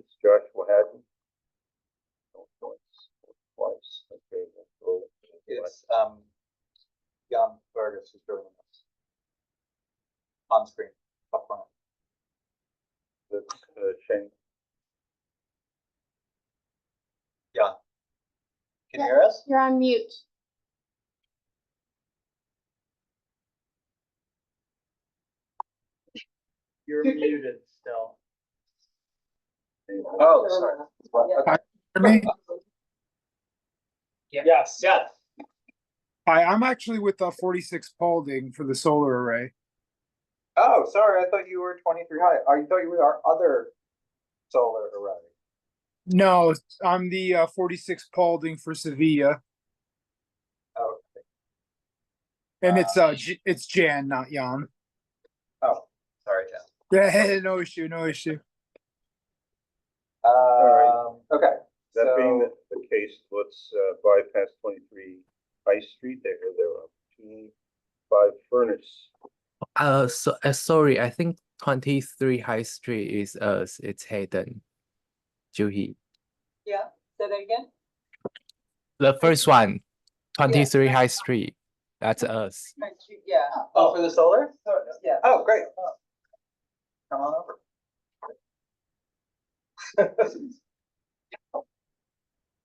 it's Joshua Hadden. Twice, okay. It's Jan Burgess who's doing this. On screen, up front. That's Shane. Jan. Can you hear us? You're on mute. You're muted still. Oh, sorry. For me, Yes. Yes. hi, I'm actually with 46 Paulding for the solar array. Oh, sorry. I thought you were 23 high. I thought you were our other solar array. No, I'm the 46 Paulding for Sevilla, Oh, and it's Jan, not Jan. oh, sorry, Jan. Yeah, no issue, no issue. Okay. That being the case, let's bypass 23 High Street. There are 5 furnace. Sorry, I think 23 High Street is us. It's Hayden. Juhi. Yeah, say that again. The first one, 23 High Street. That's us. Yeah. Oh, for the solar? Yeah. Oh, great. Come on over.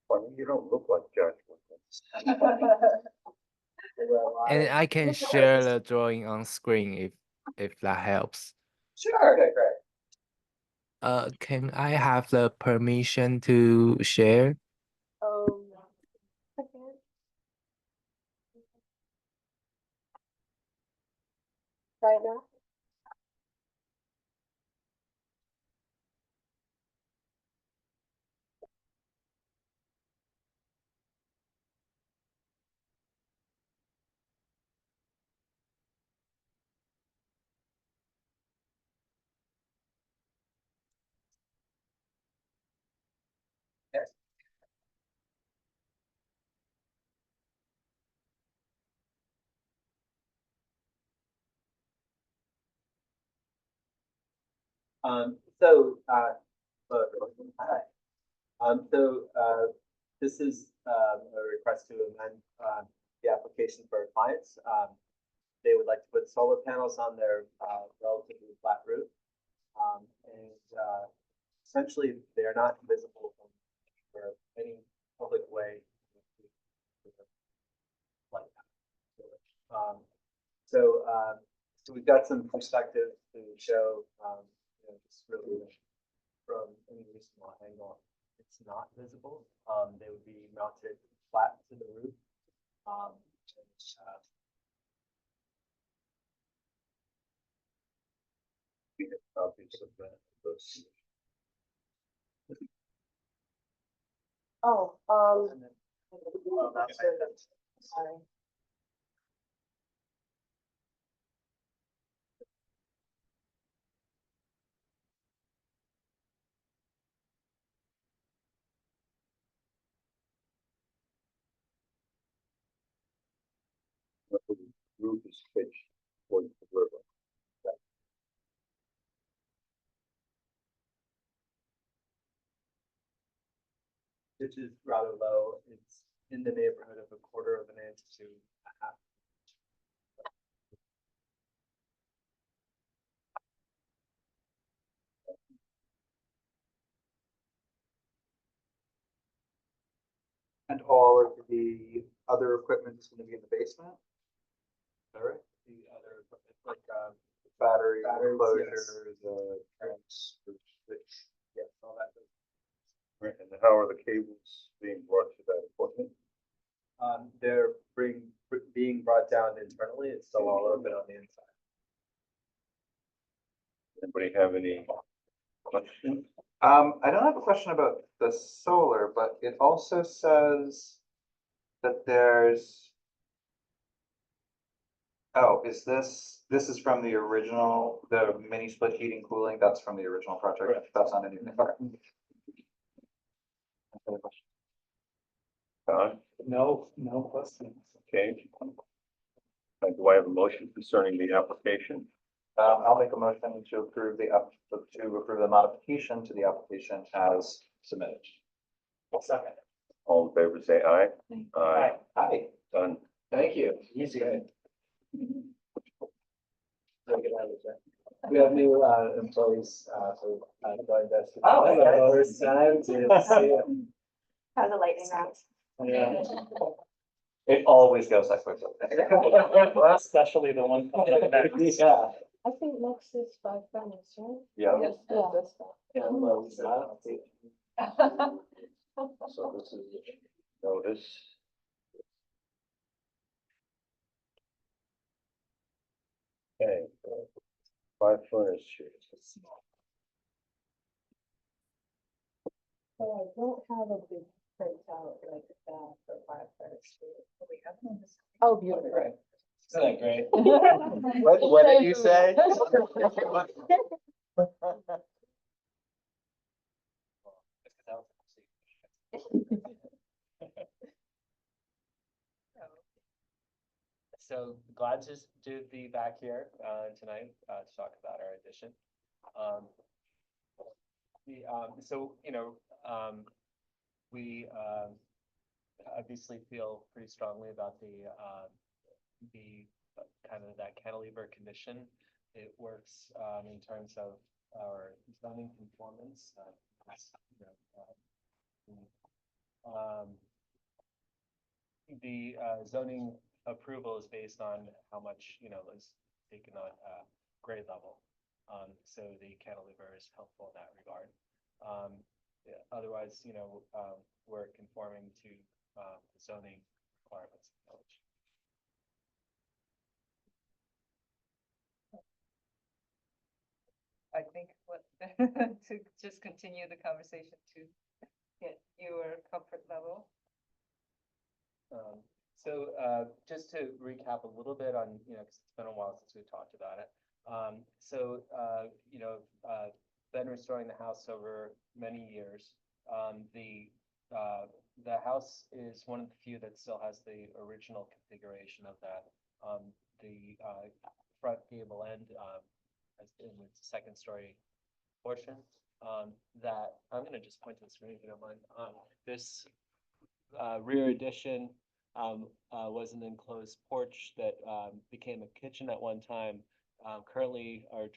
Funny, you don't look like Joshua. And I can share the drawing on screen if that helps. Sure. Okay, great. Can I have the permission to share? Okay. Right now. Hi. This is a request to amend the application for our clients. They would like to put solar panels on their relatively flat roof. Essentially, they are not visible from any public way. So we've got some perspective to show, just really from any reasonable angle, it's not visible. They would be mounted flat to the roof. We have copies of that. Oh, That's sorry. The roof is pitched towards the river. Which is rather low. It's in the neighborhood of 1/4 of an inch to 1/2. And all of the other equipment is going to be in the basement? All right. The other equipment, like Battery Batteries, enclosures, yes. tanks, switch. yes, all that. Right, and how are the cables being brought to that equipment? They're being brought down internally. It's still all open on the inside. Anybody have any questions? I don't have a question about the solar, but it also says that there's. Oh, this is from the original, the mini split heating cooling, that's from the original project, Correct. that's not anything. Okay. Other questions? No questions. Okay. Do I have a motion concerning the application? I'll make a motion to approve the modification to the application as submitted. Second. All in favor, say aye. Hi. Done. Thank you. Easy. We have new employees, so joined us. Oh, For the okay. first time to see How the lightning rounds. it. Yeah. It always goes that quickly. Especially the one. Yeah. I think next is 5 Furnace, right? Yeah. Yeah. Yeah, well, it's not. So this is notice. Okay. 5 Furnace Street. So I don't have a big printout like that for 5 Furnace Street. We have one. Oh, beautiful. Isn't that great? What did you say? So glad to be back here tonight to talk about our addition. We obviously feel pretty strongly about the kind of that cantilever condition. It works in terms of our zoning conformance. The zoning approval is based on how much, is taken on grade level. So the cantilever is helpful in that regard. Yeah, otherwise, we're conforming to the zoning requirements of the village. I think to just continue the conversation to get your comfort level. Just to recap a little bit on, because it's been a while since we've talked about it. Been restoring the house over many years. The house is one of the few that still has the original configuration of that. The front gable end, as in its second story portion. That I'm gonna just point to the screen if you don't mind. This rear addition was an enclosed porch that became a kitchen at one time. Currently, our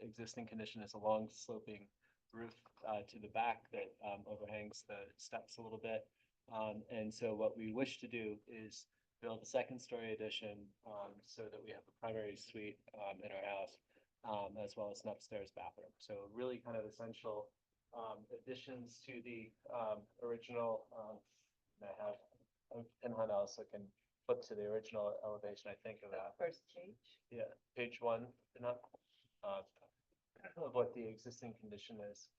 existing condition is a long sloping roof to the back that overhangs the steps a little bit. And so what we wish to do is build a second story addition so that we have a primary suite in our house, as well as an upstairs bathroom. So really kind of essential additions to the original. I have a pinhole also can flip to the original elevation, I think, of that. First page. Yeah, page 1, enough of what the existing condition is.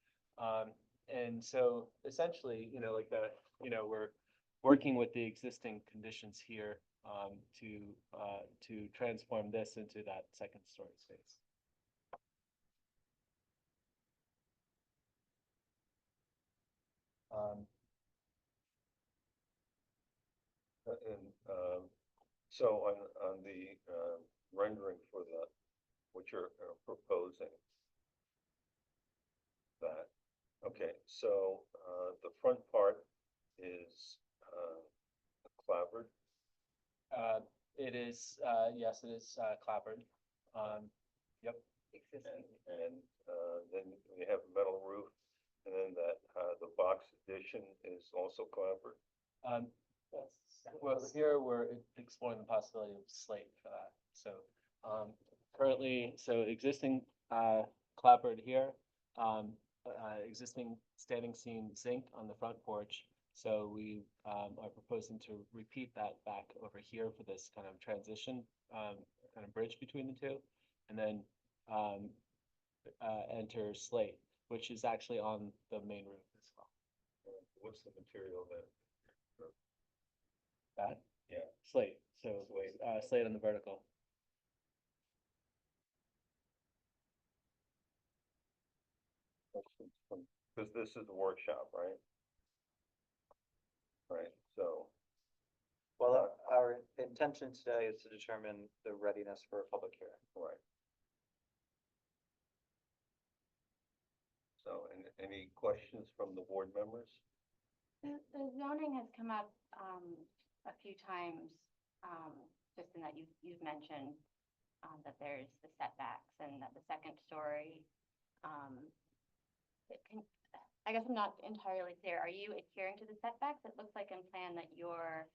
And so essentially, we're working with the existing conditions here to transform this into that second story space. So on the rendering for what you're proposing. That, okay, so the front part is clapboard. It is, yes, it is clapboard. Yep. And then we have a metal roof, and then that the box addition is also clapboard. Well, here we're exploring the possibility of slate for that. So currently, existing clapboard here, existing standing seam zinc on the front porch. So we are proposing to repeat that back over here for this kind of transition, kind of bridge between the two, and then enter slate, which is actually on the main roof as well. What's the material then? That? Yeah. Slate. So slate on the vertical. Because this is the workshop, right? Right, so. Well, our intention today is to determine the readiness for a public hearing. Right. Any questions from the board members? The zoning has come up a few times, just in that you've mentioned that there's the setbacks and that the second story. I guess I'm not entirely clear. Are you adhering to the setbacks? It looks like in plan that you're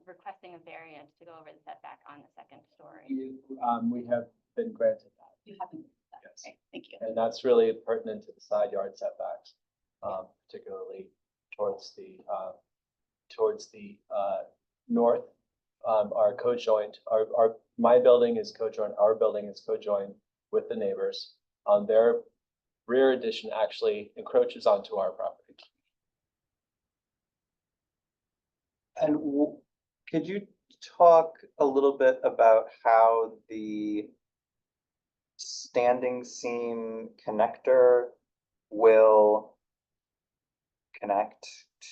requesting a variance to go over the setback on the second story. We have been granted that. You haven't. Yes. Okay, thank you. And that's really pertinent to the side yard setbacks, particularly towards the north. Our co-joint, my building is co-joint, our building is co-joint with the neighbors. Their rear addition actually encroaches onto our property. And could you talk a little bit about how the standing seam connector will connect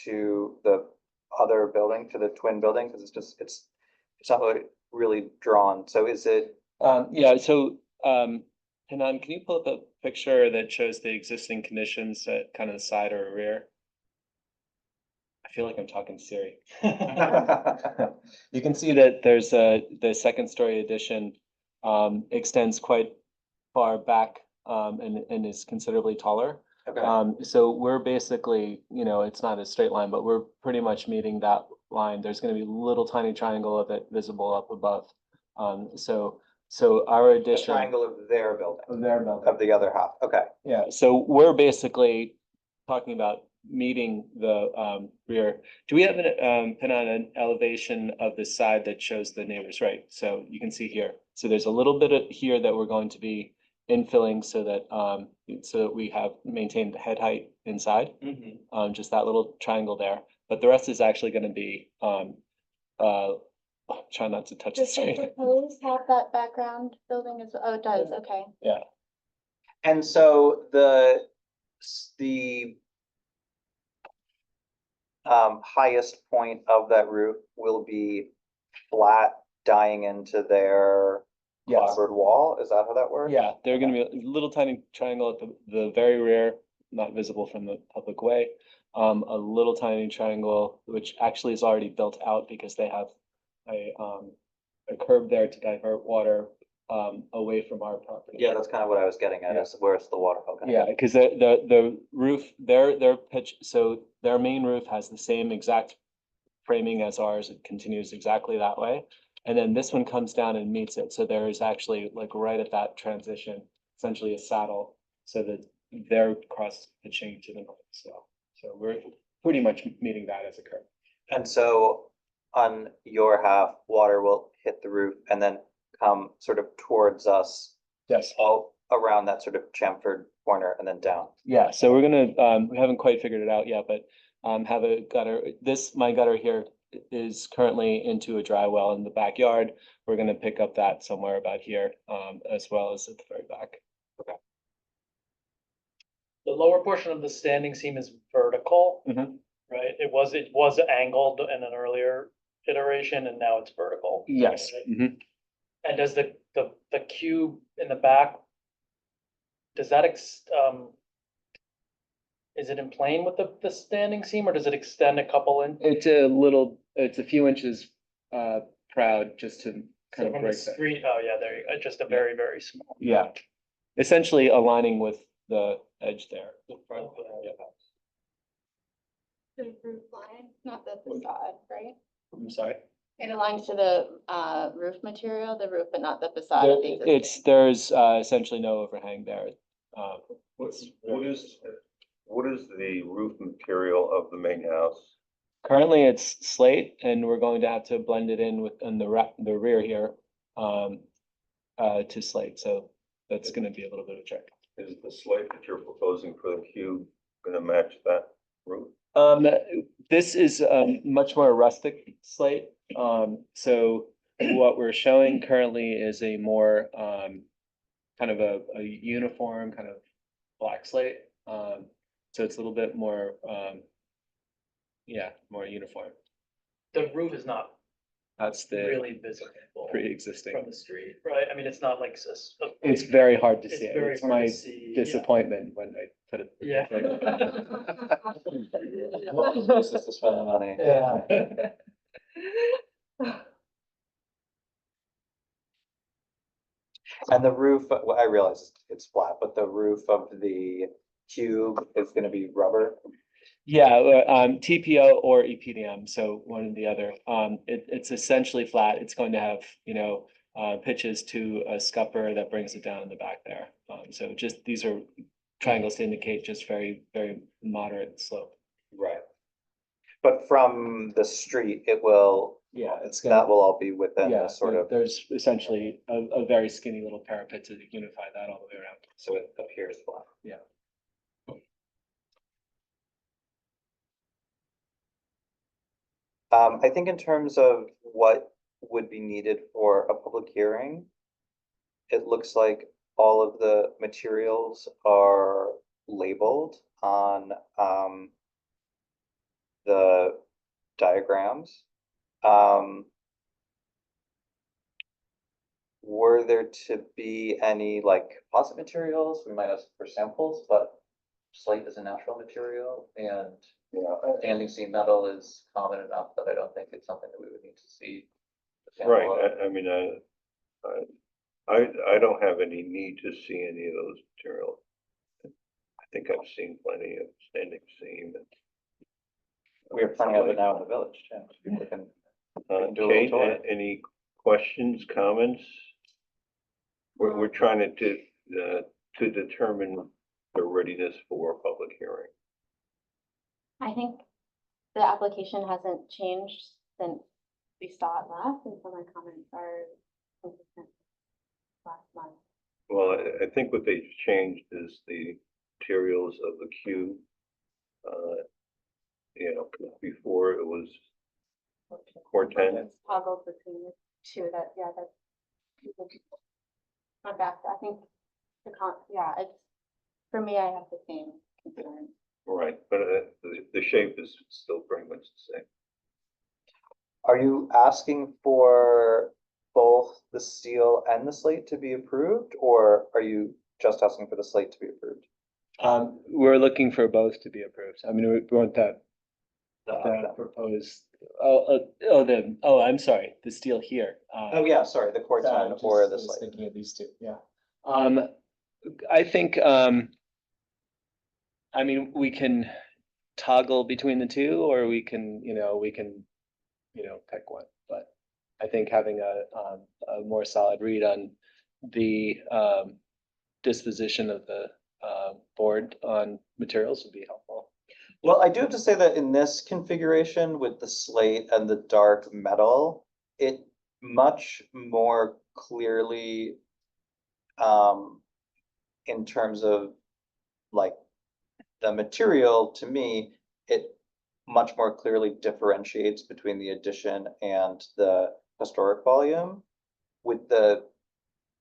to the other building, to the twin building? Because it's not really drawn. So is it? Yeah, so, Hanan, can you pull up a picture that shows the existing conditions at kind of the side or rear? I feel like I'm talking to Siri. You can see that there's the second story addition extends quite far back and is considerably taller. Okay. So we're basically, it's not a straight line, but we're pretty much meeting that line. There's going to be a little tiny triangle of it visible up above. So our The addition. triangle of their building, Of their building. of the other half. Okay. Yeah, so we're basically talking about meeting the rear. Do we have an elevation of the side that shows the neighbors, right? So you can see here. So there's a little bit of here that we're going to be infilling so that we have maintained the head height inside. Just that little triangle there. But the rest is actually going to be try not to touch the Does the screen. proposed have that background building as well? Oh, it does, okay. Yeah. And so the highest point of that roof will be flat dying into their Yes. clapboard wall? Is that how that works? Yeah, they're gonna be a little tiny triangle at the very rear, not visible from the public way. A little tiny triangle, which actually is already built out because they have a curb there to divert water away from our property. Yeah, that's kind of what I was getting at, Yeah. is where's the water? Okay. Yeah, because the roof, their pitch, so their main roof has the same exact framing as ours. It continues exactly that way. And then this one comes down and meets it. So there is actually like right at that transition, essentially a saddle, so that they're cross pitching to the north. So we're pretty much meeting that as a curve. And so on your half, water will hit the roof and then come sort of towards us Yes. all around that sort of chamfered corner and then down. Yeah, so we're gonna, we haven't quite figured it out yet, but have a gutter. My gutter here is currently into a dry well in the backyard. We're gonna pick up that somewhere about here, as well as at the very back. The lower portion of the standing seam is vertical, Mhm. right? It was angled in an earlier iteration and now it's vertical. Yes. right? Mhm. And does the cube in the back, does that is it in plane with the standing seam or does it extend a couple in? It's a few inches proud just to So kind of from the break that. street, oh yeah, there you go, just a very, very small. Yeah, essentially aligning with the edge there. The roof line, not the facade, right? I'm sorry. It aligns to the roof material, the roof, but not the facade of the existing. There's essentially no overhang there. What is the roof material of the main house? Currently, it's slate, and we're going to have to blend it in the rear here to slate. So that's going to be a little bit of a trick. Is the slate that you're proposing for the cube gonna match that roof? This is much more rustic slate. So what we're showing currently is a more kind of a uniform kind of black slate. So it's a little bit more more uniform. The roof is not That's the really visible pre-existing. from the street, right? I mean, it's not like It's very hard to It's see it. very It's hard to my see, yeah. disappointment when I put it. Yeah. This is to spend the money. Yeah. And the roof, well, I realize it's flat, but the roof of the cube is gonna be rubber. Yeah, TPO or EPDM, so one or the other. It's essentially flat. It's going to have, pitches to a scupper that brings it down in the back there. So just, these are triangles to indicate just very, very moderate slope. Right. But from the street, it will, Yeah, it's that will all be within yeah, the sort of, there's essentially a very skinny little parapet to unify that all the way around. so it appears flat. Yeah. I think in terms of what would be needed for a public hearing, it looks like all of the materials are labeled on the diagrams. Were there to be any like composite materials, we might ask for samples, but slate is a natural material and, standing seam metal is common enough that I don't think it's something that we would need to see. a sample Right, of. I mean, I don't have any need to see any of those materials. I think I've seen plenty of standing seam and. We have plenty of it now in the village, too. People can do a little Kate, tour. any questions, comments? We're trying to determine the readiness for a public hearing. I think the application hasn't changed since we saw it last, and so my comments are consistent last month. Well, I think what they've changed is the materials of the cube. Before it was Corten. It's toggled between the two, that, yeah, that's. My back, I think, it's, for me, I have the same concern. Right, but the shape is still pretty much the same. Are you asking for both the steel and the slate to be approved, or are you just asking for the slate to be approved? We're looking for both to be approved. I mean, we want that proposed, I'm sorry, the steel here. Oh, yeah, sorry, the Corten or the slate. Thinking of these two, yeah. I think, I mean, we can toggle between the two, or we can pick one, but I think having a more solid read on the disposition of the board on materials would be helpful. Well, I do have to say that in this configuration with the slate and the dark metal, it much more clearly, in terms of like the material, to me, it much more clearly differentiates between the addition and the historic volume. With the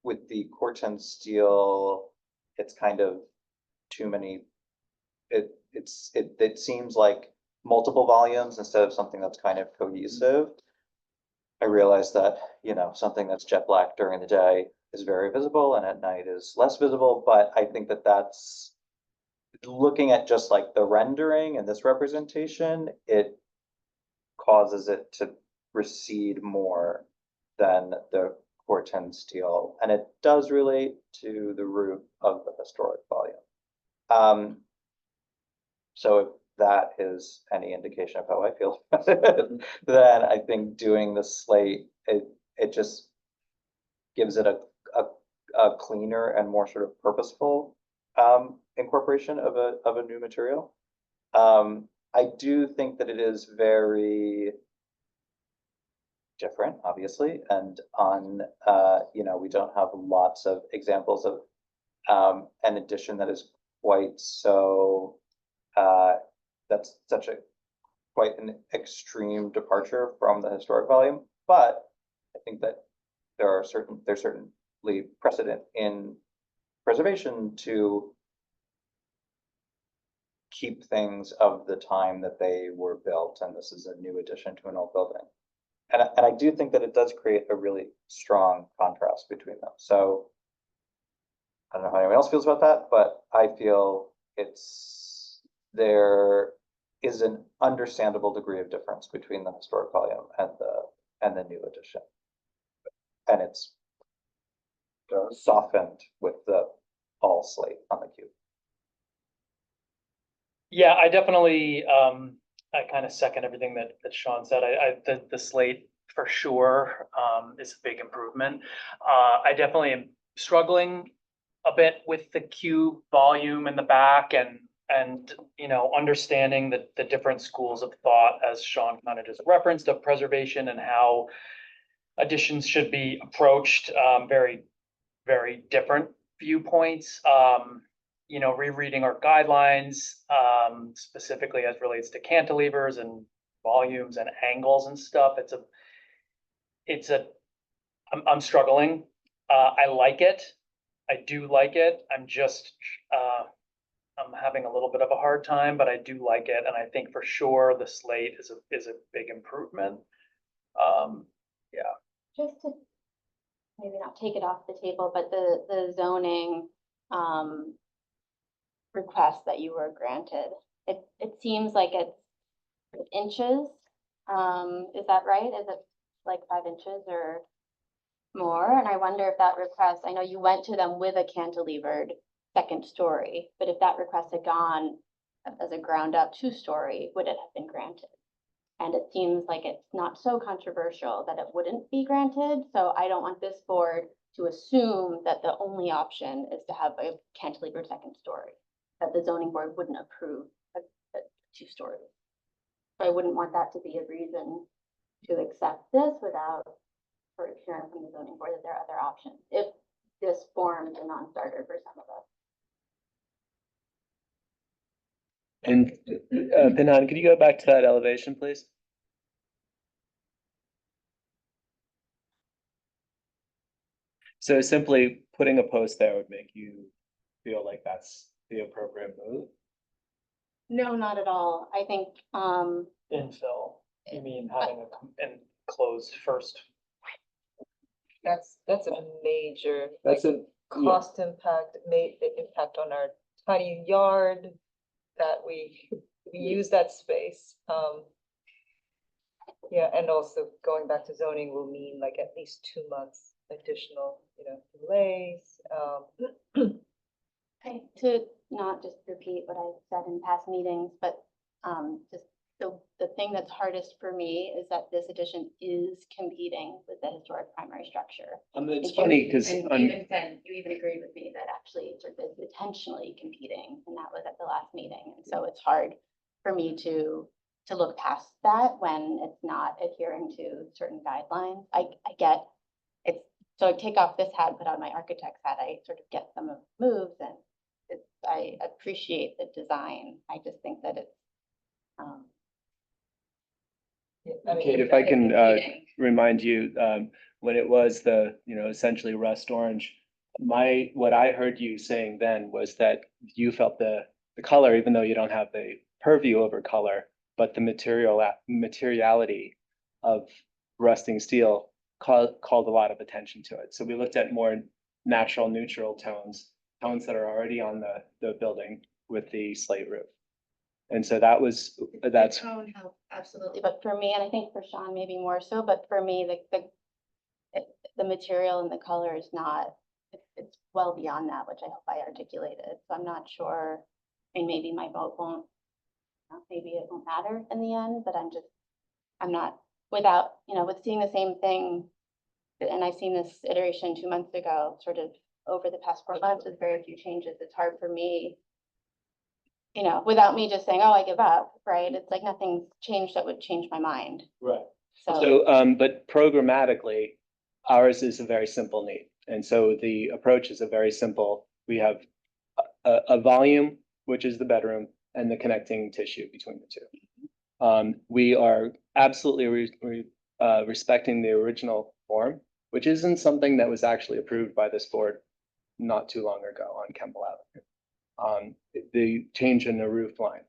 Corten steel, it's kind of too many. It seems like multiple volumes instead of something that's kind of cohesive. I realize that, something that's jet black during the day is very visible and at night is less visible, but I think that that's looking at just like the rendering and this representation, it causes it to recede more than the Corten steel, and it does relate to the roof of the historic volume. So if that is any indication of how I feel about it, then I think doing the slate, it just gives it a cleaner and more sort of purposeful incorporation of a new material. I do think that it is very different, obviously, and we don't have lots of examples of an addition that is quite so that's such a quite an extreme departure from the historic volume, but I think that there's certainly precedent in preservation to keep things of the time that they were built, and this is a new addition to an old building. and I do think that it does create a really strong contrast between them. So I don't know how anyone else feels about that, but I feel there is an understandable degree of difference between the historic volume and the new edition. And it's softened with the all slate on the cube. Yeah, I definitely, I kind of second everything that Sean said. The slate for sure, is a big improvement. I definitely am struggling a bit with the cube volume in the back and, you know, understanding the different schools of thought, as Sean kind of just referenced, of preservation and how additions should be approached, very, very different viewpoints. You know, rereading our guidelines, specifically as relates to cantilevers and volumes and angles and stuff. I'm struggling. I like it. I do like it. I'm just, I'm having a little bit of a hard time, but I do like it. And I think for sure the slate is a big improvement. Yeah. Just to maybe not take it off the table, but the zoning, request that you were granted, it seems like it's inches. Is that right? Is it like 5 inches or more? And I wonder if that request, I know you went to them with a cantilevered second story, but if that request had gone as a ground up 2-story, would it have been granted? And it seems like it's not so controversial that it wouldn't be granted. So I don't want this board to assume that the only option is to have a cantilevered second story, that the zoning board wouldn't approve a 2-story. So I wouldn't want that to be a reason to accept this without sort of hearing from the zoning board that there are other options, if this forms a non-starter for some of us. And Pinan, could you go back to that elevation, please? So simply putting a post there would make you feel like that's the appropriate move? No, not at all. I think, Infill, you mean having an enclosed first? That's a major That's a, cost impact, impact on our tiny yard that we use that space. Yeah, and also going back to zoning will mean like at least 2 months additional, delays. to not just repeat what I've said in past meetings, but just the thing that's hardest for me is that this addition is competing with the historic primary structure. it's funny because And you even said, you even agreed with me that actually it sort of is intentionally competing, and that was at the last meeting. And so it's hard for me to look past that when it's not adhering to certain guidelines. I get it's, so I take off this hat, put on my architect's hat, I sort of get some of the moves, and I appreciate the design. I just think that it's, Kate, if I can remind you, when it was the, essentially rust orange, what I heard you saying then was that you felt the color, even though you don't have the purview over color, but the materiality of rusting steel called a lot of attention to it. So we looked at more natural neutral tones that are already on the building with the slate roof. And so that's tone help, absolutely. But for me, and I think for Sean maybe more so, but for me, the material and the color is not, it's well beyond that, which I hope I articulated. So I'm not sure, I mean, maybe my vote won't, maybe it won't matter in the end, but I'm not, without, with seeing the same thing, and I've seen this iteration 2 months ago, sort of over the past 4 months with very few changes. It's hard for me, without me just saying, oh, I give up, right? It's like nothing's changed that would change my mind. right. So, But programmatically, ours is a very simple need. And so the approach is a very simple, we have a volume, which is the bedroom, and the connecting tissue between the two. We are absolutely respecting the original form, which isn't something that was actually approved by this board not too long ago on Kemble Avenue. The change in the roof line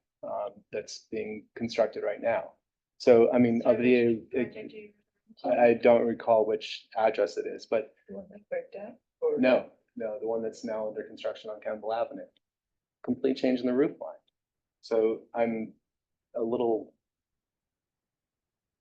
that's being constructed right now. So, I mean, I don't recall which address it is, but You want that breakdown? Or- no, the one that's now under construction on Campbell Avenue. Complete change in the roof line. So I'm a little.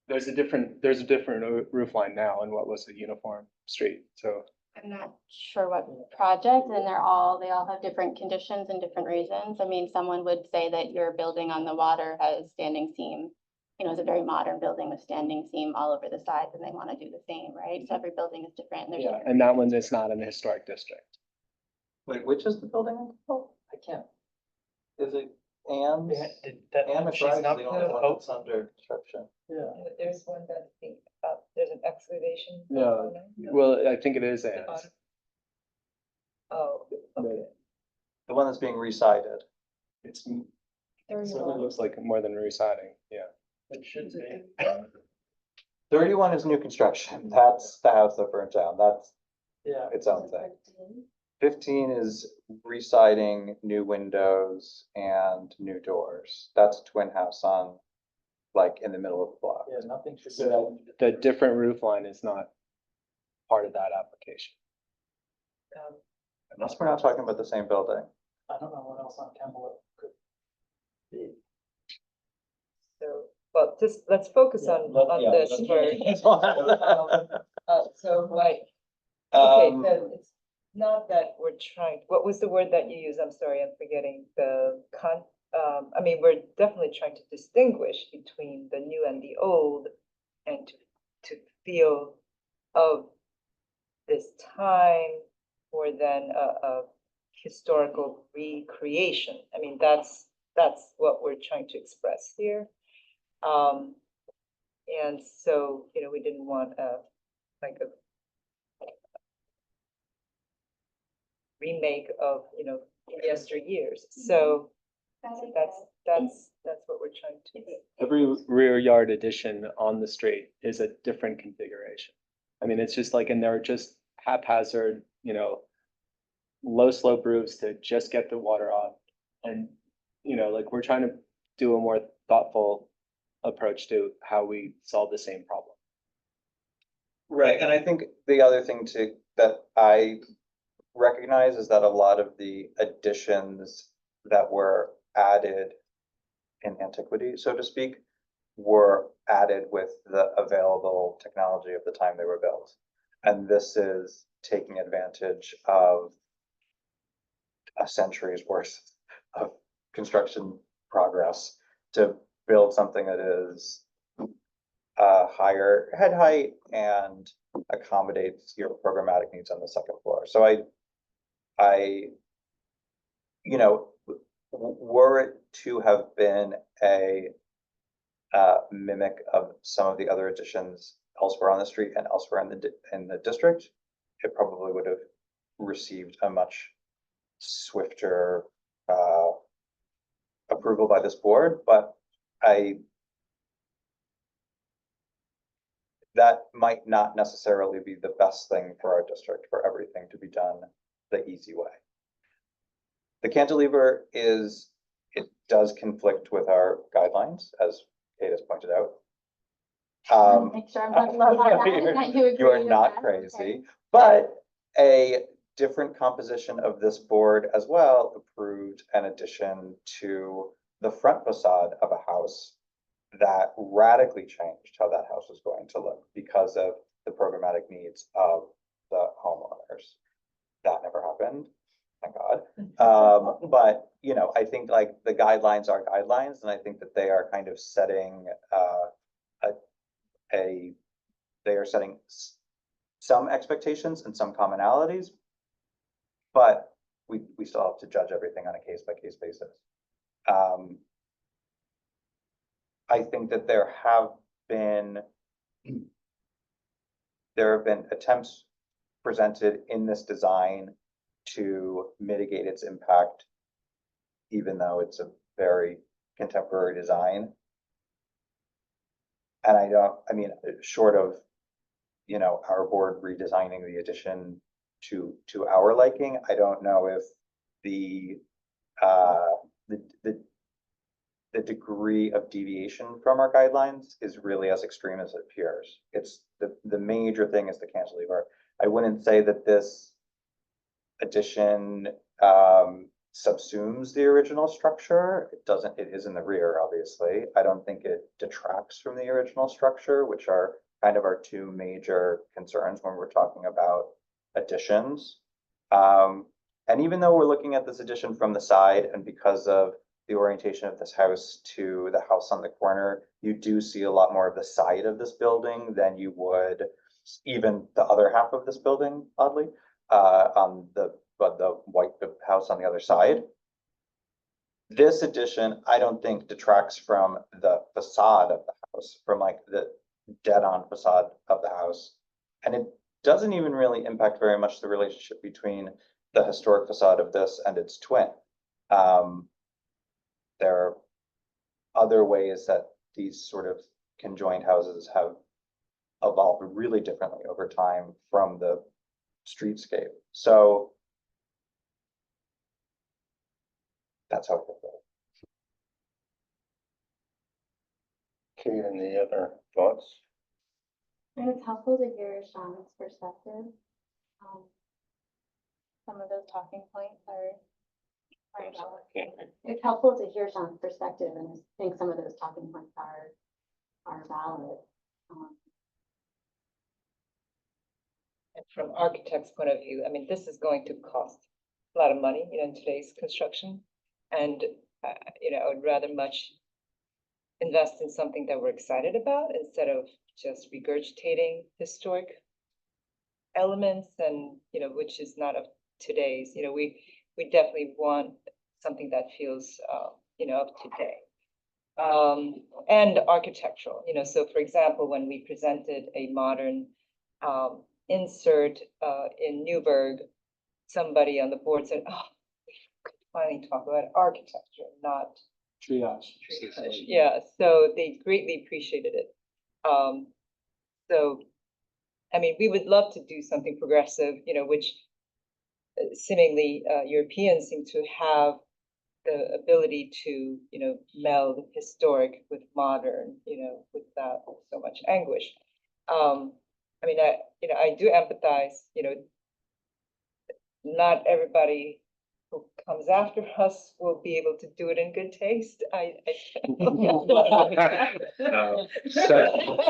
There's a different roof line now in what was a uniform street, so. I'm not sure what project, and they all have different conditions and different reasons. I mean, someone would say that your building on the water has standing seam. You know, it's a very modern building with standing seam all over the sides, and they want to do the same, right? So every building is different. And there's Yeah, different and that one is not in the historic district. Wait, which is the building? Oh, I can't. Is it Ann's? Yeah, did that, Ann she's McBride's not, the only one oh, that's under construction. yeah. There's one that, there's an excavation. No, component? well, I think it is The Ann's. bottom? Oh, okay. The one that's being recited. It's, it certainly looks like more than residing, yeah. It should be. 31 is new construction. That's the house that burned down. That's Yeah. its own thing. 15 is reciting new windows and new doors. That's a twin house on, like, in the middle of the block. Yeah, nothing should be. So the different roof line is not part of that application. Unless we're not talking about the same building. I don't know what else on Campbell could be. So, well, just, let's focus on this first. So, like, okay, then it's not that we're trying, what was the word that you used? I'm sorry, I'm forgetting I mean, we're definitely trying to distinguish between the new and the old and to feel of this time more than a historical recreation. I mean, that's what we're trying to express here. And so, you know, we didn't want like a remake of, you know, yesteryears. So that's what we're trying to do. Every rear yard addition on the street is a different configuration. I mean, it's just like, and they're just haphazard, you know, low slope roofs to just get the water off. And, you know, like, we're trying to do a more thoughtful approach to how we solve the same problem. Right, and I think the other thing that I recognize is that a lot of the additions that were added in antiquity, so to speak, were added with the available technology of the time they were built. And this is taking advantage of a century's worth of construction progress to build something that is higher head height and accommodates your programmatic needs on the second floor. So you know, were it to have been a mimic of some of the other additions elsewhere on the street and elsewhere in the district, it probably would have received a much swifter approval by this board, but that might not necessarily be the best thing for our district, for everything to be done the easy way. The cantilever it does conflict with our guidelines, as Kate has pointed out. Make sure I'm not alone on that, that you agree You are with not that. crazy, Okay. but a different composition of this board as well approved an addition to the front facade of a house that radically changed how that house was going to look because of the programmatic needs of the homeowners. That never happened, thank God. But, you know, I think, like, the guidelines are guidelines, and I think that they are kind of setting they are setting some expectations and some commonalities, but we still have to judge everything on a case-by-case basis. I think that there have been attempts presented in this design to mitigate its impact, even though it's a very contemporary design. And I mean, short of, you know, our board redesigning the addition to our liking, I don't know if the the degree of deviation from our guidelines is really as extreme as it appears. It's the major thing is the cantilever. I wouldn't say that this addition subsumes the original structure. It doesn't, it is in the rear, obviously. I don't think it detracts from the original structure, which are kind of our two major concerns when we're talking about additions. And even though we're looking at this addition from the side, and because of the orientation of this house to the house on the corner, you do see a lot more of the side of this building than you would even the other half of this building, oddly, on the white house on the other side. This addition, I don't think detracts from the facade of the house, from like the dead-on facade of the house. And it doesn't even really impact very much the relationship between the historic facade of this and its twin. There are other ways that these sort of conjoined houses have evolved really differently over time from the streetscape. So that's how I feel about it. Kate, any other thoughts? And it's helpful to hear Sean's perspective. Some of those talking points are valid. It's helpful to hear Sean's perspective, and I think some of those talking points are valid. And from architect's point of view, I mean, this is going to cost a lot of money, in today's construction. And, I would rather much invest in something that we're excited about instead of just regurgitating historic elements and, which is not of today's, we definitely want something that feels, of today. And architectural, so for example, when we presented a modern insert in Newburgh, somebody on the board said, oh, we could finally talk about architecture, not Triage. yeah, so they greatly appreciated it. So, I mean, we would love to do something progressive, which seemingly Europeans seem to have the ability to, meld historic with modern, without so much anguish. I mean, I do empathize, not everybody who comes after us will be able to do it in good taste. I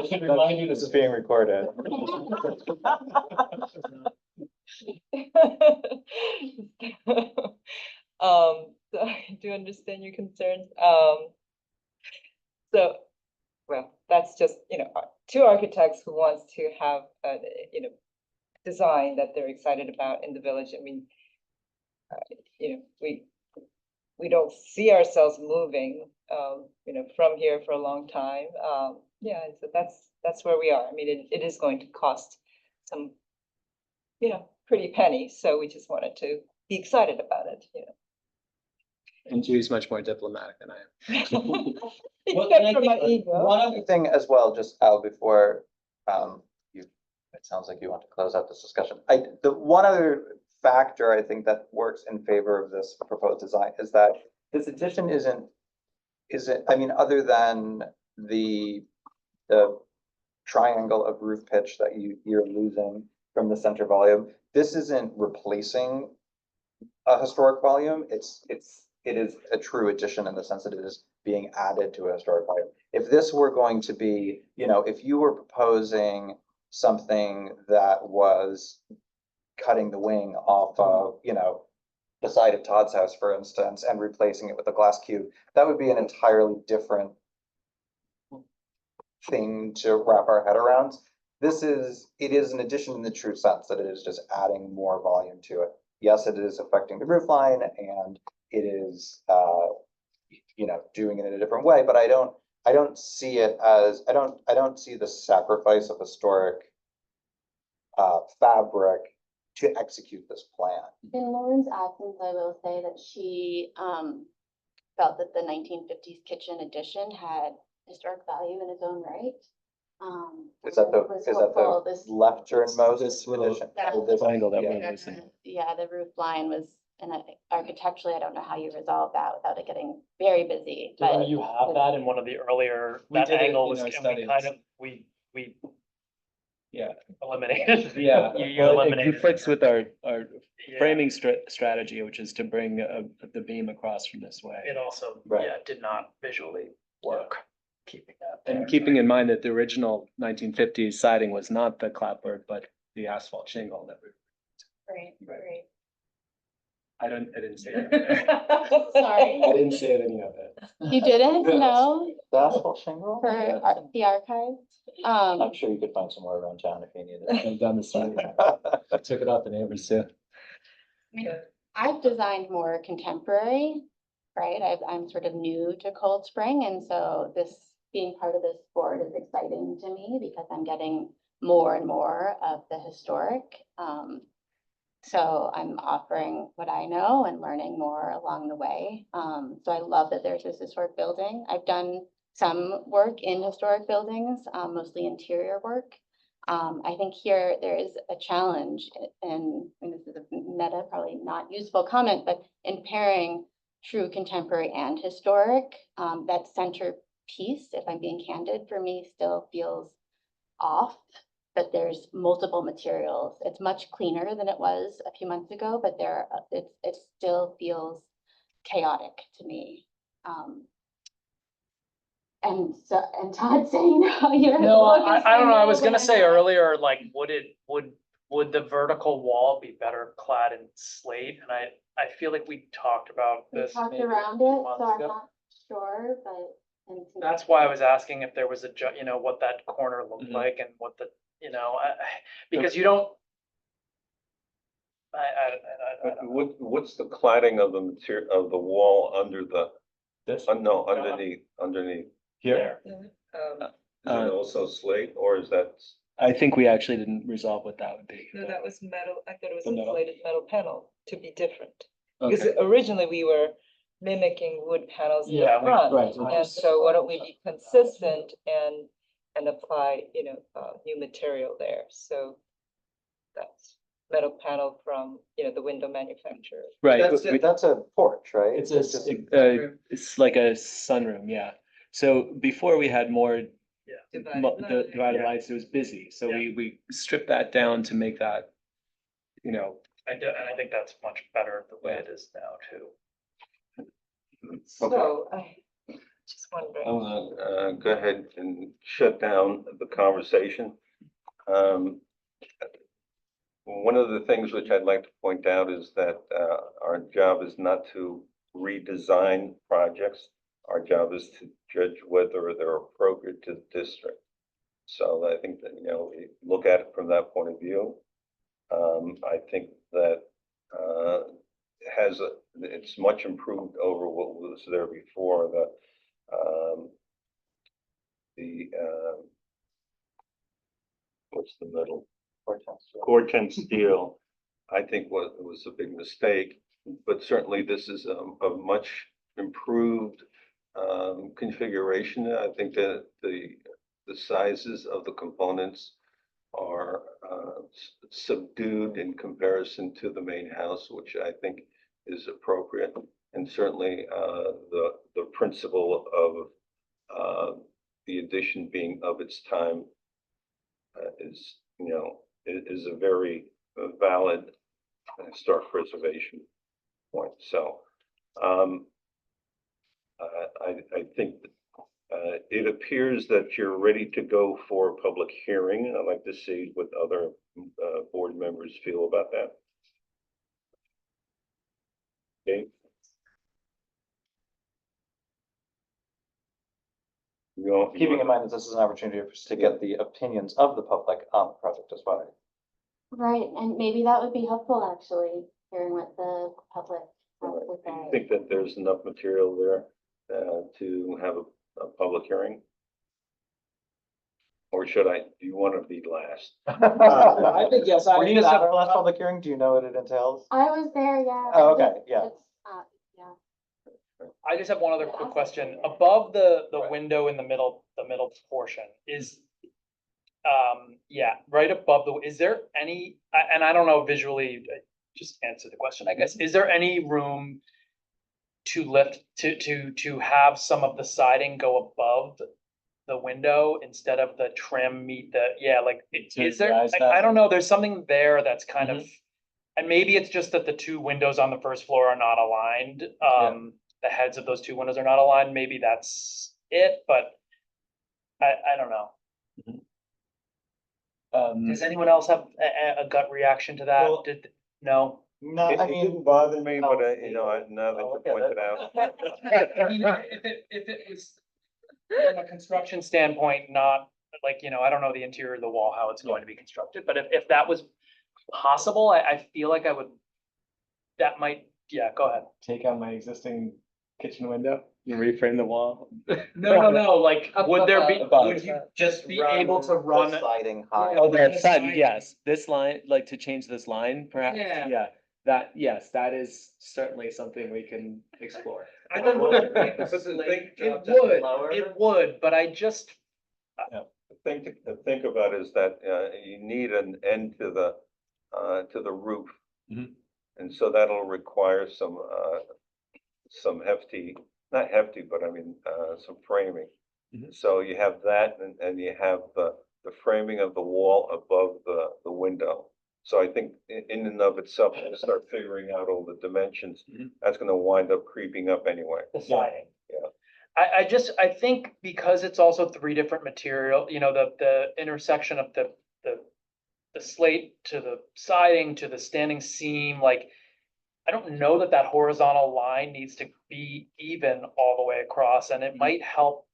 should remind you this is being recorded. So I do understand your concerns. So, well, that's just, two architects who wants to have a, design that they're excited about in the village. I mean, we don't see ourselves moving, from here for a long time. Yeah, so that's where we are. I mean, it is going to cost some, pretty pennies. So we just wanted to be excited about it, And Julie's much more diplomatic than I am. Except for my ego. One other thing as well, just Al, before it sounds like you want to close out this discussion. The one other factor I think that works in favor of this proposed design is that this addition isn't, I mean, other than the triangle of roof pitch that you're losing from the center volume, this isn't replacing a historic volume. It is a true addition in the sense that it is being added to a historic volume. If this were going to be, if you were proposing something that was cutting the wing off of, the side of Todd's house, for instance, and replacing it with a glass cube, that would be an entirely different thing to wrap our head around. It is an addition in the true sense that it is just adding more volume to it. Yes, it is affecting the roof line and it is, doing it in a different way, but I don't see it as, I don't see the sacrifice of historic fabric to execute this plan. In Lauren's absence, I will say that she felt that the 1950s kitchen addition had historic value in its own right. Is that and was hopeful the this- left turn Moses This little- addition? That- Or this- triangle that yeah. we're missing. Yeah, the roof line was and architecturally, I don't know how you resolve that without it getting very busy, but. You have that in one of the earlier, We that did it angle in was, our and we studies. kind of, we Yeah. eliminated. Yeah. You Well, it eliminated. conflicts with our Yeah. framing strategy, which is to bring the beam across from this way. It also, Right. yeah, did not visually work, keeping that there. And keeping in mind that the original 1950s siding was not the clapboard, but the asphalt shingle that we, Right, right. I didn't say that. Sorry. I didn't say any of it. You didn't? No, The asphalt shingle? for the archive? I'm sure you could find somewhere around town if you needed it. And down the street. I took it off the neighbors too. I mean, I've designed more contemporary, right? I'm sort of new to Cold Spring, and so this, being part of this board is exciting to me because I'm getting more and more of the historic. So I'm offering what I know and learning more along the way. So I love that there's this historic building. I've done some work in historic buildings, mostly interior work. I think here there is a challenge, and this is a meta, probably not useful comment, but in pairing true contemporary and historic, that center piece, if I'm being candid, for me still feels off. That there's multiple materials. It's much cleaner than it was a few months ago, but it still feels chaotic to me. And so, and Todd saying, no, you're. No, looking I don't know, I was for no, gonna but say I'm not. earlier, like, would the vertical wall be better clad in slate? And I feel like we talked about We this. talked maybe around a few it, months so I'm ago. not sure, but. That's why I was asking if there was what that corner looked Mhm. like and what because you don't. What's the cladding of the material, of the wall under the, This no, underneath? here. Is Um, it also slate or is that? I think we actually didn't resolve what that would be. no, that was metal. I thought it was The metal. insulated metal panel to be different. Because Okay. originally we were mimicking wood panels in the Yeah, front. right. And so why don't we be consistent and apply, new material there, so. That's metal panel from, the window manufacturer. Right. That's a porch, right? It's just it's like a sunroom, yeah. So before we had more Divided the line. divided Yeah. lights, it was busy. So Yeah. we stripped that down to make that, And I think that's much better the way it is now too. So I just wondering. I'm gonna go ahead and shut down the conversation. One of the things which I'd like to point out is that our job is not to redesign projects. Our job is to judge whether they're appropriate to the district. So I think that, we look at it from that point of view. I think that it's much improved over what was there before. What's the middle? Corten steel, I think was a big mistake, but certainly this is a much improved configuration. I think that the sizes of the components are subdued in comparison to the main house, which I think is appropriate. And certainly the principle of the addition being of its time is a very valid historic preservation point. So I think it appears that you're ready to go for a public hearing. I'd like to see what other board members feel about that. Okay. Keeping in mind that this is an opportunity for us to get the opinions of the public on the project as well. Right, and maybe that would be helpful, actually, hearing what the public has to Do you say. think that there's enough material there to have a public hearing? Or do you want to be last? I think yes. Were you at our last public hearing? Do you know what it entails? I was there, yeah. Oh, okay, yeah. It's, yeah. I just have one other quick question. Above the window in the middle portion is, right above is there any, and I don't know visually, just answer the question, I guess. Is there any room to lift, to have some of the siding go above the window instead of the trim meet the, yeah, like, To is there, rise I that? don't know, there's something there that's kind of, Mhm. and maybe it's just that the two windows on the first floor are not aligned. The heads of those two windows are not aligned. Maybe that's it, but I don't know. Does anyone else have a gut reaction to that? Well- No? No, It didn't bother me, but now that Oh, you okay, pointed that- out. I mean, if it was from a construction standpoint, not like, I don't know the interior of the wall, how it's going to be constructed, but if that was possible, I feel like I would, that might, yeah, go ahead. Take out my existing kitchen window and reframe the wall. No, like, would there be, Above. would you just be able to run? The siding high. Oh, Yeah. that side, yes, this line, like to change this line perhaps, Yeah. yeah, that, yes, that is certainly something we can explore. I don't know. It would, but I just, Think about is that, you need an end to the roof. Mhm. And so that'll require some hefty, not hefty, but I mean, some framing. Mhm. So you have that and you have the framing of the wall above the window. So I think in and of itself, when you start figuring out all the dimensions, Mhm. that's gonna wind up creeping up anyway. the siding. Yeah. I think because it's also three different material, the intersection of the slate to the siding to the standing seam, like, I don't know that horizontal line needs to be even all the way across, and it might help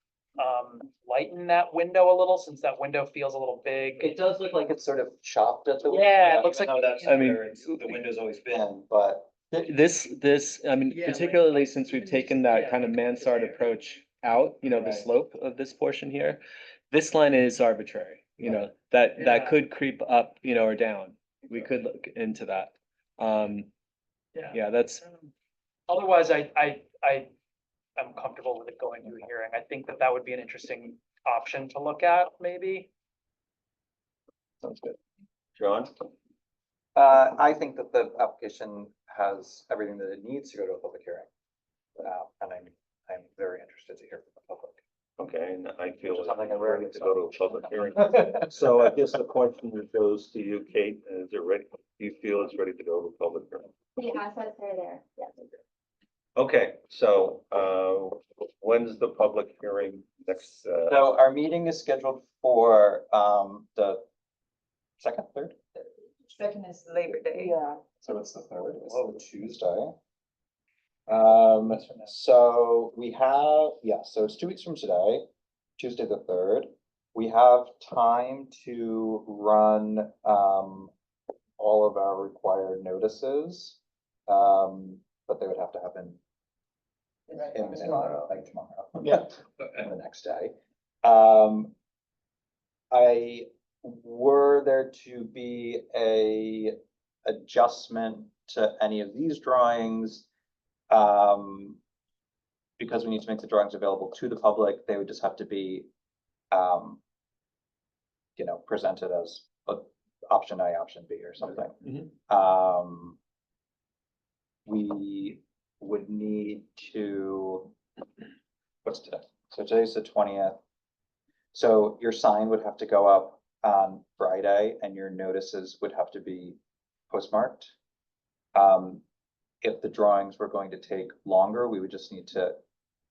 lighten that window a little, since that window feels a little big. It does look like it's sort of chopped at the. Yeah, it looks even like- though that's I mean, where the window's always been, but. This, I mean, Yeah, like- particularly since we've taken that Yeah, kind of like mansard there. approach out, the Right. slope of this portion here. This line is arbitrary, that Yeah. could creep up, or down. We could look into that. Yeah, that's, Otherwise, I'm comfortable with it going through hearing. I think that would be an interesting option to look at, maybe. sounds good. John? I think that the application has everything that it needs to go to a public hearing. And I'm very interested to hear from the public. Okay, and I feel Which is something I it's rarely ready to go to a public hearing. talk. So I guess the question goes to you, Kate, is it ready, do you feel it's ready to go to a public hearing? The assets are there, yes. Okay, so, when's the public hearing next, So our meeting is scheduled for, the second, third? Second is Labor Day. Yeah. So it's the third, it's the Tuesday. So we have, so it's 2 weeks from today, Tuesday the third. We have time to run, all of our required notices. But they would have to happen tomorrow. Yeah. And the next day. Were there to be a adjustment to any of these drawings? Because we need to make the drawings available to the public, they would just have to be, presented as option A, option B or something. We would need to, what's today? So today's the 20th. So your sign would have to go up on Friday and your notices would have to be postmarked. If the drawings were going to take longer, we would just need to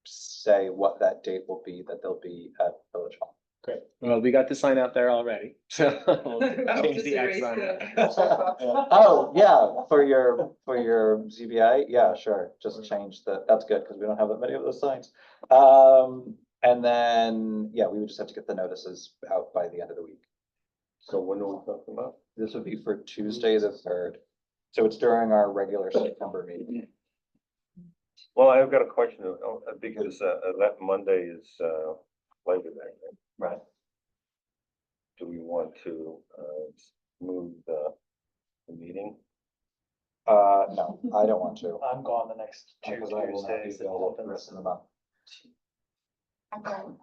say what that date will be, that they'll be at Village Hall. Great. Well, we got the sign out there already, so we'll change Just the X erase on the- it. Oh, yeah, for your ZBA, yeah, sure, just change that's good, because we don't have that many of those signs. And then, yeah, we would just have to get the notices out by the end of the week. so when are we talking about? This would be for Tuesday the third, so it's during our regular September meeting. Well, I've got a question, because, that Monday is, Labor Day, right? Right. Do we want to, move the meeting? No, I don't want to. I'm gone the next two Because I will not be Tuesdays. available for the rest of the month. And then,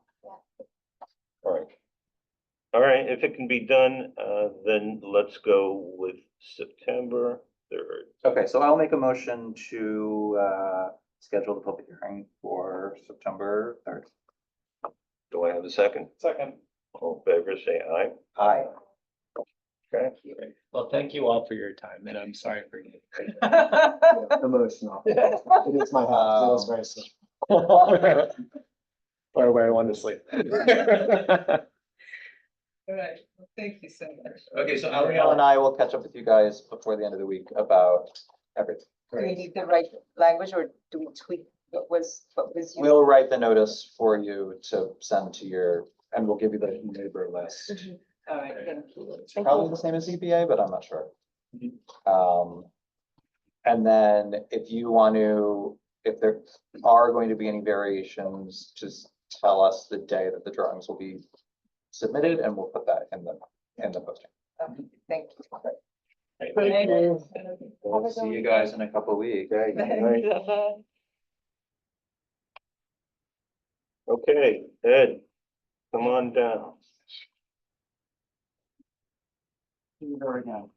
All right. All right, if it can be done, then let's go with September 23rd. Okay, so I'll make a motion to schedule the public hearing for September 3rd. Do I have a second? Second. All in favor, say aye. Aye. Okay. Well, thank you all for your time, and I'm sorry for you. Emotional. It is my house, it was very simple. Or where I want to sleep. All right, well, thank you so much. Okay, so Ariel and I will catch up with you guys before the end of the week about everything. Do we need the right language or do we tweak what was you? We'll write the notice for you to send to your, and we'll give you the neighbor list. All right, thank you. It's probably the same as ZBA, but I'm not sure. And then if you want to, if there are going to be any variations, just tell us the day that the drawings will be submitted and we'll put that in the posting. Okay, thank you. Thank you. We'll see you guys in a couple of weeks. Okay, Ed, come on down. Very good.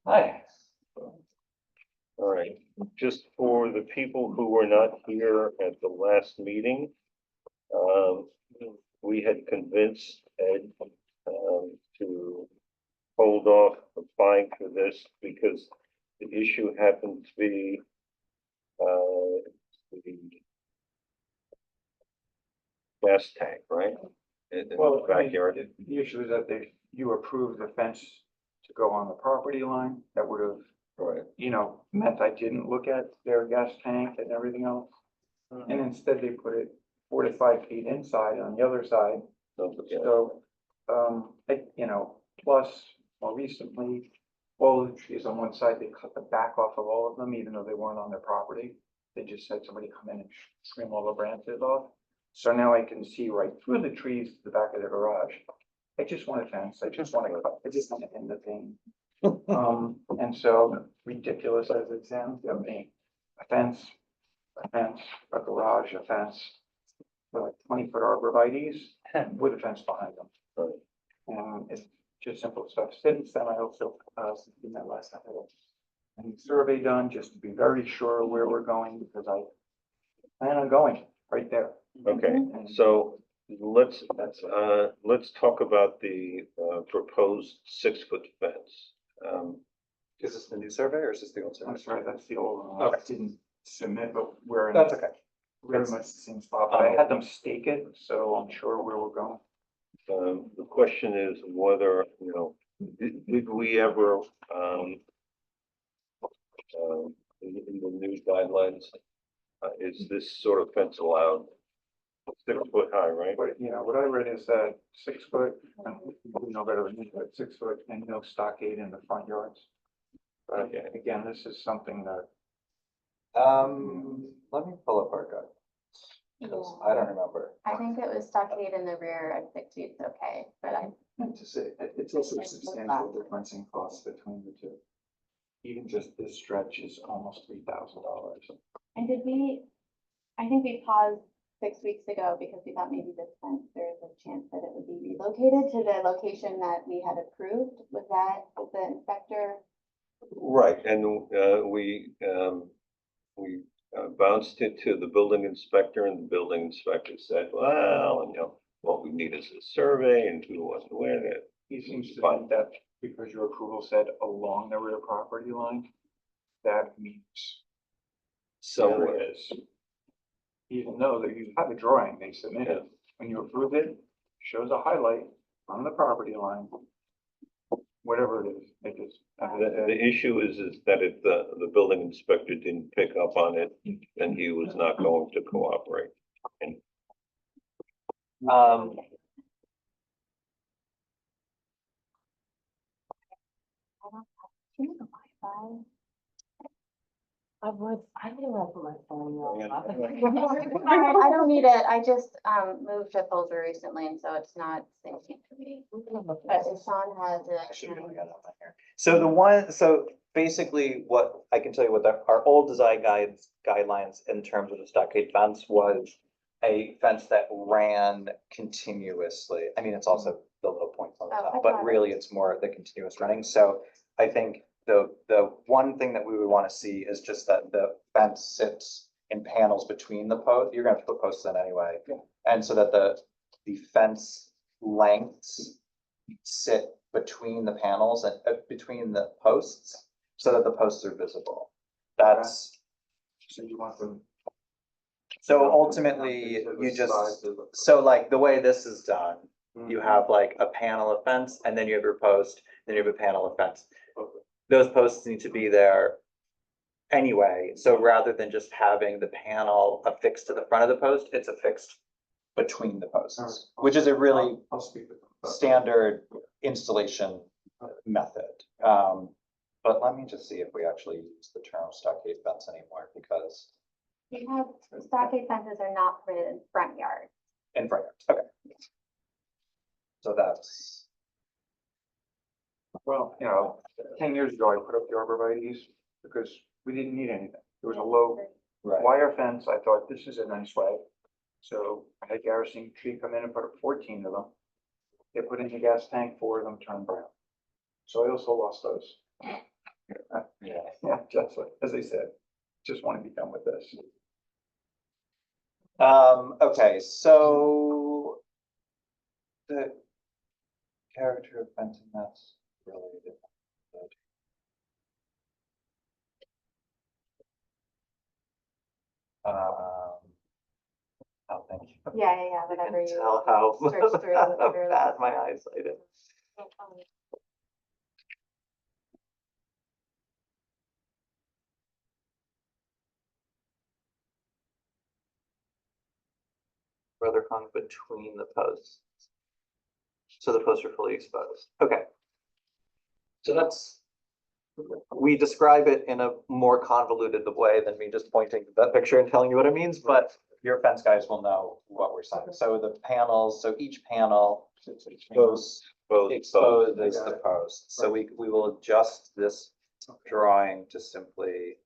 Hi. All right, just for the people who were not here at the last meeting, we had convinced Ed to hold off applying for this because the issue happened to be the gas tank, right? In the backyard. The issue is that you approved the fence to go on the property line. That would have, Right. meant I didn't look at their gas tank and everything else. And instead they put it 4 to 5 feet inside on the other side. Don't forget. So, plus more recently, all the trees on one side, they cut the back off of all of them, even though they weren't on their property. They just had somebody come in and trim all the branches off. So now I can see right through the trees to the back of the garage. I just want a fence. I just want to cut, I just want to end the thing. And so ridiculous as it sounds, a fence, a garage, a fence. With like 20-foot arborvitae's with a fence behind them. Right. And it's just simple stuff. Since then, I also, in that last time, I had a survey done just to be very sure where we're going because I plan on going right there. Okay, so let's talk about the proposed 6-foot fence. Is this the new survey or is this the old survey? I'm sorry, that's the old one. Okay. I didn't submit, but we're in That's okay. very much the same spot, but I had them stake it, so I'm sure where we're going. The question is whether, did we ever, in the new guidelines, is this sort of fence allowed? 6 foot high, right? But, what I read is that 6 foot, and we know better than me, but 6 foot and no stockade in the front yards. But Okay. again, this is something that, Let me pull up our guide. I don't remember. I think it was stockade in the rear and 6 feet's okay, but it's also a substantial difference in cost between the two. Even just this stretch is almost $3,000. and I think we paused 6 weeks ago because we thought maybe this fence, there is a chance that it would be relocated to the location that we had approved. Was that the inspector? Right, and we bounced it to the building inspector and the building inspector said, well, what we need is a survey and who wants to wear it. He seems to think that because your approval said along the rear property line, that means Somewhere. there is. Even though that you have a drawing they submitted, when you approve it, shows a highlight on the property line. Whatever it is, it just. The issue is that if the building inspector didn't pick up on it, then he was not going to cooperate. And Do you have Wi-Fi? I didn't have my phone. I don't need it. I just moved to Folger recently, and so it's not syncing for me. But if Sean has it. So basically what I can tell you what our old design guidelines in terms of the stockade fence was a fence that ran continuously. I mean, it's also the little points on the Oh, I top, but got it. really it's more the continuous running. So I think the one thing that we would want to see is just that the fence sits in panels between the post, you're gonna have to put posts in anyway. And so that the fence lengths sit between the panels and between the posts, so that the posts are visible. That's, So you want them. so ultimately, you just, so like the way this is done, you have like a panel of fence, and then you have your post, then you have a panel of fence. Those posts need to be there anyway, so rather than just having the panel affixed to the front of the post, it's affixed between the posts, which is a really I'll speak with them. standard installation method. But let me just see if we actually use the term stockade fence anymore, because We have, stockade fences are not permitted in front yards. in front yards, okay. So that's, Well, 10 years ago, I put up the arborvitae's because we didn't need anything. There was a low right, wire fence. I thought this is a nice way. So I had Garrison Tree come in and put up 14 of them. They put in the gas tank, 4 of them turned brown. So I also lost those. Yeah, just like, as I said, just want to be done with this. okay, so the character of fencing, that's really different. Oh, thank you. Yeah, whatever you. Tell how search through what you're bad looking my for. eyesight is. No problem. Brother hung between the posts. So the posts are fully exposed. Okay. So that's, we describe it in a more convoluted way than me just pointing to that picture and telling you what it means, but your fence guys will know what we're saying. So the panels, so each panel goes exposed as the post. So we will adjust this drawing to simply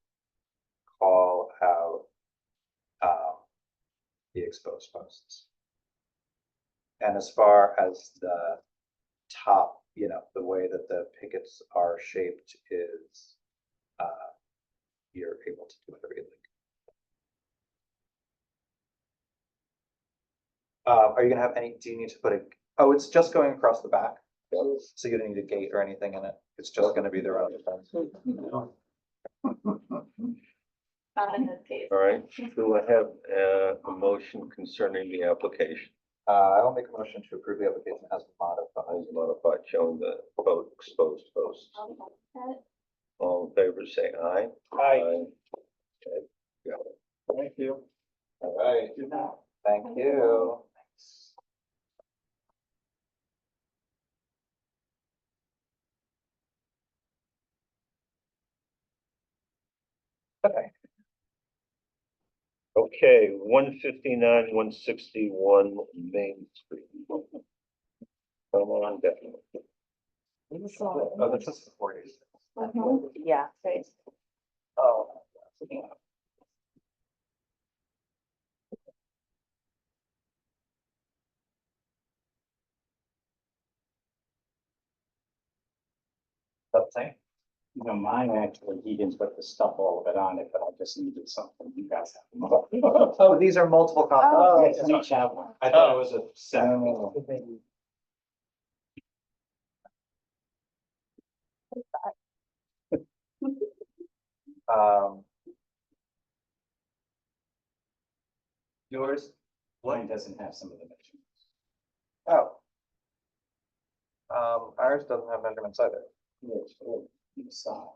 call out the exposed posts. And as far as the top, the way that the pickets are shaped is, you're able to do whatever you like. Are you gonna have any, do you need to put oh, it's just going across the back? So you don't need a gate or anything in it? It's just gonna be the round fence? Not in this case. All right, do I have a motion concerning the application? I will make a motion to approve the application as modified. As modified, showing the both exposed posts. Okay. All in favor, say aye. Aye. Okay, got it. Thank you. All right. Thank you. Okay. Okay, 159, 161 Main Street. Come on down. Oh, this is the 40s. Yeah, right. Oh. Something. Mine actually, he didn't put the stuff, all of it on it, but I just needed something. You guys have. Oh, these are multiple copies. Yes, each have one. I thought it was a set. Yours? Mine doesn't have some of the measurements. Oh. Ours doesn't have measurements either. Yes, inside.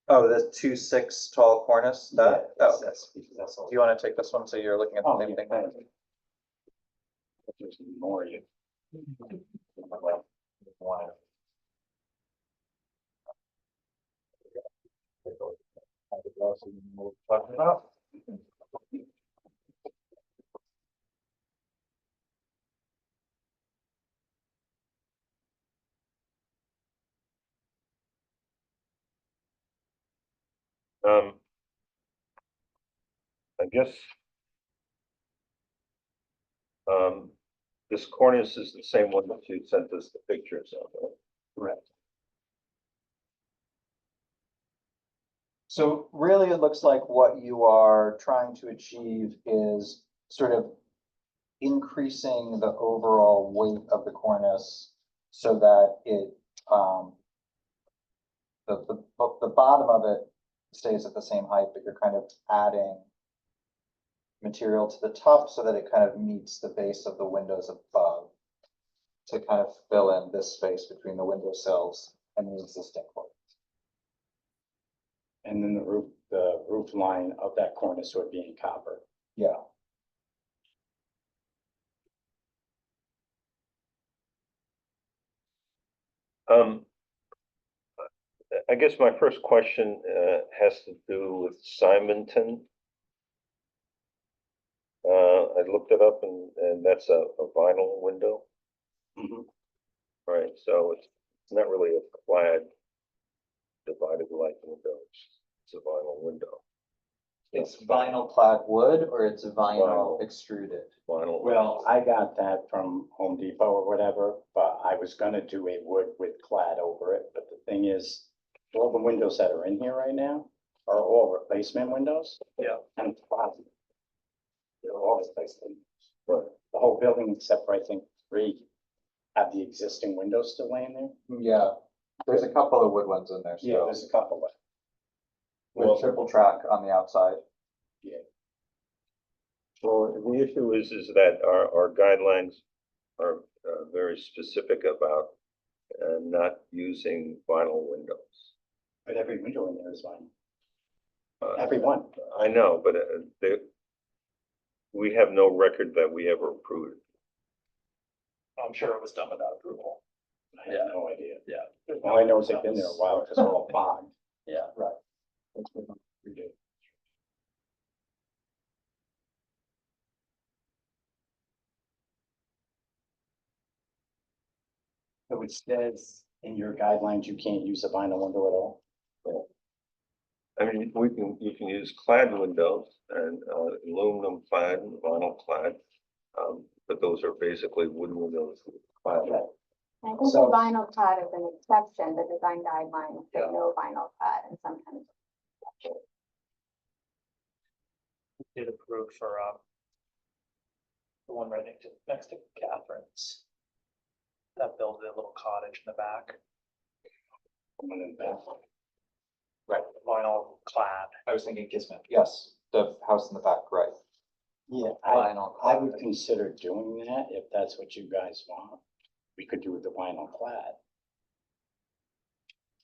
Oh, the 2.6 tall cornice, that, oh, do That's all. you want to take this one so you're looking at the Oh, same yeah, thing? thank you. There's more you. Talking about? I guess. This cornice is the same one that you sent us the pictures of. Right? Correct. So really, it looks like what you are trying to achieve is sort of increasing the overall weight of the cornice so that it, the bottom of it stays at the same height, but you're kind of adding material to the top so that it kind of meets the base of the windows above to kind of fill in this space between the window sills and the existing cornice. And then the roof line of that cornice would be in copper. Yeah. I guess my first question, has to do with Simonton. I looked it up and that's a vinyl window. Right, so it's not really a clad divided light window, it's a vinyl window. It's vinyl clad wood or it's vinyl Vinyl. extruded? Vinyl. Well, I got that from Home Depot or whatever, but I was gonna do a wood with clad over it, but the thing is, all the windows that are in here right now are all replacement windows. Yeah. And it's closet. They're all replacement. Right. The whole building except for I think 3 have the existing windows still laying there. Yeah, there's a couple of wood ones in there, Yeah, so there's a couple left. with triple track on the outside. Well, the issue is that our guidelines are very specific about not using vinyl windows. But every window in there is vinyl. Uh, Every one. I know, but we have no record that we ever approved. I'm sure it was done without approval. I have no idea. Yeah. All I know is they've been there a while because they're all fogged. Yeah. Right. That's what we do. So it says in your guidelines, you can't use a vinyl window at all? I mean, you can use clad windows and aluminum clad, vinyl clad. But those are basically wooden windows. Clad. I think the So- vinyl clad is an exception, the design guidelines, say Yeah. no vinyl clad and sometimes. Did approve for, the one right next to Catherine's. That built a little cottage in the back, One in the back. Right, vinyl clad. I was thinking Kismet, yes, the house in the back, right. Yeah, Vinyl I clad. would consider doing that if that's what you guys want. We could do the vinyl clad.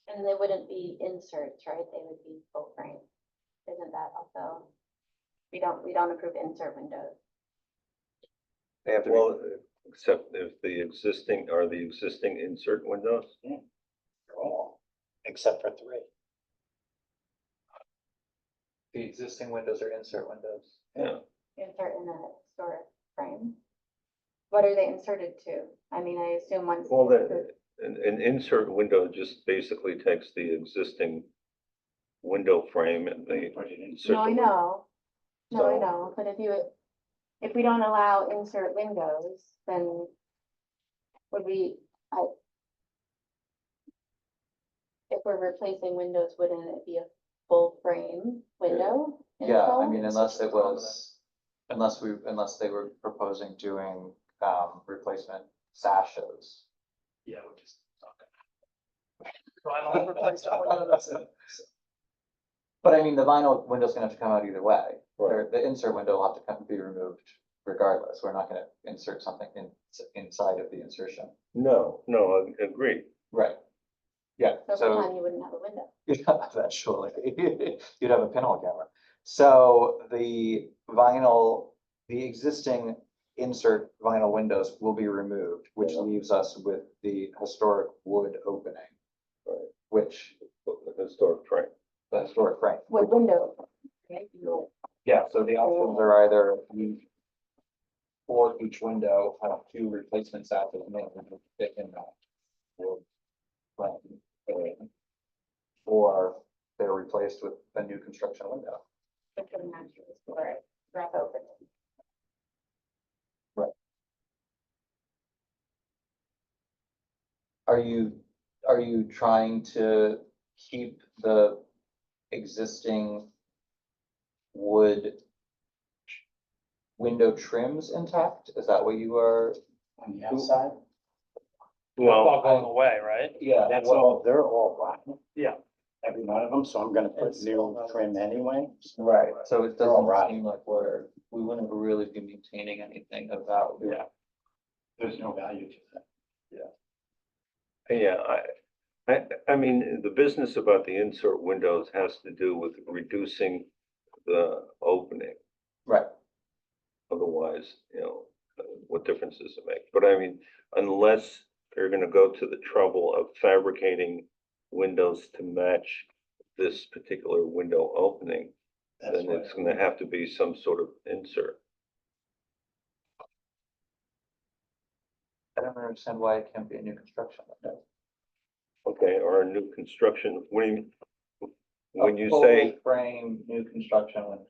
And they wouldn't be inserts, right? They would be full frame. Isn't that also? We don't approve insert windows. They have to Well, be, except if the existing insert windows. They're all, except for 3. the existing windows are insert windows. Yeah. Insert in a historic frame. What are they inserted to? I mean, I assume once. Well, an insert window just basically takes the existing window frame and they Put it in. insert. No, I the- know. No, I So- know, but if we don't allow insert windows, then would if we're replacing windows, wouldn't it be a full frame window? Yeah, I install? mean, unless it was, unless they were proposing doing, replacement sashes. Yeah, we just. Vinyl replacement windows. But I mean, the vinyl window's gonna have to come out either way. Right. Or the insert window will have to be removed regardless. We're not gonna insert something inside of the insertion. No, I agree. Right. Yeah, So so. for time, you wouldn't have a window. Yeah, eventually, you'd have a pinhole camera. So the existing insert vinyl windows will be removed, which Yeah. leaves us with the historic wood opening. Right. Which, The historic frame. the historic frame. With windows. Right? Yeah, so the options are either you for each window, have 2 replacement sashes and then fit in that wood frame. Or they're replaced with a new construction window. It's a natural historic wrap open. Are you trying to keep the existing wood window trims intact? Is that what you are? On the outside, All Well, going away, right? Yeah. that's all, they're all rotten. Yeah. Every one of them, so I'm gonna put It's new trim anyway. Right, so it They're all doesn't rotten. seem like we wouldn't really be maintaining anything of value. Yeah. There's no value to that. yeah, I mean, the business about the insert windows has to do with reducing the opening. Right, Otherwise, what difference does it make? But I mean, unless they're gonna go to the trouble of fabricating windows to match this particular window opening, That's then why it's gonna have to be some sort of insert. I don't understand why it can't be a new construction window. Okay, or a new construction, what do you mean? When A you full say, frame, new construction window.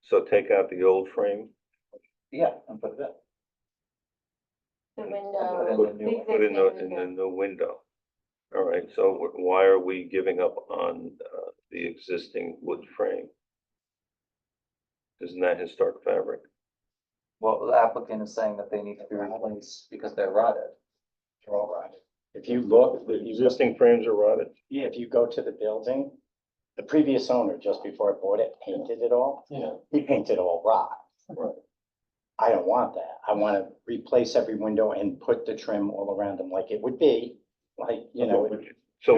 so take out the old frame, Yeah, and put it in. The Put window. in the new put in existing the window. new window. All right, so why are we giving up on the existing wood frame? Isn't that historic fabric? Well, the applicant is saying that they need to be replaced because they're rotted. They're all rotted. If you look, The existing frames are rotted? yeah, if you go to the building, the previous owner, just before I bought it, painted it all. Yeah. He painted all rot. Right. I don't want that. I want to replace every window and put the trim all around them like it would be, like, So it what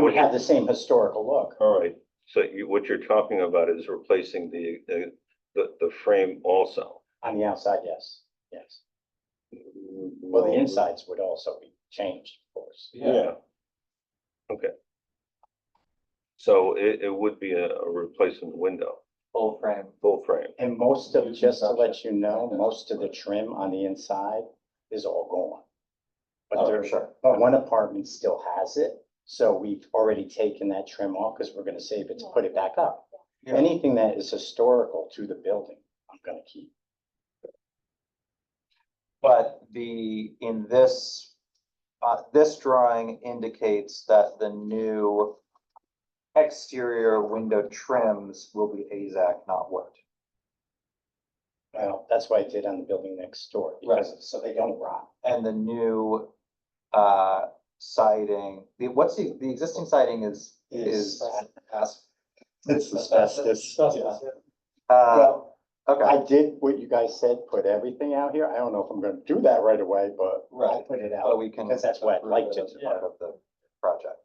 would you, have the same historical look. all right, so what you're talking about is replacing the frame also. On the outside, yes, yes. Well, the insides would also be changed, of course. Yeah. Okay. So it would be a replacement window, Full frame. full frame. And most of, just to let you know, most of the trim on the inside is all gone. But Oh, there, sure. but one apartment still has it, so we've already taken that trim off because we're gonna save it to put it back up. Yeah. Anything that is historical to the building, I'm gonna keep. But in this, this drawing indicates that the new exterior window trims will be AZAC, not wood. Well, that's what I did on the building next door, because, so they don't rot. And the new, siding, the existing siding is. It's asbestos. Uh, I okay, did what you guys said, put everything out here. I don't know if I'm gonna do that right away, but I'll Right. put it out. but we can. Because that's what I'd like to approve it as do. Part of the project.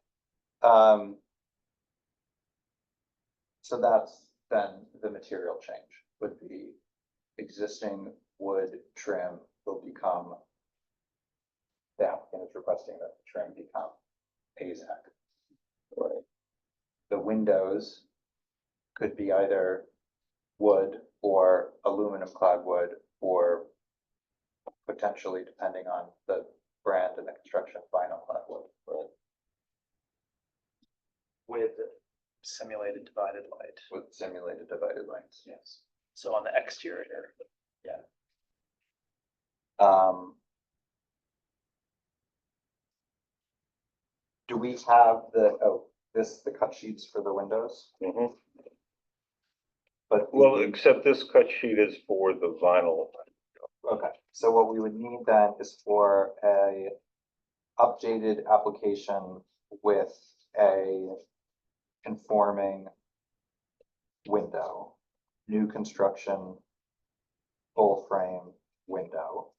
So that's then the material change would be existing wood trim will become. The applicant is requesting that the trim become AZAC. Right. The windows could be either wood or aluminum clad wood or potentially, depending on the brand and the construction, vinyl clad wood. Right. With simulated divided light. With simulated divided lines. Yes. So on the exterior. Do we have the cut sheets for the windows? Mhm. But Well, except this cut sheet is for the vinyl. okay, so what we would need then is for a updated application with a conforming window, new construction, full frame window.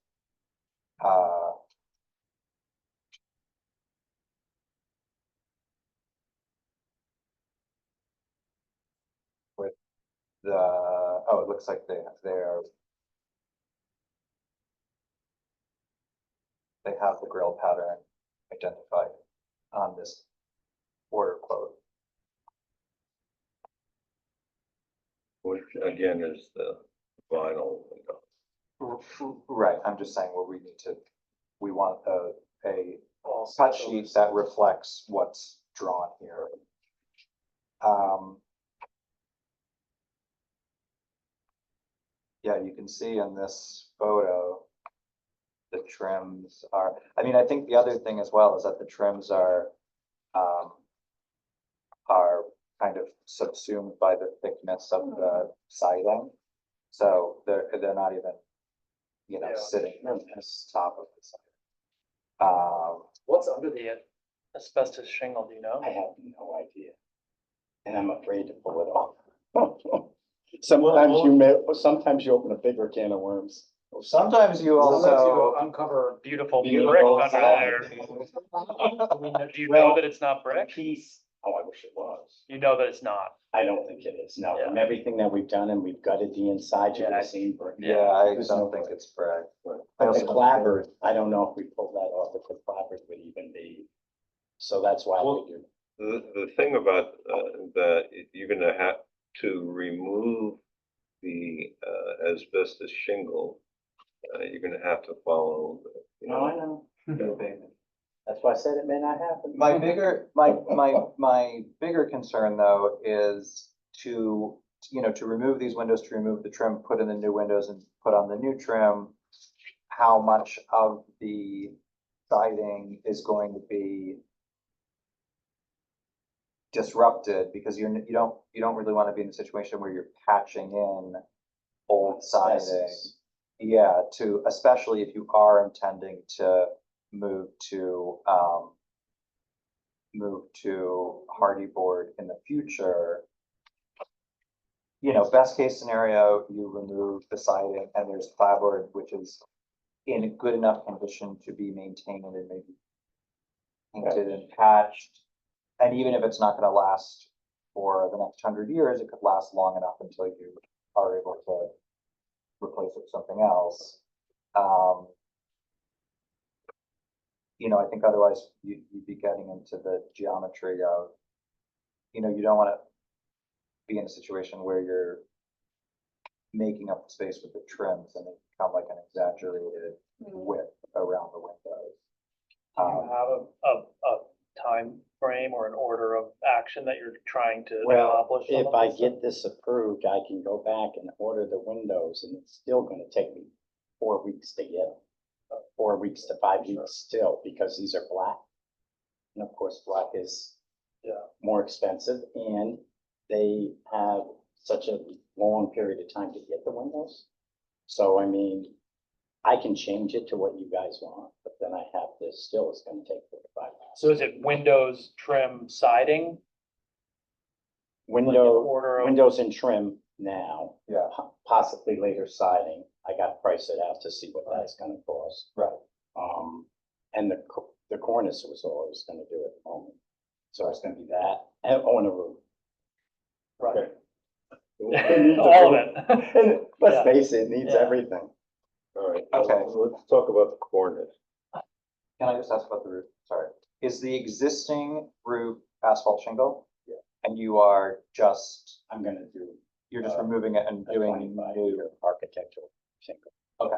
With it looks like they have the grill pattern identified on this order quote. Which again is the vinyl window. Right, I'm just saying, well, we want a cut sheet that reflects what's drawn here. Yeah, you can see in this photo, the trims are, I mean, I think the other thing as well is that the trims are kind of of subsumed by the thickness of the siding. So they're not even, you know, Yeah. sitting on this top of the siding. What's under the asbestos shingle, do you know? I have no idea. And I'm afraid to pull it off. Sometimes you open a bigger can of worms. Sometimes you also, Uncover. Beautiful Beautiful brick under side. there. Do you know that it's not brick? Piece, oh, I wish it was. You know that it's not. I don't think it is, no. Yeah. From everything that we've done and we've gutted the inside, you Yeah, can I- see brick. yeah, I There's no don't think brick. it's brick. I But also the don't clapboard, I don't know if we pulled that off, if the clapboard would even be, so that's why I Well, figured. The thing about, that you're gonna have to remove the, asbestos shingle, you're gonna have to follow, you No, I know. know. That's why I said it may not happen. My bigger concern though is to, you know, to remove these windows, to remove the trim, put in the new windows and put on the new trim. How much of the siding is going to be disrupted, because you don't really want to be in a situation where you're patching in old siding. Asbestos. Yeah, especially if you are intending to move to hardy board in the future. You know, best case scenario, you remove the siding and there's clapboard, which is in a good enough condition to be maintained and maybe painted and patched. And even if it's not gonna last for the next 100 years, it could last long enough until you are able to replace it with something else. You know, I think otherwise you'd be getting into the geometry of, you know, you don't wanna be in a situation where you're making up the space with the trims and they become like an exaggerated width around the windows. Do you have a time frame or an order of action that you're trying to Well, accomplish? some if of I this? get this approved, I can go back and order the windows and it's still gonna take me 4 weeks to get them. 4 weeks to 5 weeks still, because these are black. And of course, black is more expensive and they have such a long period of time to get the windows. So I mean, I can change it to what you guys want, but then I have this, still it's gonna take 4 to 5 weeks. So is it windows, trim, siding? Like in Window, order of- windows and trim now. Yeah. Possibly later siding. I gotta price it out to see what that's gonna cost. Right. And the cornice was all I was gonna do at the moment. So it's gonna be that, and on a roof. Right. It needs a All of roof. it. And let's Yeah. face it, it needs Yeah. everything. All right, Okay. let's talk about the cornice. Can I just ask about the roof? Sorry. Is the existing roof asphalt shingle? Yeah. And you are just, I'm gonna do you're just removing it and a doing 25-year new? architectural shingle. Okay.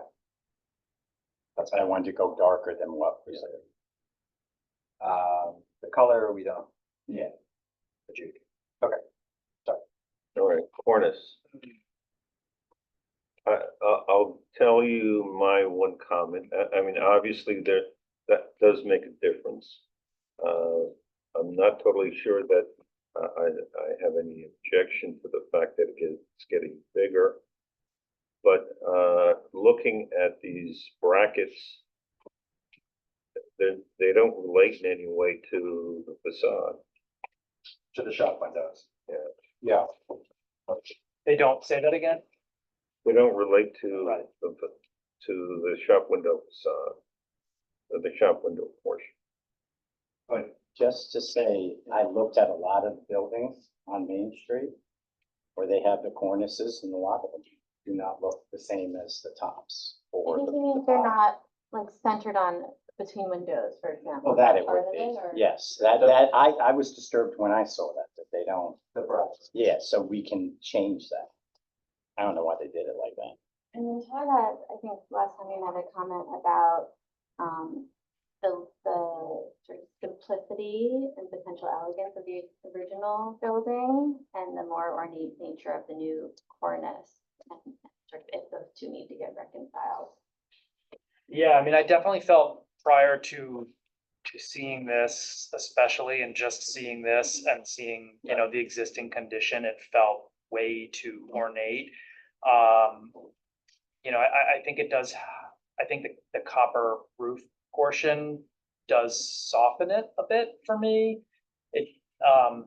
That's why I wanted to go darker than what was there. The color, we don't. Yeah. adjudicate. Okay. All right, cornice. I'll tell you my one comment. I mean, obviously that does make a difference. I'm not totally sure that I have any objection to the fact that it's getting bigger. But, looking at these brackets, they don't relate in any way to the facade. To the shop windows. Yeah. Yeah. They don't say that again? They don't relate to Right. the shop window facade, or the shop window portion. But just to say, I looked at a lot of buildings on Main Street where they have the cornices, and a lot of them do not look the same as the tops I or think the. you mean they're not like centered on between windows, for example. Well, that Is it part would of be, it, or- yes, I was disturbed when I saw that they don't, The brackets. yeah, so we can change that. I don't know why they did it like that. And then Todd had, I think last time you had a comment about, the sort of simplicity and potential elegance of the original building and the more ornate nature of the new cornice. And sort of if those two need to get reconciled. Yeah, I mean, I definitely felt prior to to seeing this, especially and just seeing this and seeing, you know, the existing condition, it felt way too ornate. You know, I think it does, I think the copper roof portion does soften it a bit for me. It,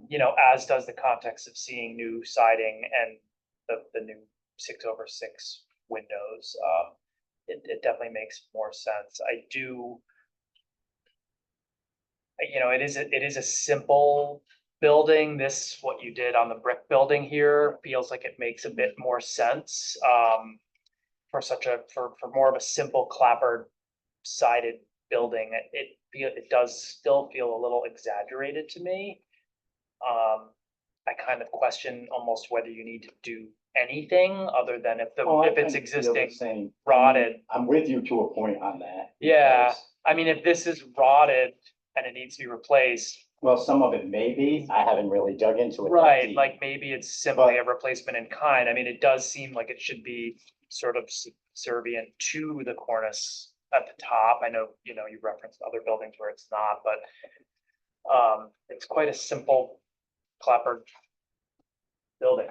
you know, as does the context of seeing new siding and the new 6/6 windows. It definitely makes more sense. I do, you know, it is a simple building. This, what you did on the brick building here, feels like it makes a bit more sense. For for more of a simple clapboard sided building, it does still feel a little exaggerated to me. I kind of question almost whether you need to do anything other than if Oh, I if it's kind of feel the existing same. rotted. I'm with you to a point on that. Yeah, because- I mean, if this is rotted and it needs to be replaced, Well, some of it may be, I haven't really dug into it. that right, deep. like maybe it's simply a replacement in kind. I mean, it does seem like it should be sort of subservient to the cornice at the top. I know, you know, you referenced other buildings where it's not, but it's quite a simple clapboard building.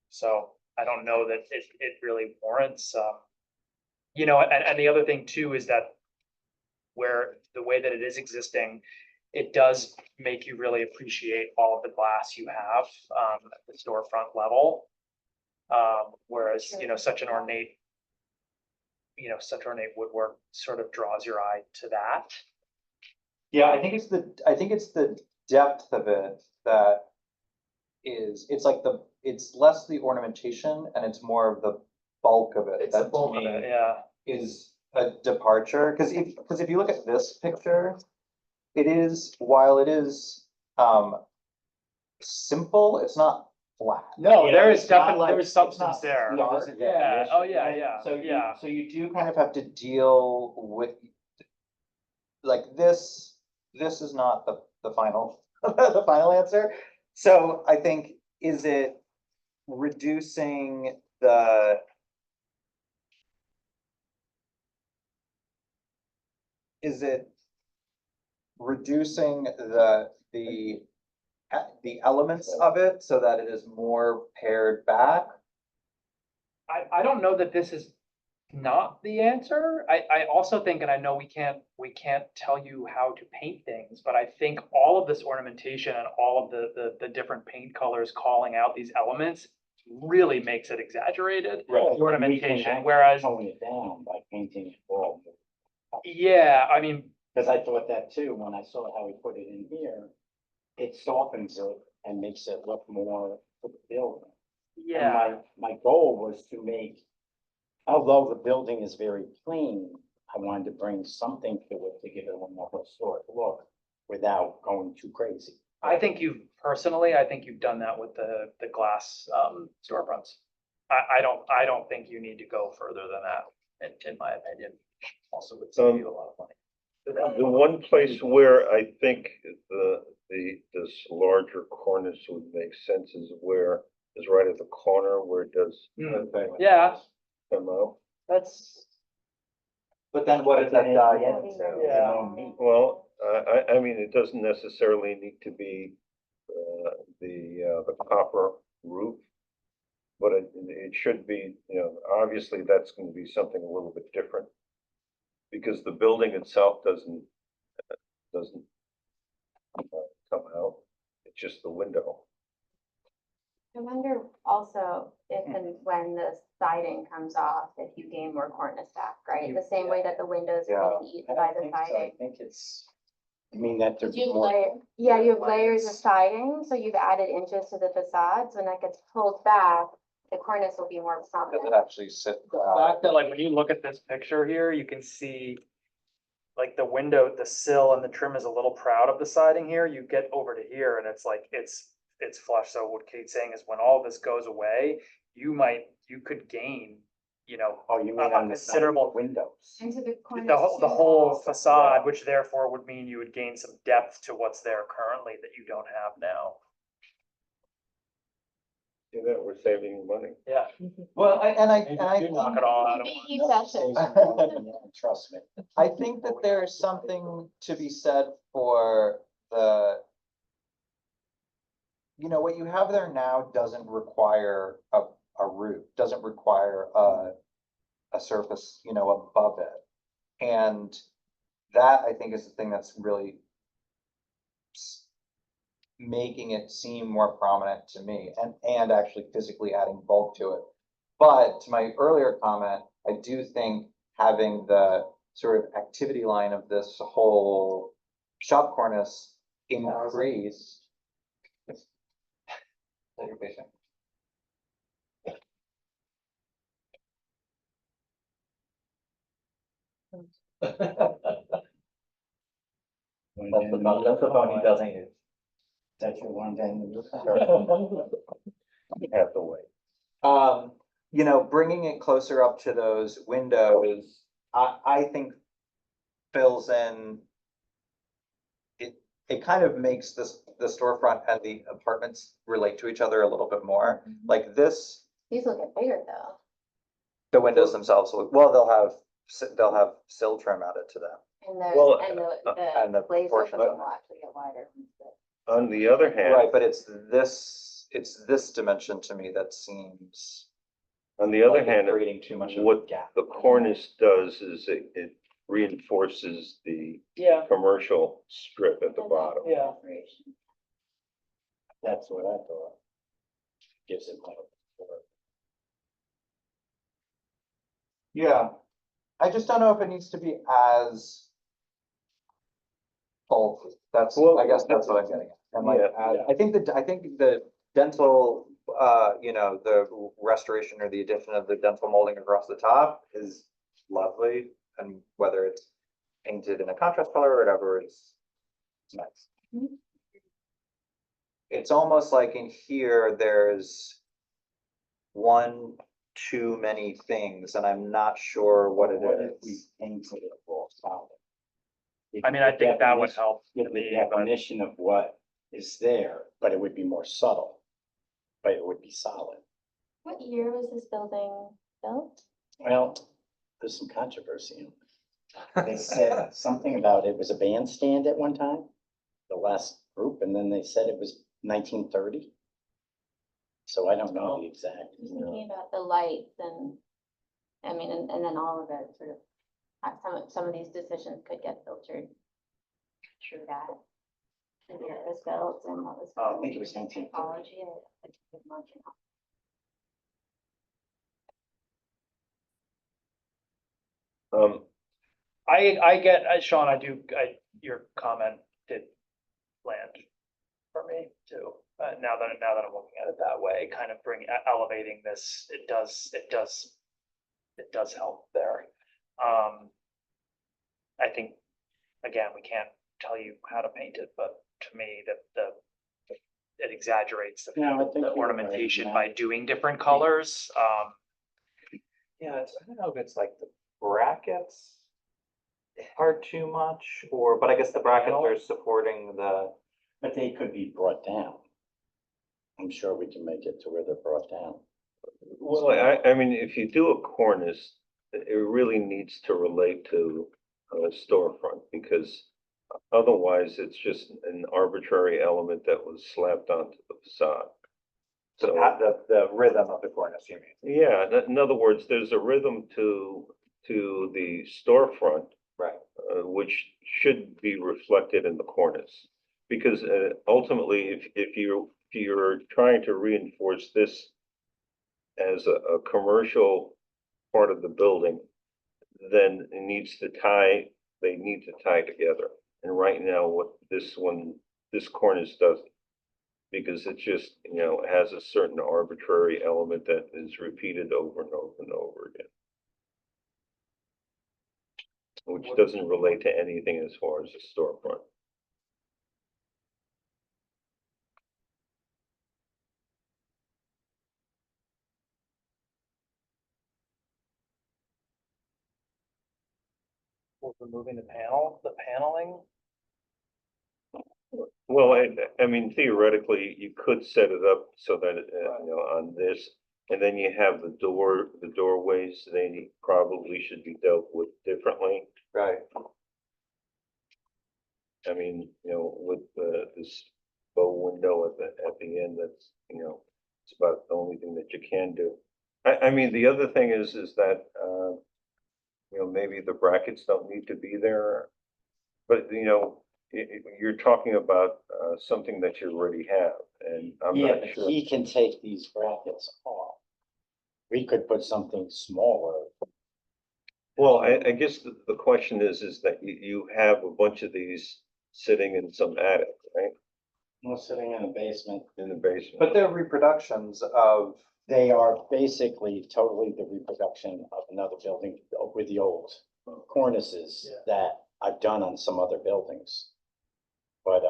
So I don't know that it really warrants, you know, and the other thing too is that where the way that it is existing, it does make you really appreciate all of the glass you have at the storefront level. Whereas, you know, such ornate woodwork sort of draws your eye to that. Yeah, I think it's the depth of it that it's less the ornamentation and it's more of the bulk of it. It's the that to bulk of me it, yeah. Is a departure, because if you look at this picture, while it is simple, it's not flat. No, You there know, is it's not definitely, like- there's it's substance not there. art, Yeah, oh, yeah, right? yeah, So yeah. So you do kind of have to deal with, like, this is not the final, the final answer. So I think, is it reducing the the elements of it so that it is more pared back? I don't know that this is not the answer. I also think, and I know we can't tell you how to paint things, but I think all of this ornamentation and all of the different paint colors calling out these elements really makes it exaggerated. Right. The ornamentation, We can actually whereas, tone it down by painting it all. yeah, I mean, Because I thought that too, when I saw how he put it in here, it softens it and makes it look more to the building. And yeah, my goal was to make, although the building is very clean, I wanted to bring something to it to give it a more historic look without going too crazy. I think I think you've done that with the glass storefronts. I don't think you need to go further than that, in my opinion. Also would save you a lot of money. The one place where I think this larger cornice would make sense is right at the corner where it does Yeah, come out. that's, But then what does that die into? yeah. Well, I mean, it doesn't necessarily need to be the copper roof. But it should be, you know, obviously that's going to be something a little bit different. Because the building itself doesn't come out, it's just the window. I wonder also if and when the siding comes off, if you gain more cornice back, right? The same way that the windows are getting eaten by the I siding. think it's, I mean, that there's You have more. yeah, you have layers of siding, so you've added inches to the facades. When that gets pulled back, the cornice will be more Does it prominent. actually sit? The fact that, like, when you look at this picture here, you can see like the window, the sill and the trim is a little proud of the siding here. You get over to here and it's like, it's flush. So what Kate's saying is when all this goes away, you could gain, you know, Oh, you mean a on the side of the considerable, windows? Into the cornice. the too. whole facade, which therefore would mean you would gain some depth to what's there currently that you don't have now. See that, we're saving money. Yeah. Well, and I Maybe Knock it all out at once. He says it. Trust me. I think that there is something to be said for the, you know, what you have there now doesn't require a roof, doesn't require a surface, you know, above it. And that, I think, is the thing that's really making it seem more prominent to me and actually physically adding bulk to it. But to my earlier comment, I do think having the sort of activity line of this whole shop cornice increase. Your patient. That's the phone he doesn't use. That's your one thing. You have to wait. You know, bringing it closer up to those windows, I think fills in. It kind of makes the storefront and the apartments relate to each other a little bit more. Like this, These will get bigger though. the windows themselves, well, they'll have sill trim added to them. And Well, and and the the glazed portion surface of- will actually get wider. On the other hand, Right, but it's this dimension to me that seems. on the other like it's hand, creating too much of a what gap. the cornice does is it reinforces the Yeah, commercial strip at the bottom. yeah. That's what I thought. Gives it more. Yeah, I just don't know if it needs to be as bulky. That's, Well, I guess that's what I'm getting at. And like, yeah. I think the dental, you know, the restoration or the addition of the dental molding across the top is lovely. And whether it's painted in a contrast color or whatever, it's nice. It's almost like in here, there's one too many things, and I'm not sure what it What if we is. painted it all solid? I mean, I think that would help Give to the me, but definition of what is there, but it would be more subtle. But it would be solid. What year was this building built? Well, there's some controversy in it. They said something about it was a bandstand at one time, the last group, and then they said it was 1930. So I don't know the exact. I was thinking about the lights and, I mean, and then all of it sort of, some of these decisions could get filtered through that. The year it was built and what was. I think it was 1930. Technology, I could imagine. I get, Sean, your comment did land for me too. Now that I'm looking at it that way, kind of elevating this, it does help there. I think, again, we can't tell you how to paint it, but to me, it exaggerates Yeah, I think the you're right, ornamentation Matt. by doing different colors. Yeah, I don't know if it's like the brackets are too much, or, but I guess the brackets are supporting the. But they could be brought down. I'm sure we can make it to where they're brought down. Well, I mean, if you do a cornice, it really needs to relate to a storefront, because otherwise it's just an arbitrary element that was slapped onto the facade. So, The rhythm of the cornice, you mean? yeah, in other words, there's a rhythm to the storefront, Right. which should be reflected in the cornice. Because ultimately, if you're trying to reinforce this as a commercial part of the building, then they need to tie together. And right now, what this cornice doesn't, because it just, you know, has a certain arbitrary element that is repeated over and over and over again. Which doesn't relate to anything as far as a storefront. Removing the paneling. Well, I mean theoretically, you could set it up so that, you know, on this, and then you have the doorways, they probably should be dealt with differently. Right. I mean, you know, with this bow window at the end, that's, you know, it's about the only thing that you can do. I mean, the other thing is that, you know, maybe the brackets don't need to be there. But, you know, you're talking about, something that you already have, and I'm Yeah, not but sure. he can take these brackets off. We could put something smaller. Well, I guess the question is that you have a bunch of these sitting in some attic, right? We're sitting in a basement. In the basement. But they're reproductions of, They are basically totally the reproduction of another building with the old cornices that I've done on some other buildings. But,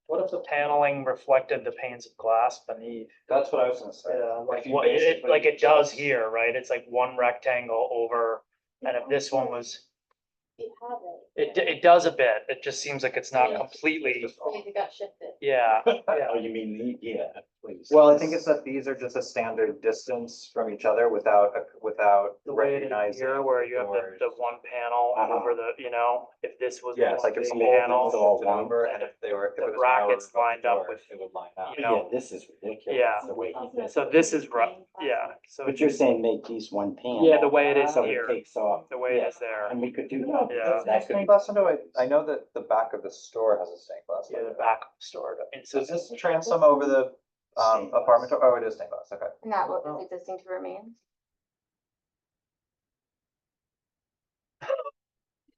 What if the paneling reflected the panes of glass beneath? that's what I was gonna say. Yeah, like If you what, it, basically- like it does here, right? It's like one rectangle over, and if this one was, You have it. it does a bit. It just seems like it's not completely, It got shifted. yeah, yeah. oh, you mean, yeah, please. Well, I think it's that these are just a standard distance from each other without, without The way it is recognizing. here, where you have the one panel Uh-huh. over the, you know, if this was. Yeah, it's like if the somebody had panel, shifted over and if they were, if the it was an hour brackets above the lined up door, with, it would line up. you know, Yeah, this is ridiculous. Yeah. The way he did it. So this is right, yeah, so. But you're saying make these one panel. Yeah, the way it is So here. it takes off. The way it Yeah, is there. And we could do that. Yeah. That could Stained be, glass window, I know that the back of the store has a stained glass Yeah, the window. back stored inside. Does this transom over the Stained glass. apartment door? Oh, it is stained glass, okay. And that what is existing to remain? Is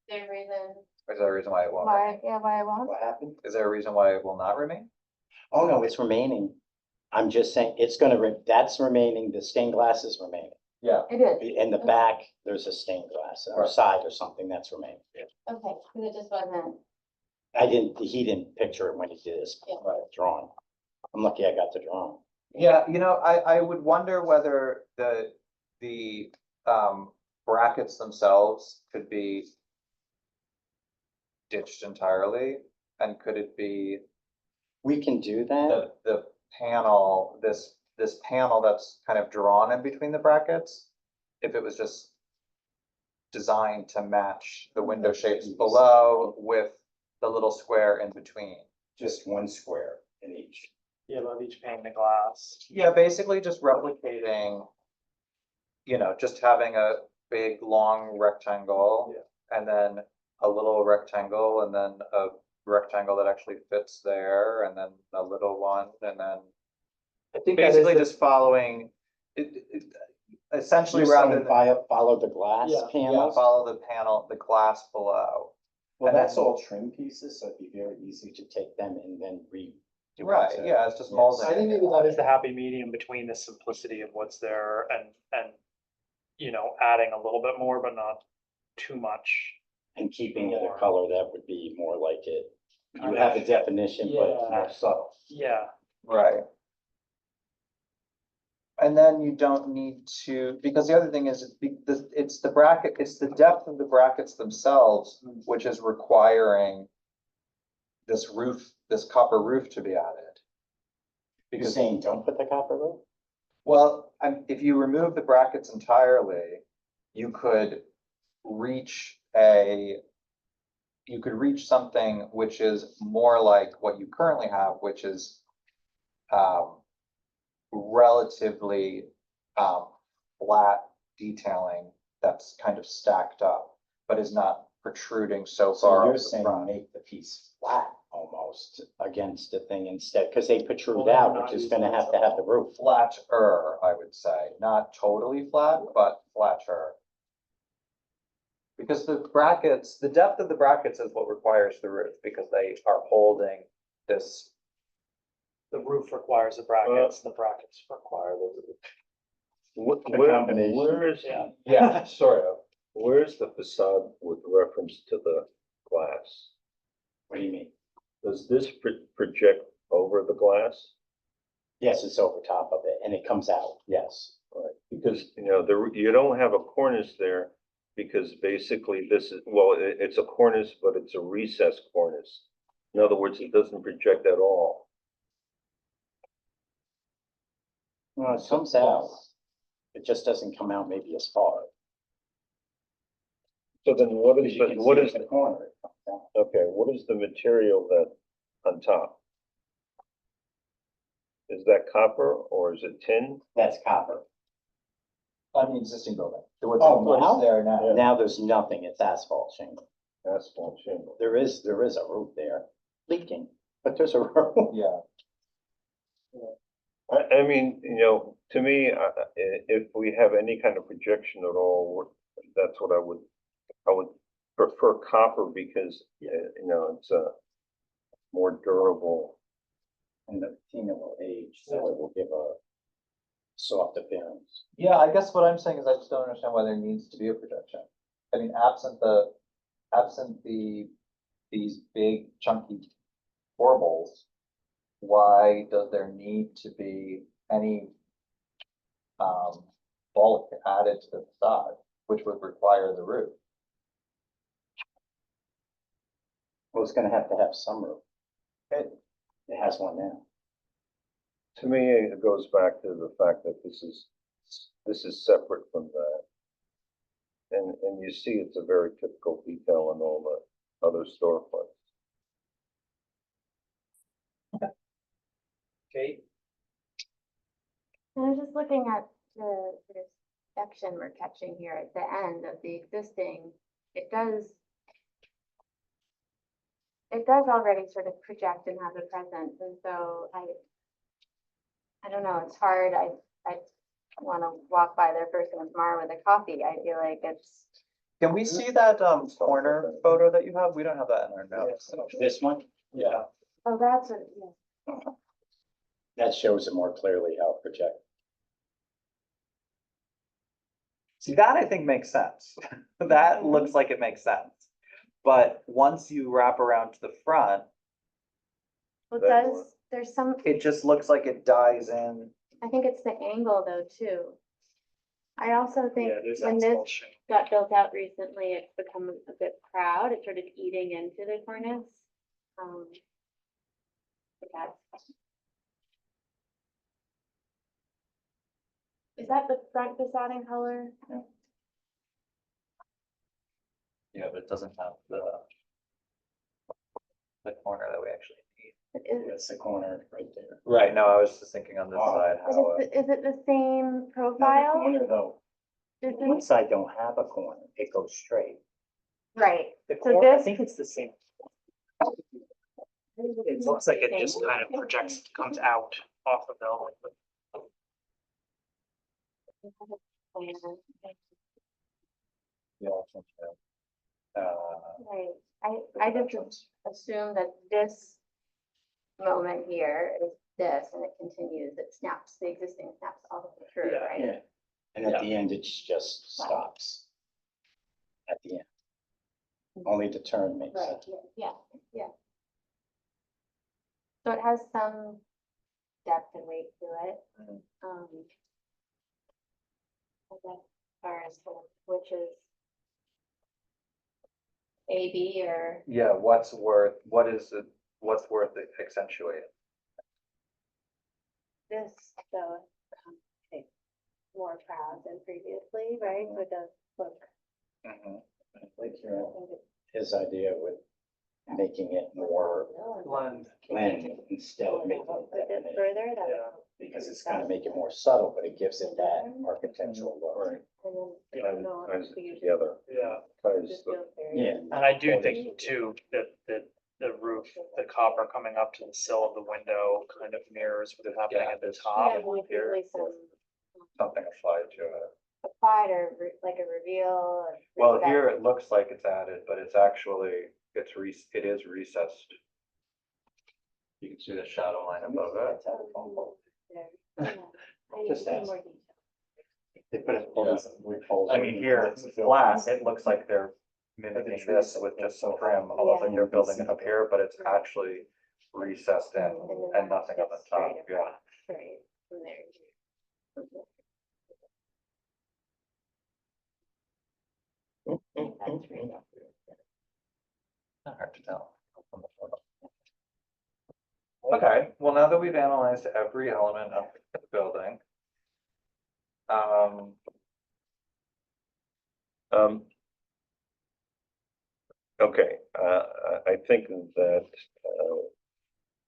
there a reason Is there a reason why it won't? remain? why I won't? what happened? Is there a reason why it will not remain? Oh, no, it's remaining. I'm just saying, it's gonna, that's remaining, the stained glass is remaining. Yeah. It is, In the back, there's a stained glass, or Right. side or something that's remaining. okay, because it just wasn't, He didn't picture it when he did his Yeah. drawing. I'm lucky I got the drawing. Yeah, you know, I would wonder whether the brackets themselves could be ditched entirely, and could it be We can do that. the panel, this panel that's kind of drawn in between the brackets? If it was just designed to match the window shapes below with the little square in between. Just one square in each. Yeah, above each pane of glass. Yeah, basically just replicating, you know, just having a big, long rectangle. And then a little rectangle, and then a rectangle that actually fits there, and then a little one, and then. I think that is Basically the- just following, essentially You're rather saying than. follow the glass Yeah, Yeah, panels? follow the panel, the glass below. Well, and that's then- all trim pieces, so it'd be very easy to take them and then redo. it Right, to- yeah, it's just Yes. molding. I think it. maybe that is the happy medium between the simplicity of what's there and, you know, adding a little bit more, but not too much. And keeping it a More. color that would be more like it. You have a definition, but it's Yeah. more subtle. Yeah, Right. And then you don't need to, because the other thing is, it's the bracket, it's the depth of the brackets themselves, which is requiring this roof, this copper roof to be added. You're Because, saying don't put the copper roof? well, if you remove the brackets entirely, you could reach something which is more like what you currently have, which is relatively flat detailing that's kind of stacked up, but is not protruding so So far you're off the saying front. make the piece flat almost against the thing instead, because they protrude Well, out, they're which not is gonna using have to have the roof. Flatter, I would say, not totally flat, but flatter. Because the brackets, the depth of the brackets is what requires the roof, because they are holding this. the roof requires the brackets, the brackets require the roof. combination. Where's, Yeah. Yeah, sort of. where's the facade with reference to the glass? What do you mean? Does this project over the glass? Yes, it's over top of it and it comes out, yes. Right, because, you know, you don't have a cornice there, because basically this is, well, it's a cornice, but it's a recessed cornice. In other words, it doesn't project at all. Well, it comes out. It just doesn't come out maybe as far. So then what Because is, you can what see is, at the corner. It comes out. okay, what is the material that on top? Is that copper or is it tin? That's copper. On the existing building. So what's, Oh, what's now? there now? Now there's nothing. It's asphalt shingle. Asphalt shingle. There is a roof there leaking, but there's a roof. Yeah. I mean, to me, if we have any kind of projection at all, that's what I would prefer copper because, it's a more durable. And the tin will age, so it will give a soft appearance. Yeah, I guess what I'm saying is I just don't understand why there needs to be a projection. I mean, absent these big chunky corbels, why does there need to be any bulk added to the facade, which would require the roof? Well, it's gonna have to have some roof. It has one now. To me, it goes back to the fact that this is separate from that. And you see it's a very typical detail in all the other storefronts. Kate? I was just looking at the sort of section we're catching here at the end of the existing, it does already sort of project and have a presence, and so I don't know, it's hard, I want to walk by there first thing tomorrow with a coffee, I feel like it's. Can we see that corner photo that you have? We don't have that in our notes. This one? Yeah. Oh, that's what, yeah. That shows it more clearly how it projects. See, that I think makes sense. That looks like it makes sense. But once you wrap around to the front, Well, That it one. does, there's some, it just looks like it dies in. I think it's the angle though, too. I also think Yeah, there's when this asphalt shingle. got built out recently, it's become a bit proud, it's sort of eating into the cornice. But that's. Is that the front facade color? Yeah, but it doesn't have the corner that we actually need. That's the corner right there. Right, no, I was just thinking on this Oh. side But how. is it the same Now, the profile? corner though, Is one it- side don't have a corner. It goes straight. Right, The So corner, I this- think it's the same. It looks like it just kind of projects, comes out off the building. Yeah, I think so. Right, I just assume that this moment here is this and it continues, it snaps, the existing snaps all the way through, Yeah. right? Yeah. And at the end, it just stops. At the end. Only the turn makes Right, sense. yeah, yeah. So it has some depth and weight to it. Mhm. I guess as far as sort of which is A, B, or Yeah, what's worth accentuating? this, so, okay, more proud than previously, right? So it does look. Like his idea with making it more Blend. blend instead of making it A bit definite. further, that. Yeah. Because it's gonna make it more subtle, but it gives it that architectural look. Right. And then. I don't know, Ties we it usually together, Yeah, ties just the, feels very- Yeah. and I do think too, that the roof, the copper coming up to the sill of the window kind of mirrors what's happening Yeah. at the top Yeah, with here. usually some Something applied to it. applied or like a reveal. or Well, that- here it looks like it's added, but it's actually, it is recessed. You can see the shadow line above it. there. Yeah. I need Just some ask. more detail. They put it. I mean, here it's flat, it looks like they're mimicking this with just some trim, almost like they're building it up here, but it's actually recessed in and nothing on the top, Straight yeah. across, Straight from there. That's right. Not hard to tell from the photo. Okay, well, now that we've analyzed every element of the building. Um. Okay, I think that,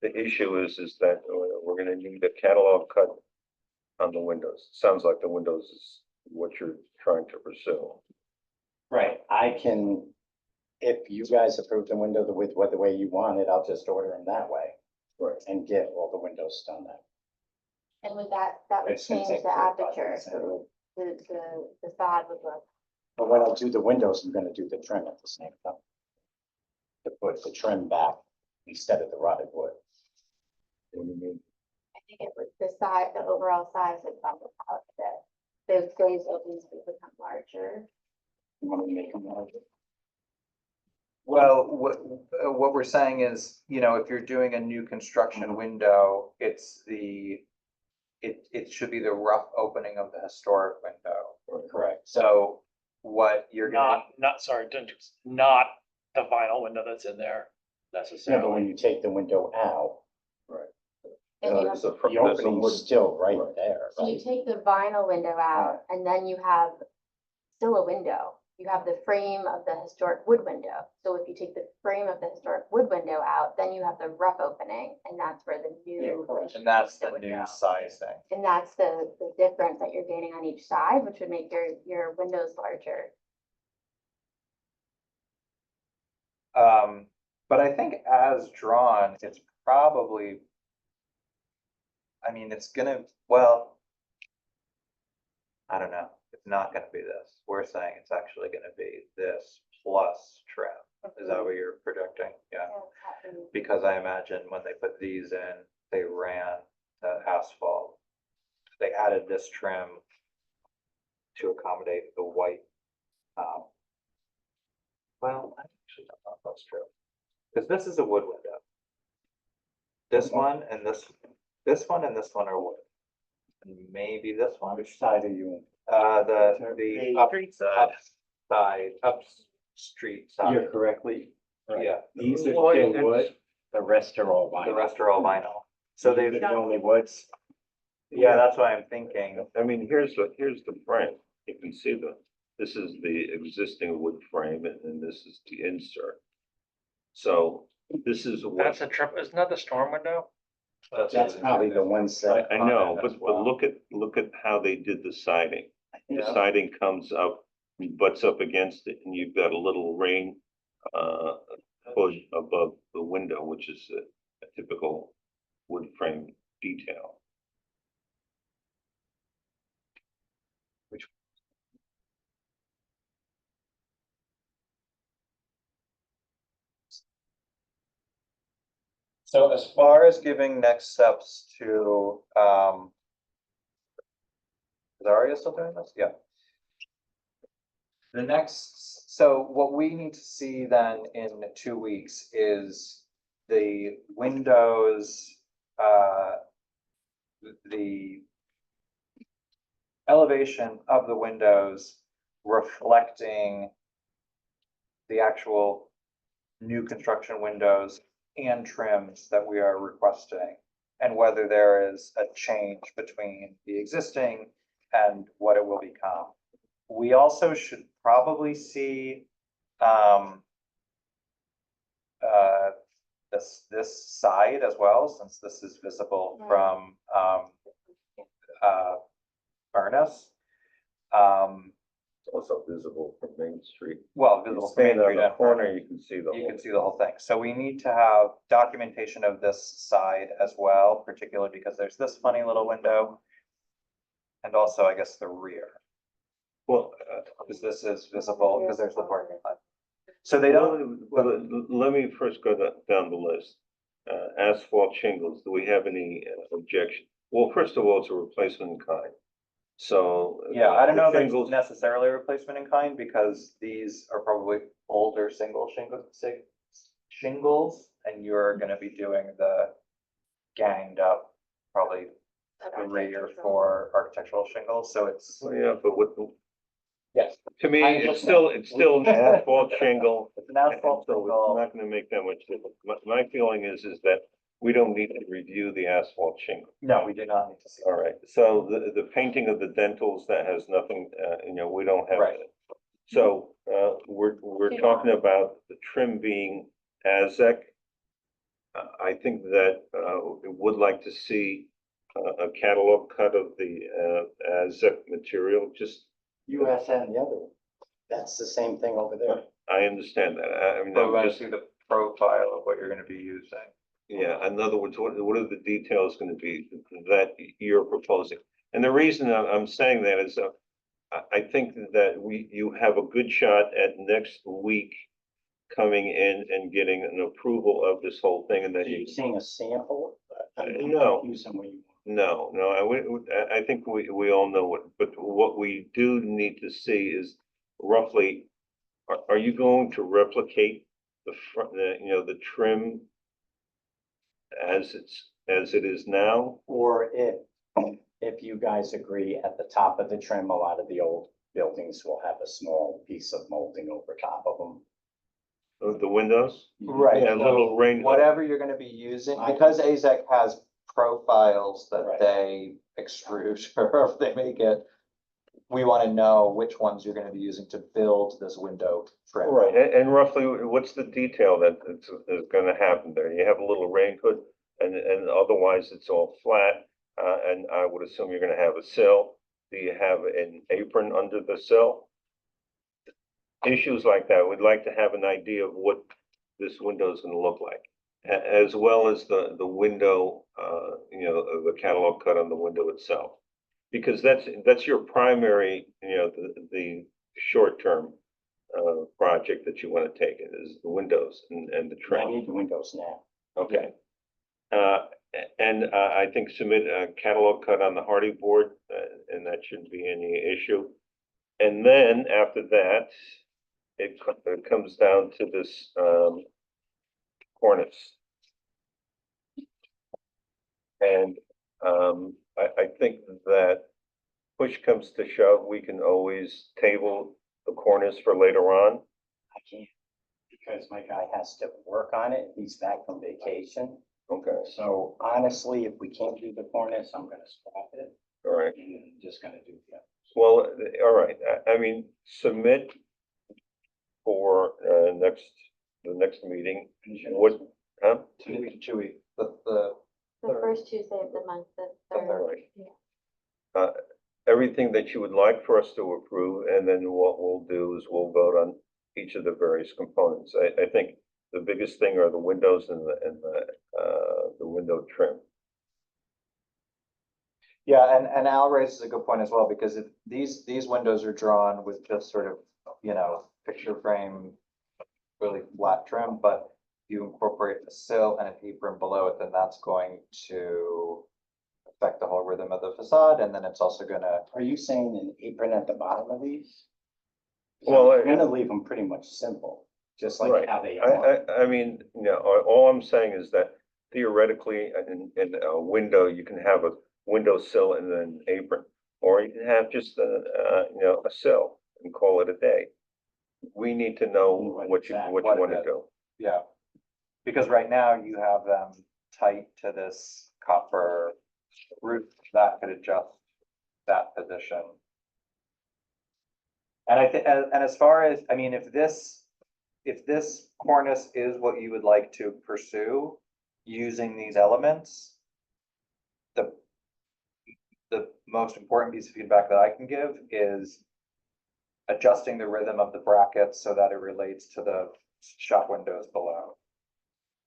the issue is that we're gonna need a catalog cut on the windows. Sounds like the windows is what you're trying to pursue. Right, I can, if you guys approve the window the way you want it, I'll just order them that way. Right. And get all the windows done that. And with that, that would It's gonna change take the 45 aperture, minutes anyway. the facade would look. But when I do the windows, I'm gonna do the trim at the same time. To put the trim back instead of the rotted wood. What do you mean? I think it was the size, the overall size would bump it out a bit. Those glazed openings would become larger. You want me to make them larger? Well, what we're saying is, you know, if you're doing a new construction window, it's it should be the rough opening of the historic window. Correct. So what you're gonna, Not the vinyl window that's in there Yeah, but necessarily. when you take the window out, And you have- There's a the opening's still right there, So you right? take the vinyl window out and then you have still a window. You have the frame of the historic wood window. So if you take the frame of the historic wood window out, then you have the rough opening and that's where the new. and that's the would new go. sizing. And that's the difference that you're gaining on each side, which would make your windows larger. But I think as drawn, it's probably. I mean, it's gonna, well. I don't know, it's not gonna be this, we're saying it's actually gonna be this plus trim, is that what you're projecting? Yeah, because I imagine when they put these in, they ran the asphalt. They added this trim. To accommodate the white, well, I actually don't know if that's true. Cause this is a wood window. This one and this one and this one are wood. And maybe this one. Which side are you The up side, up street side. You're correctly. right. Yeah, These are Well, still it's- wood, the rest are all the vinyl. rest are all vinyl. So These they've, are the only woods. yeah, that's what I'm thinking. I mean, here's the frame. You can see this is the existing wood frame and then this is the insert. So this is what. That's a trip, isn't that the storm window? That's probably the one set. I know, as but well. look at how they did the siding. The Yeah. siding comes up, butts up against it, and you've got a little rain push above the window, which is a typical wood frame detail. So as far as giving next steps to, is Aria still doing this? Yeah. The next, so what we need to see then in 2 weeks is the windows, the elevation of the windows reflecting the actual new construction windows and trims that we are requesting, and whether there is a change between the existing and what it will become. We also should probably see, this side as well, since this is visible from, Furnace. It's also visible from Main Street. Well, You visible from Main stand on Street the and corner, Furnace. you can see the You whole. can see the whole thing. So we need to have documentation of this side as well, particularly because there's this funny little window. And also, I guess, the rear, Well, because this is visible, because there's the parking lot. So they don't, let me first go down the list. Asphalt shingles, do we have any objection? Well, first of all, it's a replacement in kind. So. yeah, I don't know if the it's shingles- necessarily a replacement in kind, because these are probably older single shingles, and you're gonna be doing the ganged up, probably the rear for architectural shingles, so it's, Well, yeah, but what, yes. to me, I it's understand. still an asphalt shingle. It's an asphalt So shingle. it's not gonna make that much difference. My feeling is that we don't need to review the asphalt shingle. No, we do not need to see. All right, so the painting of the dentals, that has nothing, we don't have. Right. So, we're talking about the trim being AZEC. I think that, would like to see a catalog cut of the, AZEC material, just, USN, the other one. That's the same thing over there. I understand that, I mean, But I'm we just, see the profile of what you're gonna be using. yeah, in other words, what are the details gonna be that you're proposing? And the reason I'm saying that is, I think that you have a good shot at next week coming in and getting an approval of this whole thing, and Are then you seeing a sample? No. Using what you want. No, I think we all know but what we do need to see is roughly, are you going to replicate the front, the trim as it is now? Or if you guys agree, at the top of the trim, a lot of the old buildings will have a small piece of molding over top of them. Of the windows? Right. Yeah, little rain. Whatever you're gonna be using, because AZEC has profiles that Right. they extrude or they make it. We wanna know which ones you're gonna be using to build this window trim. Right, and roughly, what's the detail that is gonna happen there? You have a little rain hood, and otherwise it's all flat, and I would assume you're gonna have a sill. Do you have an apron under the sill? Issues like that, we'd like to have an idea of what this window is gonna look like. As well as the window, the catalog cut on the window itself. Because that's your primary, the short-term project that you want to take is the windows and the I trim. need the windows now. Okay. And I think submit a catalog cut on the hardy board, and that shouldn't be any issue. And then after that, it comes down to this cornice. And I think that push comes to shove, we can always table the cornice for later on. I can't, because my guy has to work on it. He's back from vacation. Okay, So honestly, if we can't do the cornice, I'm gonna scrap it. all right. And I'm just gonna do the others. Well, all right, I mean, submit for the next meeting. What, huh? 2 weeks, the The first Tuesday of the month, the the third. third. Everything that you would like for us to approve, and then what we'll do is we'll vote on each of the various components. I think the biggest thing are the windows and the window trim. Yeah, and Al raises a good point as well, because if these windows are drawn with just sort of, picture frame, really flat trim, but you incorporate a sill and an apron below it, then that's going to affect the whole rhythm of the facade, and then it's also gonna, Are you saying an apron at the bottom of these? Well, I'm gonna leave them pretty much simple, just like Right. how they are. I mean, all I'm saying is that theoretically, in a window, you can have a window sill and then an apron. Or you can have just a sill and call it a day. We need to know what you wanna do. yeah. Because right now you have them tight to this copper roof that could adjust that position. And I think, and as far as, I mean, if this cornice is what you would like to pursue using these elements, the most important piece of feedback that I can give is adjusting the rhythm of the brackets so that it relates to the shop windows below.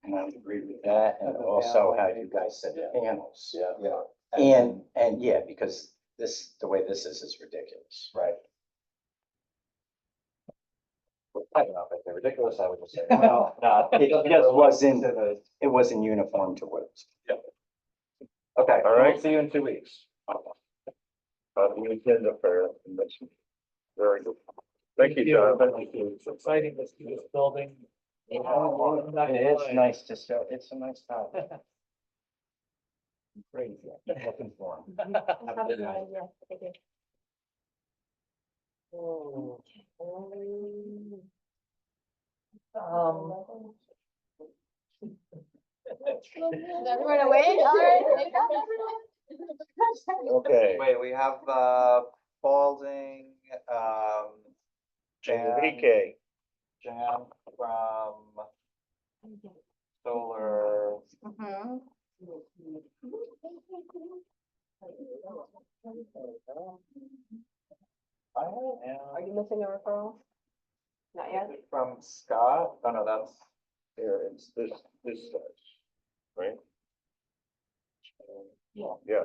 And I agree with that, and also how you guys said the panels. Yeah. And yeah, because the way this is ridiculous. Right. I don't know if they're ridiculous, I would just say. Well, no, It just wasn't uniform to what it's. Okay, All right. we'll see you in 2 weeks. The agenda for next week. Very good. Thank you, Jonathan. It's exciting to see this building. It is nice to show, it's a nice house. Crazy, I'm looking for 'em. Is everyone awake? All right. Okay. Wait, we have, Balding, Jan, Enrique, Jan from Solar. Mhm. Are you missing a referral? Not yet? From Scott, oh no, that's, here, it's this size, right? Yeah. Yeah,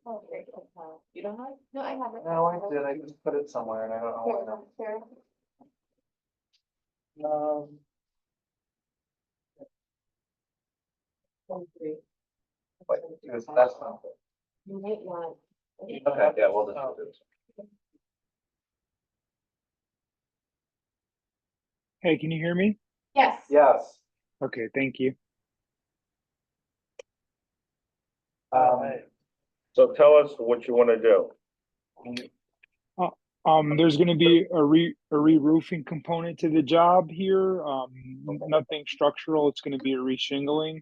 Oh, great. You don't have? No, I have it. no, I did, I just put it somewhere and I don't know Here, where. here. Wait, because that's not. You might not. Okay, yeah, we'll just do this. Hey, can you hear me? Yes. Yes. Okay, thank you. so tell us what you want to do. There's gonna be a re-roofing component to the job here. Nothing structural. It's gonna be a re-shingling.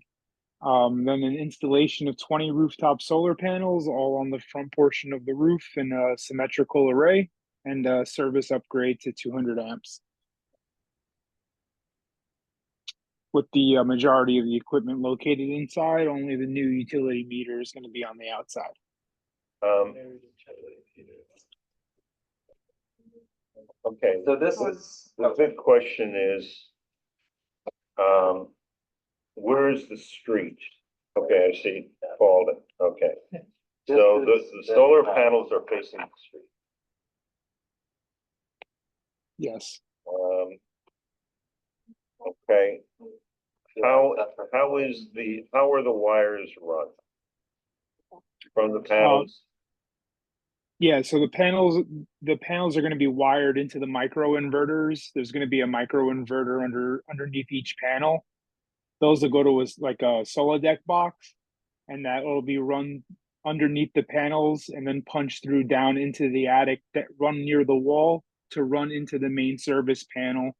Then an installation of 20 rooftop solar panels, all on the front portion of the roof in a symmetrical array, and a service upgrade to 200 amps. With the majority of the equipment located inside, only the new utility meter is gonna be on the outside. Okay, So this is, the big question is, where's the street? Okay, I see Baldwin, okay. So the solar panels are facing the street. Yes. Okay, how are the wires run? From the panels? Yeah, so the panels are going to be wired into the micro inverters. There's going to be a micro inverter underneath each panel. Those will go to like a Solodeck box, and that will be run underneath the panels and then punched through down into the attic that run near the wall to run into the main service panel.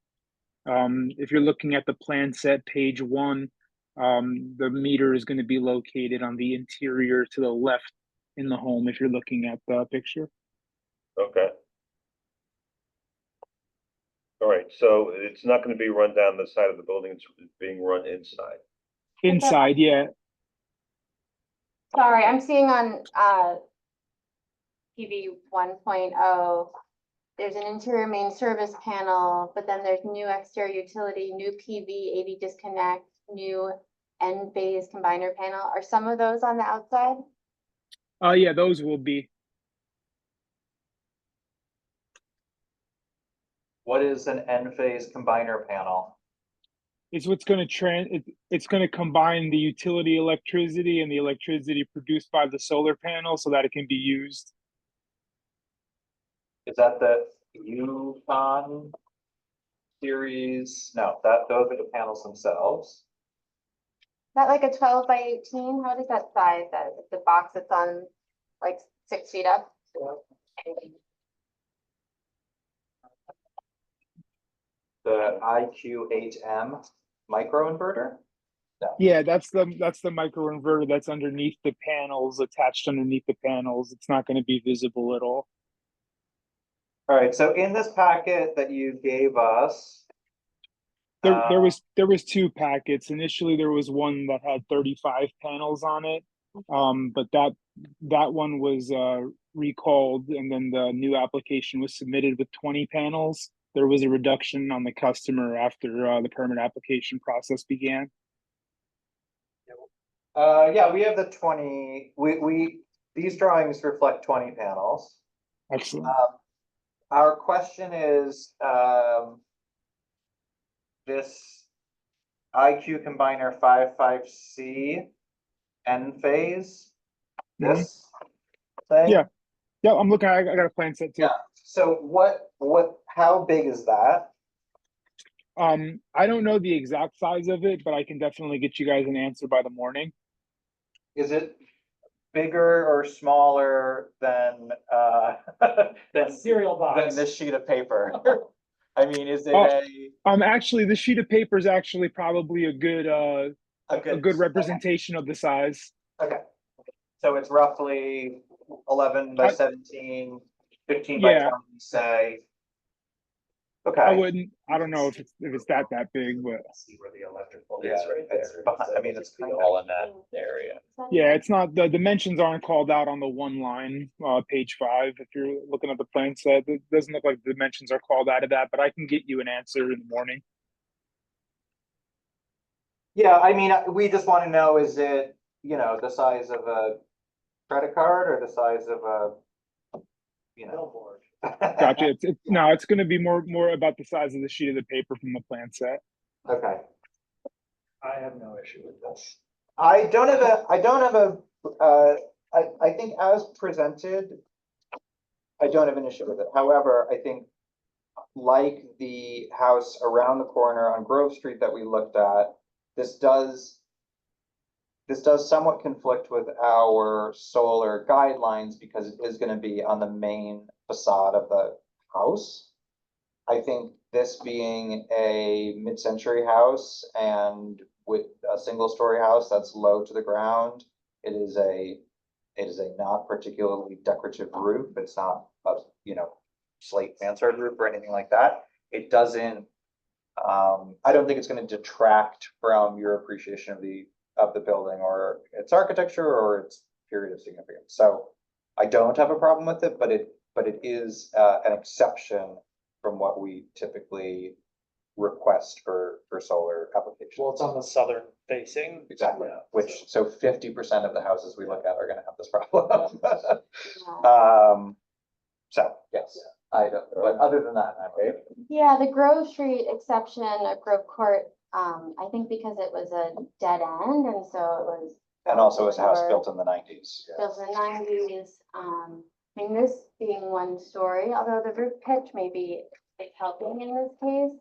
If you're looking at the plan set page 1, the meter is going to be located on the interior to the left in the home if you're looking at the picture. Okay. All right, so it's not gonna be run down the side of the building, it's being run inside. Inside, yeah. Sorry, I'm seeing on PV 1.0, there's an interior main service panel, but then there's new exterior utility, new PV 80 disconnect, new end phase combiner panel. Are some of those on the outside? Yeah, those will be. what is an N-phase combiner panel? It's what's going to it's going to combine the utility electricity and the electricity produced by the solar panel so that it can be used. Is that the Yukon series? No, those are the panels themselves. Is that like a 12 by 18? How does that size? That the box that's on like 6 feet up? The IQ8M microinverter? No. Yeah, that's the micro inverter that's underneath the panels, attached underneath the panels. It's not going to be visible at all. All right, so in this packet that you gave us, There was 2 packets. Initially, there was one that had 35 panels on it, but that one was recalled, and then the new application was submitted with 20 panels. There was a reduction on the customer after the permit application process began. yeah, we have the 20. These drawings reflect 20 panels. Excellent. Our question is, this IQ Combiner 55C N phase, this thing? Yeah. Yeah, I'm looking. I got a plan set too. Yeah. So how big is that? I don't know the exact size of it, but I can definitely get you guys an answer by the morning. Is it bigger or smaller than than Cereal box. than this sheet of paper? I mean, is it Actually, the sheet of paper is actually probably a good a good representation of the size. Okay, so it's roughly 11 by I- 17, 15 by Yeah. 20, say. I Okay. wouldn't, I don't know if it's that big, but See where the electrical Yeah, is right it's there. behind, I mean, it's kind of all in that area. yeah, it's not, the dimensions aren't called out on the one line, page 5. If you're looking at the plan set, it doesn't look like the dimensions are called out of that, but I can get you an answer in the morning. Yeah, I mean, we just want to know, is it, you know, the size of a credit card or the size of a, you know? Billboard. Gotcha. No, it's going to be more about the size of the sheet of the paper from the plan set. Okay. I have no issue with this. I don't have I think as presented, I don't have an issue with it. However, I think like the house around the corner on Grove Street that we looked at, this does somewhat conflict with our solar guidelines because it is gonna be on the main facade of the house. I think this being a mid-century house and with a single-story house that's low to the ground, it is a not particularly decorative roof. It's not a, you know, slate mansard roof or anything like that. It doesn't, I don't think it's gonna detract from your appreciation of the building or its architecture or its period of significance. So I don't have a problem with it, but it is an exception from what we typically request for solar applications. Well, it's on the southern facing. Exactly, Yeah, which, so 50% of the houses we look at are gonna have this problem. Yeah. So, yes, I don't, but other than that, I'm okay. Yeah, the Grove Street exception at Grove Court, I think because it was a dead end and so it was. And also it was a house or built in the 90s. Built in the 90s, I mean, this being one story, although the roof pitch maybe is helping in this case.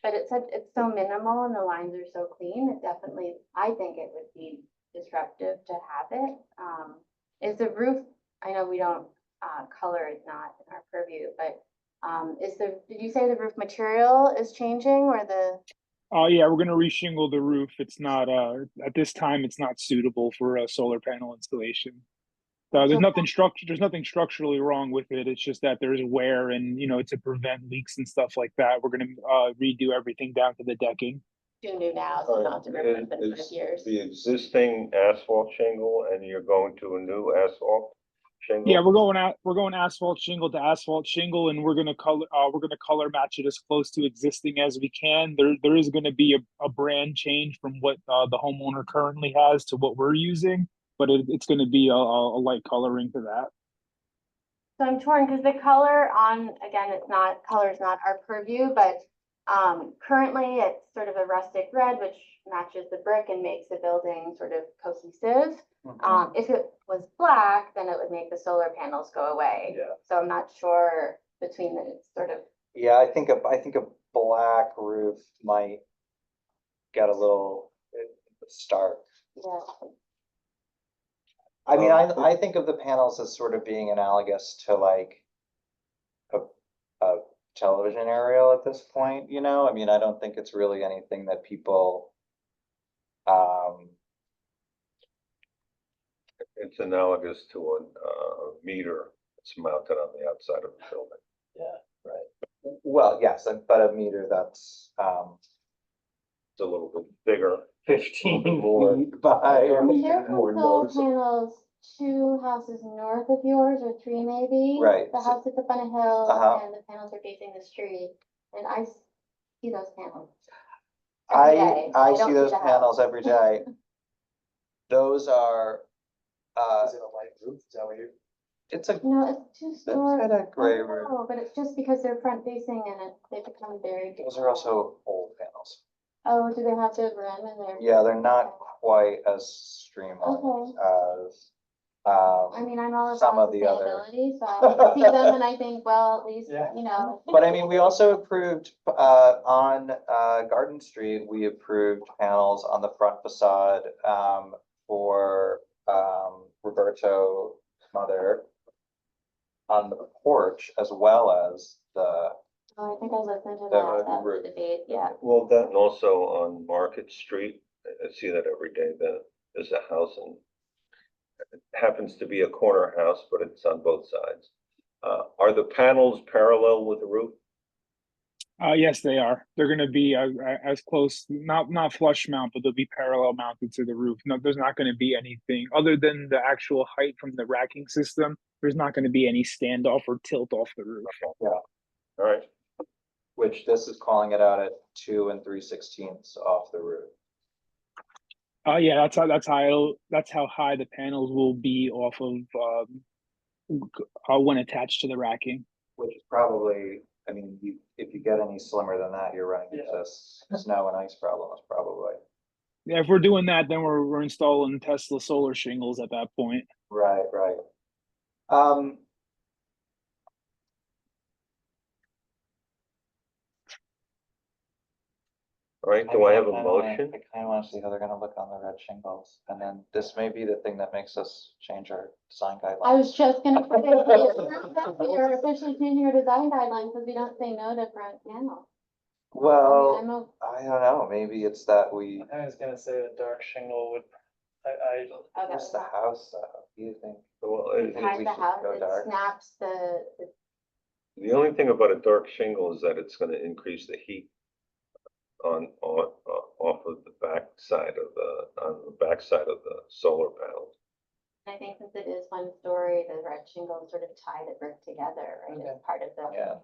But it's so minimal and the lines are so clean, it definitely, I think it would be disruptive to have it. Is the roof, I know we don't, color is not in our purview, but did you say the roof material is changing or the? Yeah, we're going to reshingle the roof. It's not, at this time, it's not suitable for a solar panel installation. There's nothing structurally wrong with it. It's just that there's wear and, you know, to prevent leaks and stuff like that. We're going to redo everything down to the decking. Do new now, so not to replace it in 5 years. The existing asphalt shingle and you're going to a new asphalt shingle? Yeah, we're going asphalt shingle to asphalt shingle, and we're gonna color match it as close to existing as we can. There is gonna be a brand change from what the homeowner currently has to what we're using, but it's gonna be a light coloring to that. So I'm torn because the color on, again, color is not our purview, but currently it's sort of a rustic red, which matches the brick and makes the building sort of cohesive. If it was black, then it would make the solar panels go away. Yeah. So I'm not sure between the sort of. Yeah, I think a black roof might get a little stark. Yeah. I mean, I think of the panels as sort of being analogous to like a television aerial at this point, you know? I mean, I don't think it's really anything that people, It's analogous to a meter that's mounted on the outside of the building. yeah, right. Well, yes, but a meter that's, It's a little bit bigger. 15 More. feet by. There More are solar noticeable. panels 2 houses north of yours, or 3 maybe. Right. The house is up on a hill Uh-huh. and the panels are facing the street, and I see those panels. I every day. I don't see those the house. panels every day. Those are, Is it a light roof? Is that what you're? it's a, No, it's 2 stories. kind of gray roof. No, but it's just because they're front facing and they become very. Those are also old panels. Oh, do they have the rim in there? Yeah, they're not quite as streamlined as, I mean, I'm all some about of the other. sustainability, so I see them and I think, well, at least, Yeah. you know. But I mean, we also approved, on, Garden Street, we approved panels on the front facade, for, Roberto's mother on the porch as well as the Oh, I think I listened to That might that, be that rude. debate, yeah. Well, that and also on Market Street, I see that every day, there's a house and it happens to be a corner house, but it's on both sides. Are the panels parallel with the roof? Yes, they are. They're gonna be as close, not flush mount, but they'll be parallel mounted to the roof. No, there's not gonna be anything other than the actual height from the racking system. There's not gonna be any standoff or tilt off the roof. All right, Which this is calling it out at 2 3/16 off the roof. Yeah, that's how high the panels will be off of when attached to the racking. Which is probably, I mean, if you get any slimmer than that, you're running into snow and ice problems, probably. Yeah, if we're doing that, then we're installing Tesla solar shingles at that point. Right, right. Um, all right, do I have a kinda motion? I kinda wanna see how they're gonna look on the red shingles, and then this may be the thing that makes us change our design guidelines. I was just gonna say, you're officially changing your design guidelines because we don't say no to front panels. Well, I'm I don't know, maybe it's that we, I was gonna say a dark shingle would, I, okay. it's the house, do you think? Well, think Hide we the should house, go it dark? snaps the only thing about a dark shingle is that it's gonna increase the heat off of the on the backside of the solar panels. I think since it is one story, the red shingles sort of tie the brick together, right, as part of the. Yeah.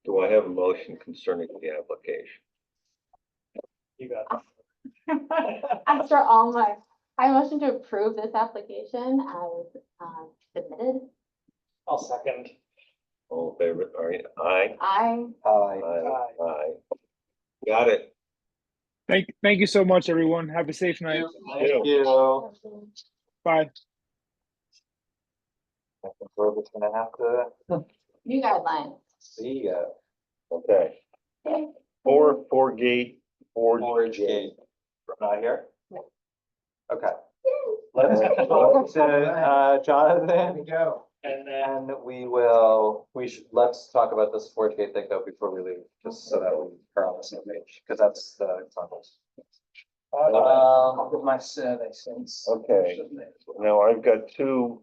Do I have a motion concerning the application? you got it. After all my, I motion to approve this application as submitted. I'll second. All in favor, all right, aye? I, Aye. Got it. Thank you so much, everyone. Have a safe night. Thank you. Bye. I think we're just gonna have to new guidelines. see, Okay, four gate, Forge gate. Not here? Okay. Let's go to, Jonathan. Go. And then, And let's talk about this Forge gate thing though before we leave, just so that we are on the same page, because that's the tunnels. With my survey since. Okay. Now I've got two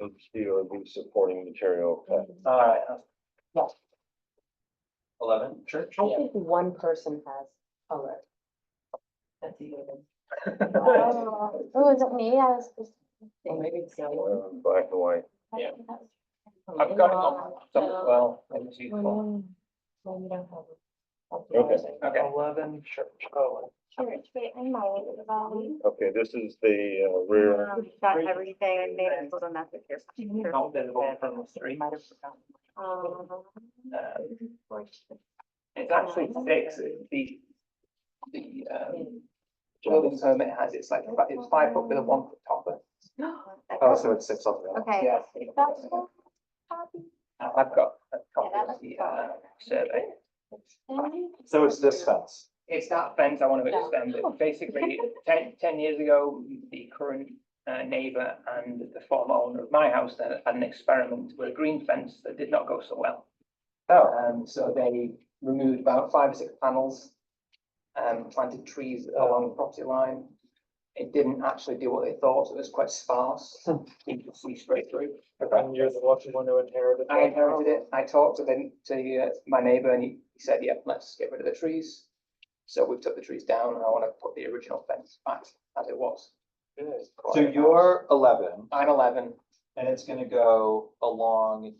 HDRB supporting material. Okay. All right. 11? Church. I think one person has color. That's even. Oh, was it me? I was. Or maybe it's the other one. Black and white. Yeah. I've got it on, well, let me see. Well, we don't have it. Okay. Okay. 11 church, oh, Church, wait, I might, Okay, this is the rear. got everything, I made a little message here. Not visible from the street. Might have forgotten. It's actually six, the building permit has, it's 5 foot with a 1 foot topper. Oh, so it's 6 up there. Okay. Yeah. Is that full copy? I've got a copy that of looks the fine. survey. So it's this fence. It's that fence I want to Yeah. extend. It. Basically, 10 years ago, the current neighbour and the former owner of my house had an experiment with a green fence that did not go so well. Oh, So they removed about 5 or 6 panels, planted trees along the property line. It didn't actually do what they thought. It was quite sparse. You could see straight through. and you're the one who inherited. I inherited it. I talked to my neighbour and he said, yeah, let's get rid of the trees. So we took the trees down and I want to put the original fence back as it was. so you're 11 I'm 11. and it's gonna go along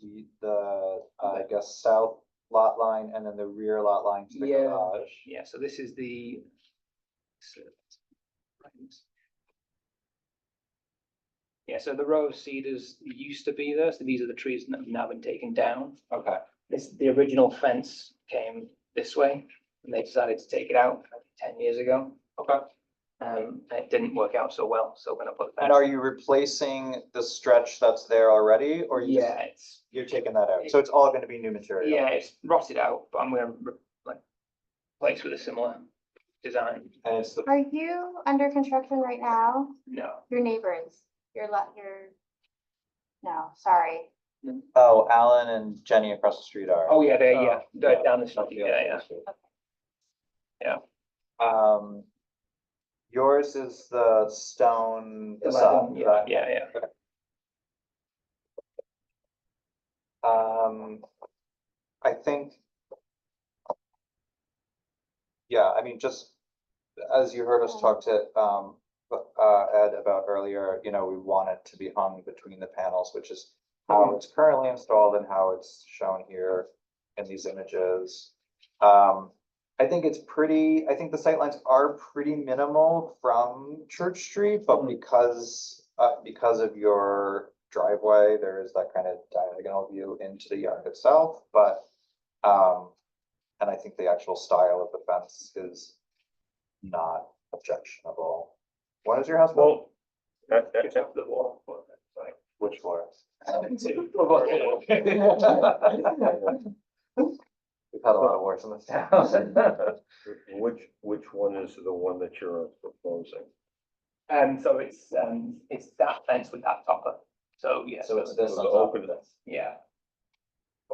I guess, south lot line and then the rear lot line to the Yeah. garage. Yeah, so this is the. Yeah, so the row of cedars used to be there, so these are the trees that have now been taken down. Okay. The original fence came this way, and they decided to take it out 10 years ago. Okay. It didn't work out so well, so we're gonna put. And are you replacing the stretch that's there already, or Yeah, you're taking that out? So it's all gonna be new material? yeah, it's rotted out, but I'm gonna replace with a similar design. And it's the, Are you under construction right now? No, Your neighbors, no, sorry. Oh, Alan and Jenny across the street are. Oh, yeah, yeah, down the street, yeah. Yours is the stone facade, correct? Yeah. I think. Yeah, I mean, just as you heard us talk to, Ed about earlier, you know, we want it to be hung between the panels, which is how it's currently installed and how it's shown here in these images. I think it's pretty, I think the sightlines are pretty minimal from Church Street, but because of your driveway, there is that kind of diagonal view into the yard itself, but, and I think the actual style of the fence is not objectionable. What is your house? Well, The wall. Which floor? We've had a lot of wars in this town. which one is the one that you're proposing? So it's that fence with that topper, so yeah. So it's this So on the top open- of this. Yeah.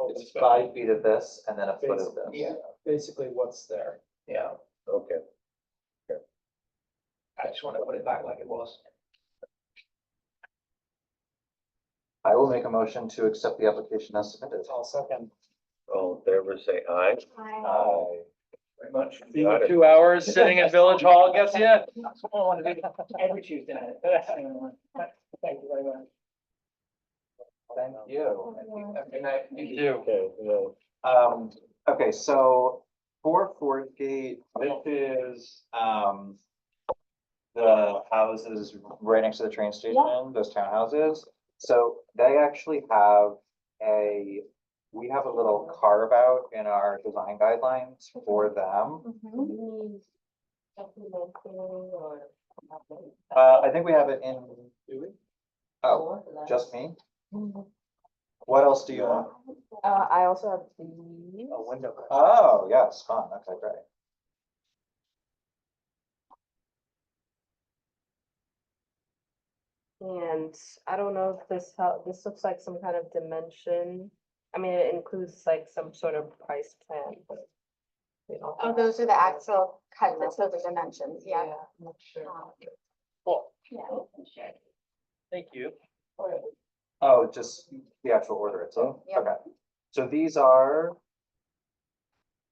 It's 5 feet of this and then a foot of this. Yeah, basically what's there. Yeah, Okay. I just want to put it back like it was. I will make a motion to accept the application as submitted. I'll second. All in favor, say aye. Aye. Very much. Being Got it. 2 hours sitting in Village Hall gets you. That's what I want to do every Tuesday night. Thank you very much. Thank you. Good night. Thank you. Okay, well, Okay, so for Fourth Gate, this is, the houses right next to the train station, those townhouses. So they actually have we have a little carve out in our design guidelines for them. I think we have it in, do we? Oh, just me? What else do you want? I also have these. A window. Oh, yes, fun, okay, great. And I don't know if this looks like some kind of dimension. I mean, it includes like some sort of price plan, but. we don't Oh, have- those are the actual cut, that's the dimensions, yeah. I'm not sure. Cool. Yeah, we can share. Thank you. Oh, just the actual order itself? Yeah. Okay, so these are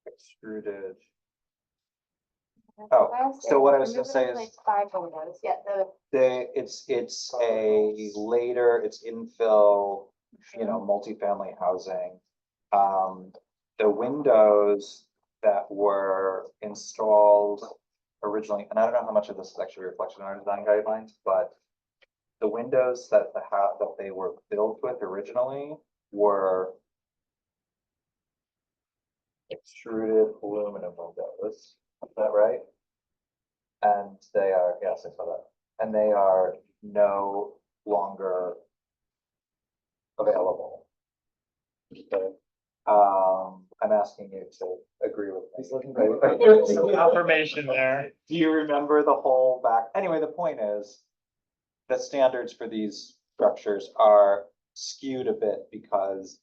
extruded. Oh, so what I was gonna say is- Like 5 windows, yeah, It's a later, it's infill, you know, multifamily housing. The windows that were installed originally, and I don't know how much of this is actually reflected in our design guidelines, but the windows that that they were built with originally were extruded aluminum windows, is that right? And they are, yes, I saw that, and they are no longer available. Okay. I'm asking you to agree with me. Confirmation there. Do you remember the whole back? Anyway, the point is, the standards for these structures are skewed a bit because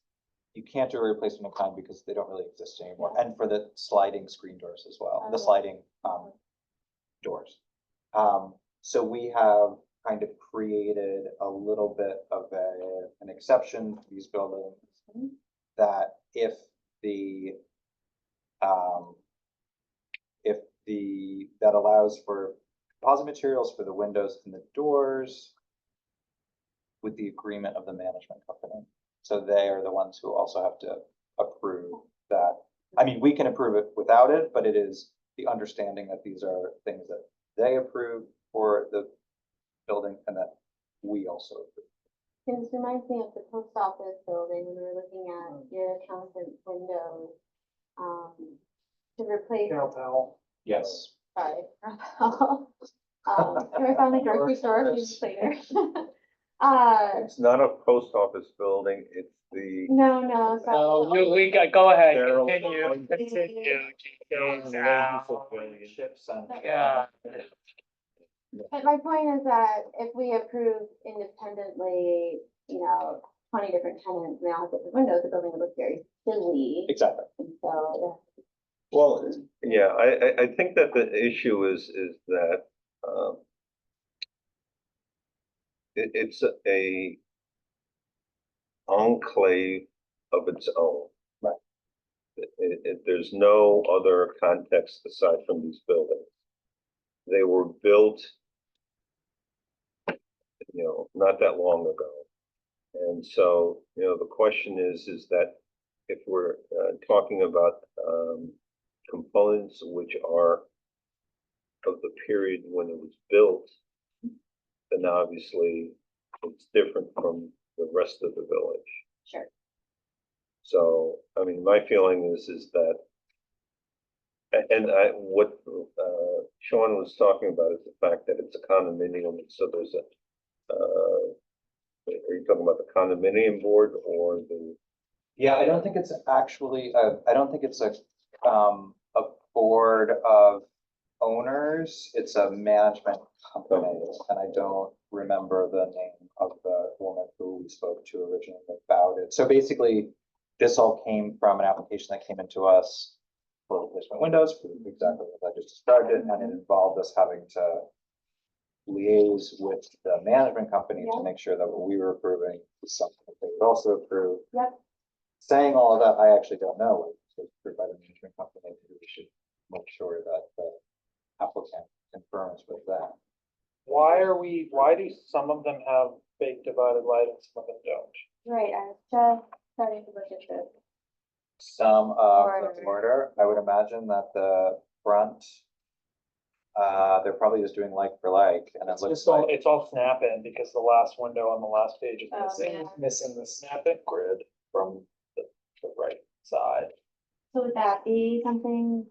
you can't do a replacement of kind because they don't really exist anymore. And for the sliding screen doors as well, the sliding doors. So we have kind of created a little bit of an exception for these buildings that if that allows for composite materials for the windows and the doors with the agreement of the management company. So they are the ones who also have to approve that. I mean, we can approve it without it, but it is the understanding that these are things that they approve for the building and that we also approve. This reminds me of the post office building, when we were looking at your accountant windows, to replace, Yes. sorry. Can we find the grocery store a few minutes later? It's not a post office building, it's the. No, Oh, sorry. we got, go ahead, Daryl. continue. Ships and. Yeah. But my point is that if we approve independently, you know, 20 different tenants, and they all have different windows, the building would look very silly. Exactly. And so, Well, yeah, I think that the issue is that, it's a enclave of its own. Right. There's no other context aside from these buildings. They were built, not that long ago. And so, the question is that if we're talking about components which are of the period when it was built, then obviously it's different from the rest of the village. sure. So, I mean, my feeling is that, what Sean was talking about is the fact that it's a condominium, so there's are you talking about the condominium board or the? Yeah, I don't think it's actually, I don't think it's a board of owners. It's a management company, and I don't remember the name of the woman who we spoke to originally about it. So basically, this all came from an application that came into us for replacement windows, for exactly as I just described it, and it involved us having to liaise with the management company to Yeah. make sure that what we were approving was something that they would also approve. Yep. Saying all of that, I actually don't know what was approved by the management company. Maybe we should make sure that the applicant confirms with that. Why do some of them have big divided light and some of them don't? Right, I was just starting to look at this. Some of the Order. order, I would imagine that the front, they're probably just doing like for like, and it It's looks just all, like. it's all snap in because the last window on the last page is Oh, missing, yeah. missing the snap in grid from the right side. So would that be something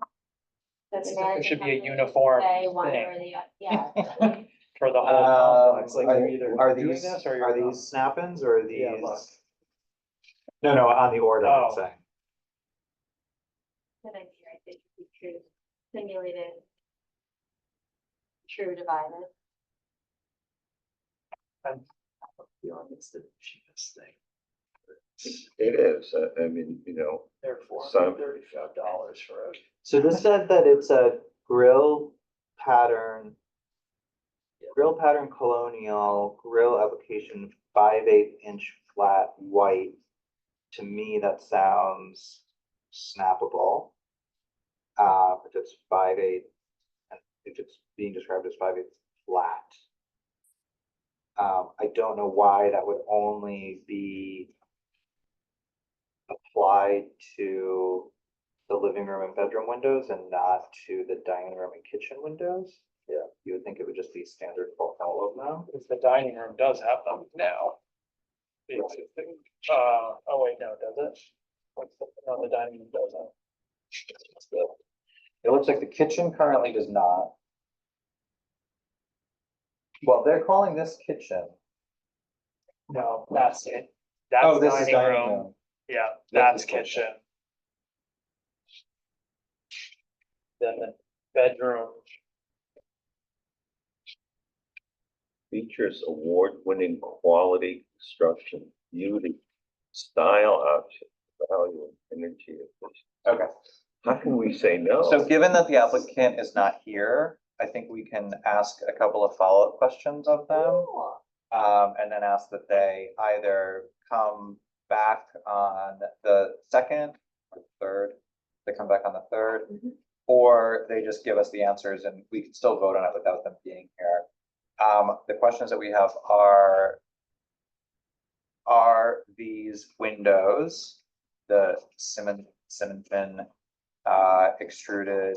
that the There management should be a company uniform say one thing. or the, yeah. For the whole complex, like Are you're either doing this or you're not. snap-ins or are Yeah, look. No, on the order, I'm saying. Good idea, I think, it'd be true, simulated. True divided. I'm feeling it's the cheapest thing. It is, I mean, They're Some- $435 for it. So this said that it's a grill pattern colonial grill application 5/8 inch flat white. To me, that sounds snappable. If it's 5/8, and if it's being described as 5/8 flat. I don't know why that would only be applied to the living room and bedroom windows and not to the dining room and kitchen windows. Yeah, you would think it would just be standard for all of them. Because the dining room does have them now. The existing, oh wait, no, does it? No, the dining room doesn't. It looks like the kitchen currently does not. Well, they're calling this kitchen. No, that's it. Oh, That's this is dining room. Yeah, that's This is kitchen. Then the bedroom, features award-winning quality construction, beauty, style option, value, and energy efficiency. Okay. How can we say no? So given that the applicant is not here, I think we can ask a couple of follow-up questions of them. And then ask that they either come back on the second or third, they come back on the third, or they just give us the answers and we can still vote on it without them being here. The questions that we have are these windows, the Simonton extruded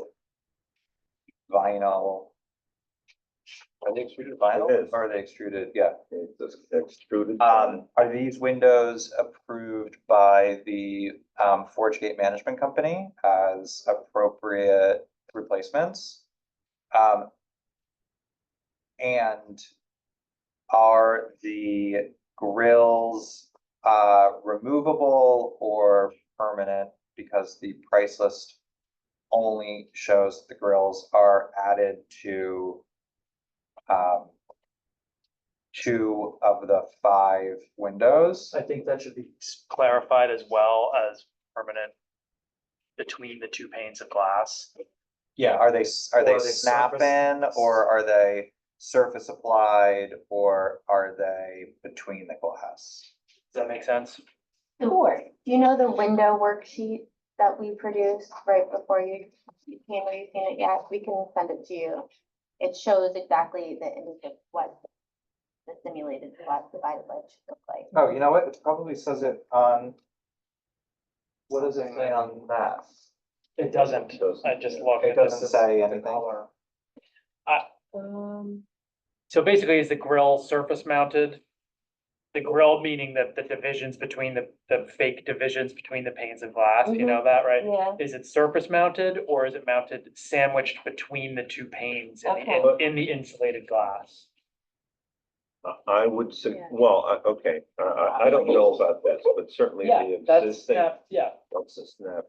vinyl? Are they extruded vinyl It is. or are they extruded? Yeah. It's extruded. Are these windows approved by the Forgegate Management Company as appropriate replacements? And are the grills removable or permanent? Because the price list only shows the grills are added to 2 of the 5 windows. I think that should be clarified as well as permanent between the two panes of glass. Yeah, are they Or are they snap-in, surface? or are they surface applied, or are they between the glass? Does that make sense? Sure. Do you know the window worksheet that we produced right before you came, have you seen it yet? We can send it to you. It shows exactly the image of what the simulated glass divided ledge should look like. Oh, you know what? It probably says it on. What does it say on that? It doesn't. I just looked. It doesn't say anything. So basically, is the grill surface mounted? The grill meaning that the divisions between the fake divisions between the panes of glass, you know that, right? Yeah. Is it surface mounted or is it mounted sandwiched between the two panes Okay. in the insulated glass? I would say, Yeah. well, okay, I don't know about this, but certainly Yeah, the that's existing, snap, yeah. that's a snap.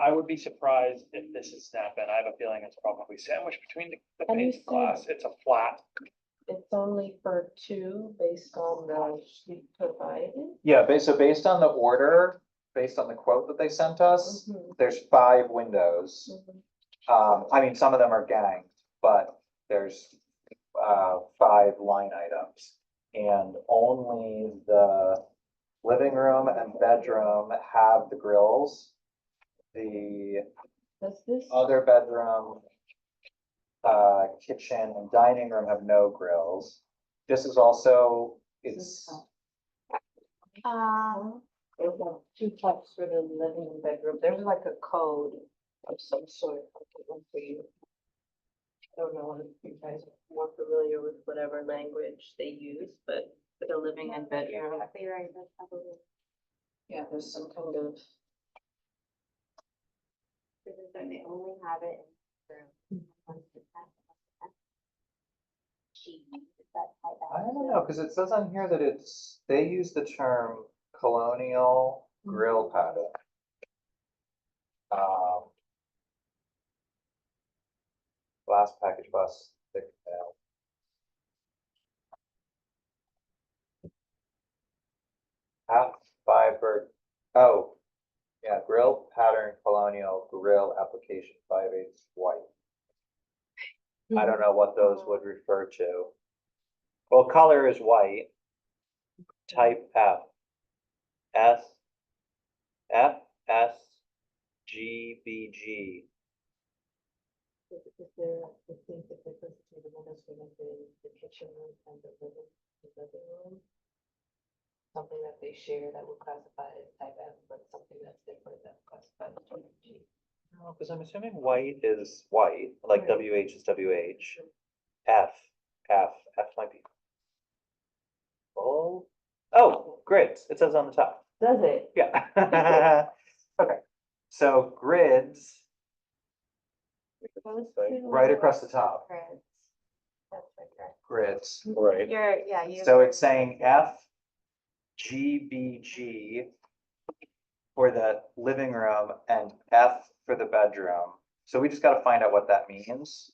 I would be surprised if this is snap-in. I have a feeling it's probably sandwiched between the And you panes of glass. It's a flat. It's only for 2 based on the sheet provided. Yeah, based on the order, based on the quote that they sent us, Mhm. there's 5 windows. I mean, some of them are ganged, but there's 5 line items. And only the living room and bedroom have the grills. The Does this? other bedroom, kitchen and dining room have no grills. This is also, it's, There's like 2 types for the living room bedroom. There's like a code of some sort. I'll get one for you. I don't know if you guys are more familiar with whatever language they use, but for the living and bedroom, Exactly right, that's probably. yeah, there's some kind of. They only have it in. I don't know, because it says on here that they use the term colonial grill pattern. Glass package bus, thick panel. Half fiber, oh, yeah, grill pattern colonial grill application 5/8 white. I don't know what those would refer to. Well, color is white. Type F. GBG. Is there a distinct difference between the windows for the kitchen room and the living room? Something that they share that would classify as type F, but something that's different that would classify as type G. No, because I'm assuming white is white, like Right. WH is WH. F might be. Oh, grids, it says on the top. Does it? Yeah. Okay, so grids, right across the top, Grids. That's right there. grids. Right. You. So it's saying FGBG for the living room and F for the bedroom. So we just gotta find out what that means.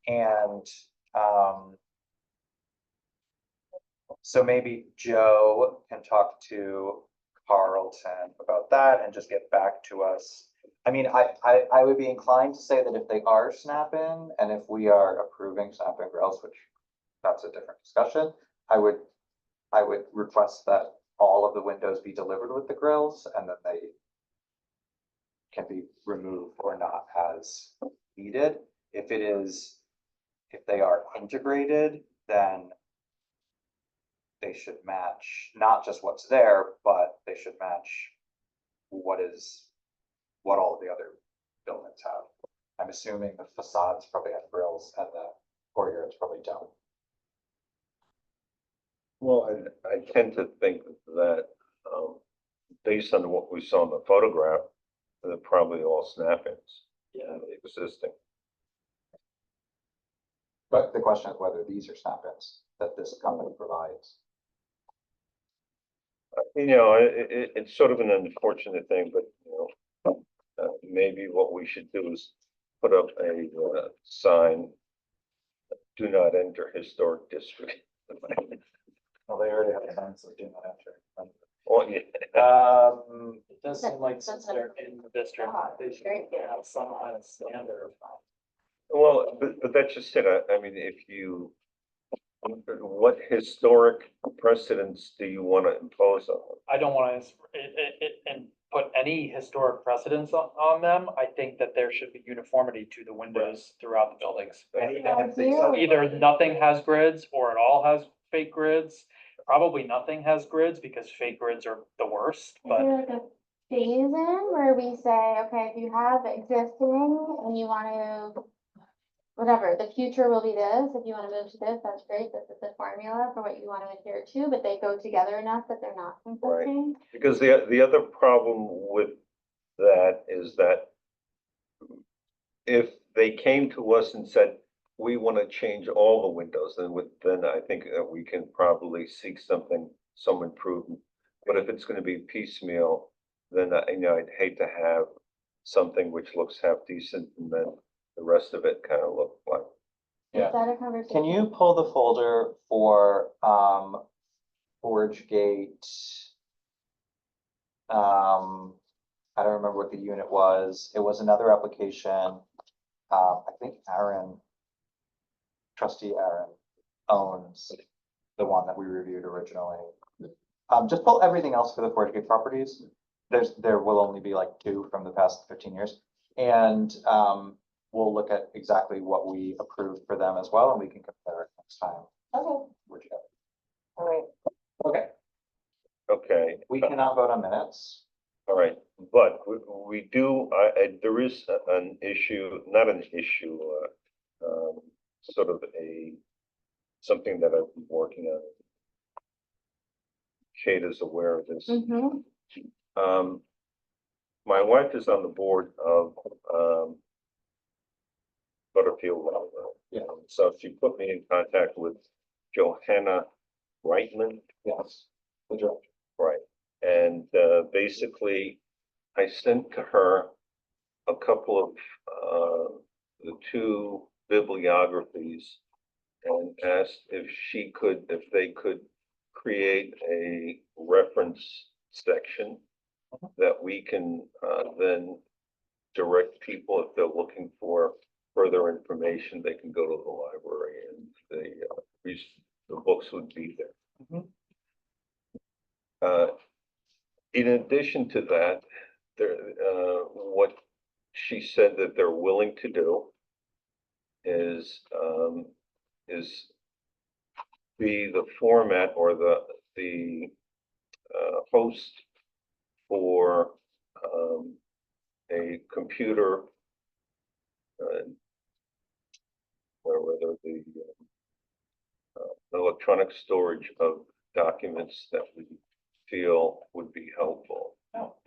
And, so maybe Joe can talk to Carlton about that and just get back to us. I mean, I would be inclined to say that if they are snap-in and if we are approving snap-in grills, which that's a different discussion, I would request that all of the windows be delivered with the grills and then they can be removed or not as needed. If they are integrated, then they should match not just what's there, but they should match what all of the other buildings have. I'm assuming the facades probably have grills and the courtyards probably don't. Well, I tend to think that, based on what we saw in the photograph, they're probably all snap-ins. Yeah. Existing. But the question is whether these are snap-ins that this company provides. You know, it's sort of an unfortunate thing, but, you know, maybe what we should do is put up a, sign, do not enter historic district. signs that do not have to. Well, yeah, It does seem like That's since not- they're in the district, they should Very good. have some kind of standard. well, but that's just it. I mean, if you, what historic precedents do you want to impose on them? I don't wanna, and put any historic precedents on them. I think that there should be uniformity to the windows throughout the buildings. Either nothing has grids or it all has fake grids. Probably nothing has grids because fake grids are the worst, Is but there like a phase in where we say, okay, if you have existing and you wanna, whatever, the future will be this, if you wanna move to this, that's great, this is the formula for what you wanna adhere to, but they go together enough that they're not conflicting. Because the other problem with that is that if they came to us and said, we want to change all the windows, then I think that we can probably seek some improvement. But if it's going to be piecemeal, then I'd hate to have something which looks half decent and then the rest of it kind of look like. Yeah. Is that a conversation? Can you pull the folder for, Forge Gate? I don't remember what the unit was. It was another application. I think trustee Aaron owns the one that we reviewed originally. Just pull everything else for the Forge Gate properties. There will only be like 2 from the past 15 years. And, we'll look at exactly what we approved for them as well, and we can compare it next time. Okay, Whichever. all right. Okay, Okay. we cannot vote on minutes. All right, but we do, there is an issue, not an issue, sort of something that I've been working on. Kate is aware of this. Mm-hmm. My wife is on the board of, Butterfield. Yeah. So she put me in contact with Johanna Reitman. Yes. The director. Right, and basically, I sent to her a couple of the 2 bibliographies and asked if they could create a reference section that we can then direct people if they're looking for further information, they can go to the library and the books would be there. In addition to that, what she said that they're willing to do is be the format or the host for a computer, whether the electronic storage of documents that we feel would be helpful.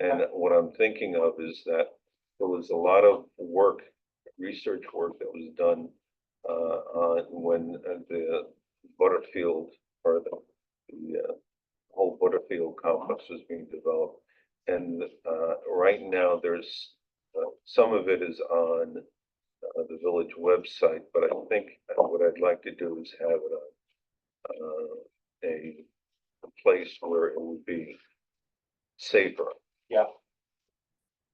And what I'm thinking of is that there was a lot of work, research work that was done on when the Butterfield or the whole Butterfield complex was being developed. And right now there's some of it is on the village website, but I think what I'd like to do is have it on a place where it would be safer. Yeah.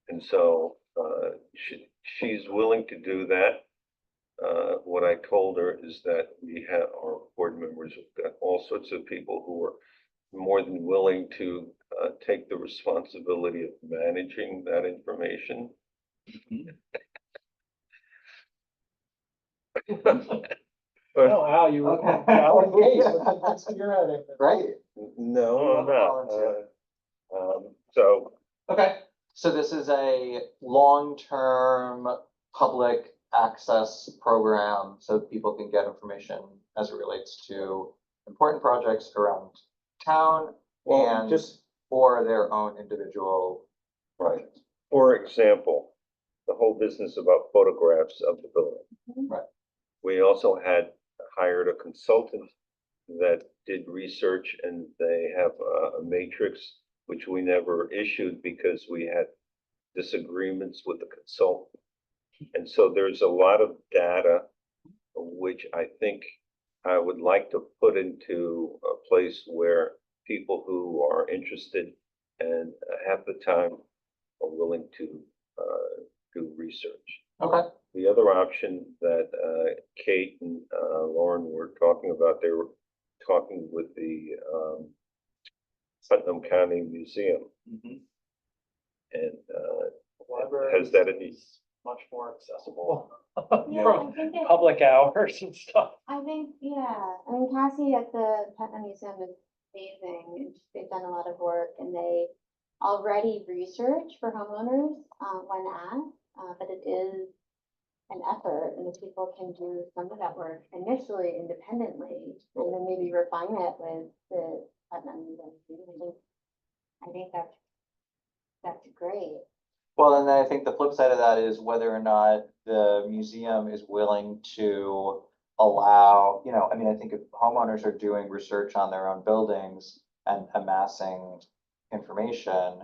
And so she's willing to do that. What I told her is that we have our board members, we've got all sorts of people who are more than willing to take the responsibility of managing that information. Oh, Al, you were. Okay. Right. No, I'm not. So, Okay, so this is a long-term public access program, so people can get information as it relates to important projects around town well, and just, for their own individual. right, for example, the whole business about photographs of the building. Right. We also had hired a consultant that did research, and they have a matrix which we never issued because we had disagreements with the consultant. And so there's a lot of data which I think I would like to put into a place where people who are interested and half the time are willing to do research. Okay. The other option that Kate and Lauren were talking about, they were talking with the Putnam County Museum. Mhm. And Library has that any? is much more accessible Yeah, from I think it, public hours and stuff. I think, yeah, I mean, Cassie at the Putnam Museum is amazing, and they've done a lot of work, and they already research for homeowners, when asked, but it is an effort, and if people can do some of that work initially independently, and then maybe refine it with the Putnam Museum, I think that's great. Well, and then I think the flip side of that is whether or not the museum is willing to allow, you know, I mean, I think if homeowners are doing research on their own buildings and amassing information,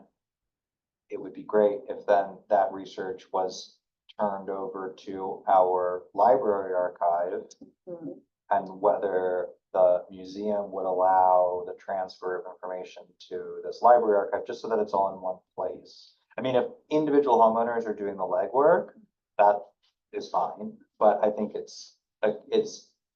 it would be great if then that research was turned over to our library archive, Mhm. and whether the museum would allow the transfer of information to this library archive, just so that it's all in one place. I mean, if individual homeowners are doing the legwork, that is fine, but I think it's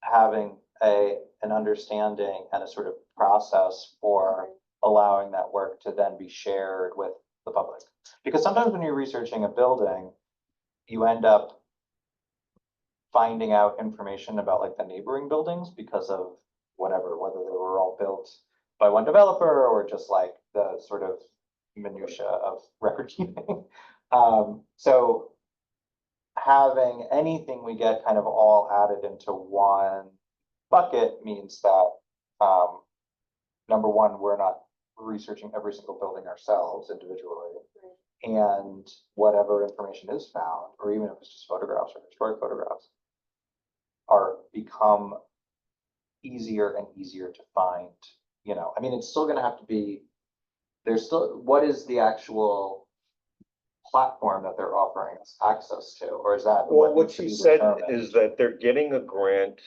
having an understanding and a sort of process for allowing that work to then be shared with the public. Because sometimes when you're researching a building, you end up finding out information about like the neighboring buildings because of whatever, whether they were all built by one developer or just like the sort of minutia of record keeping. So having anything we get kind of all added into one bucket means that, number one, we're not researching every single building ourselves individually. And whatever information is found, or even if it's just photographs or historic photographs, are become easier and easier to find, you know, I mean, it's still gonna have to be, there's still, what is the actual platform that they're offering us access to, or is that? Well, what needs to she be said determined? is that they're getting a grant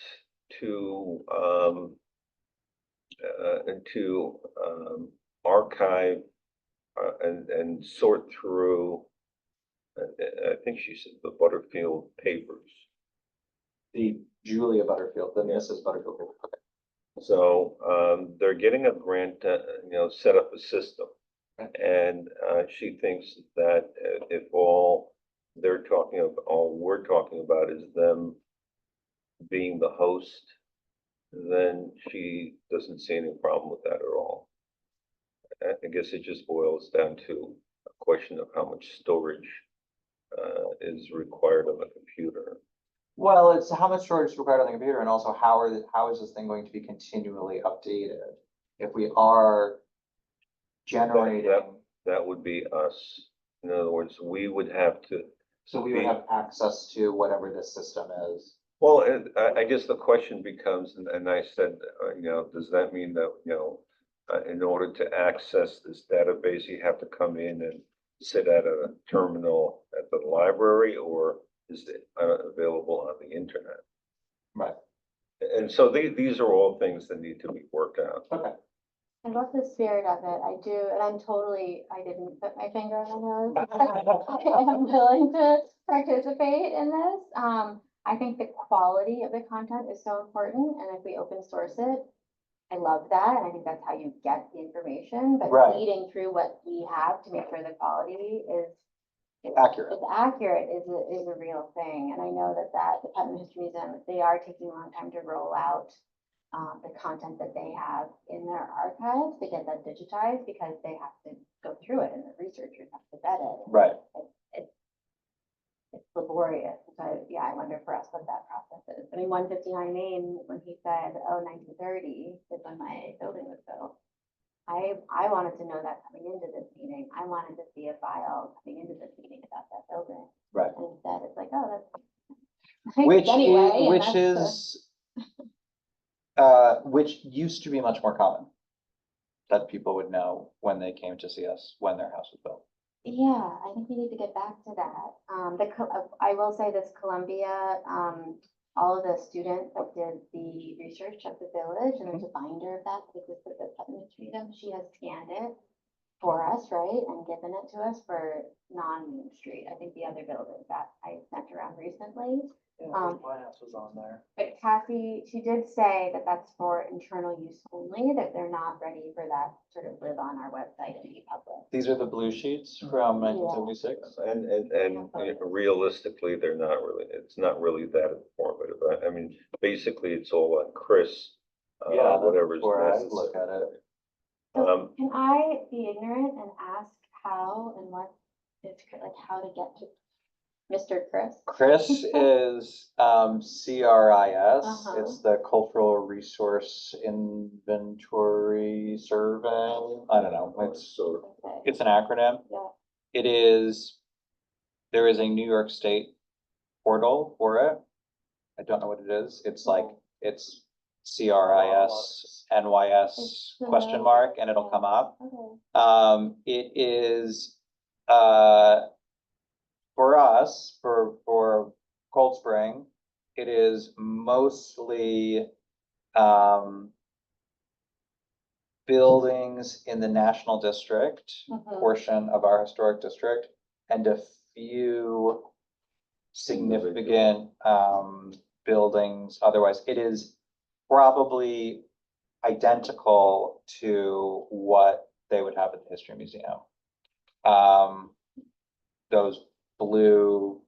to archive and sort through, I think she said the Butterfield papers. The Julia Butterfield, the Yeah. Mrs. Butterfield, okay. So they're getting a grant to, set up a system. Okay. And she thinks that if all we're talking about is them being the host, then she doesn't see any problem with that at all. I guess it just boils down to a question of how much storage is required on a computer. Well, it's how much storage is required on the computer, and also how is this thing going to be continually updated? If we are generating, That would be us. In other words, we would have to. so we would have access to whatever this system is. Well, I guess the question becomes, and I said, does that mean that, in order to access this database, you have to come in and sit at a terminal at the library, or is it available on the internet? Right. And so these are all things that need to be worked out. Okay. I love the spirit of it. I do, and I didn't put my finger on the nose. I am willing to participate in this. I think the quality of the content is so important, and if we open source it, I love that, and I think that's how you get the information, but Right. reading through what we have to make sure the quality is Accurate. It's accurate is a real thing, and I know that the Putnam History Museum, they are taking a long time to roll out the content that they have in their archives to get that digitized, because they have to go through it and the researchers have to vet it. Right. It's laborious. So yeah, I wonder for us what that process is. I mean, 159 Main, when he said, 1930 is when my building was built. I wanted to know that coming into this meeting. I wanted to see a file coming into this meeting about that building. Right. And instead it's like, oh, that's. Which used to be much more common. That people would know when they came to see us, when their house was built. Yeah, I think we need to get back to that. I will say this, Columbia, all of the students that did the research of the village, and there's a binder of that, because the Putnam History Museum, she has scanned it for us, right, and given it to us for non-Main Street. I think the other building that I sent around recently. White House was on there. But Kathy, she did say that that's for internal use only, that they're not ready for that sort of live on our website and be public. These are the blue sheets from 1976. And realistically, they're not really, it's not really that informative. I mean, basically, it's all on Chris. Whatever's Where I necessary. look at it. So can I be ignorant and ask how and what it's like how to get to Mr. Chris? Chris is CRIS. Uh-huh. It's the Cultural Resource Inventory Survey. I don't know. Okay. It's an acronym. Yeah. It is, there is a New York State portal for it. I don't know what it is. It's like, it's CRIS NYS question mark, and it'll come up. Okay. It is, for us, for Cold Spring, it is mostly, buildings in the National District Mhm. portion of our historic district, and a few significant, buildings. Otherwise, it is probably identical to what they would have at the History Museum. Those blue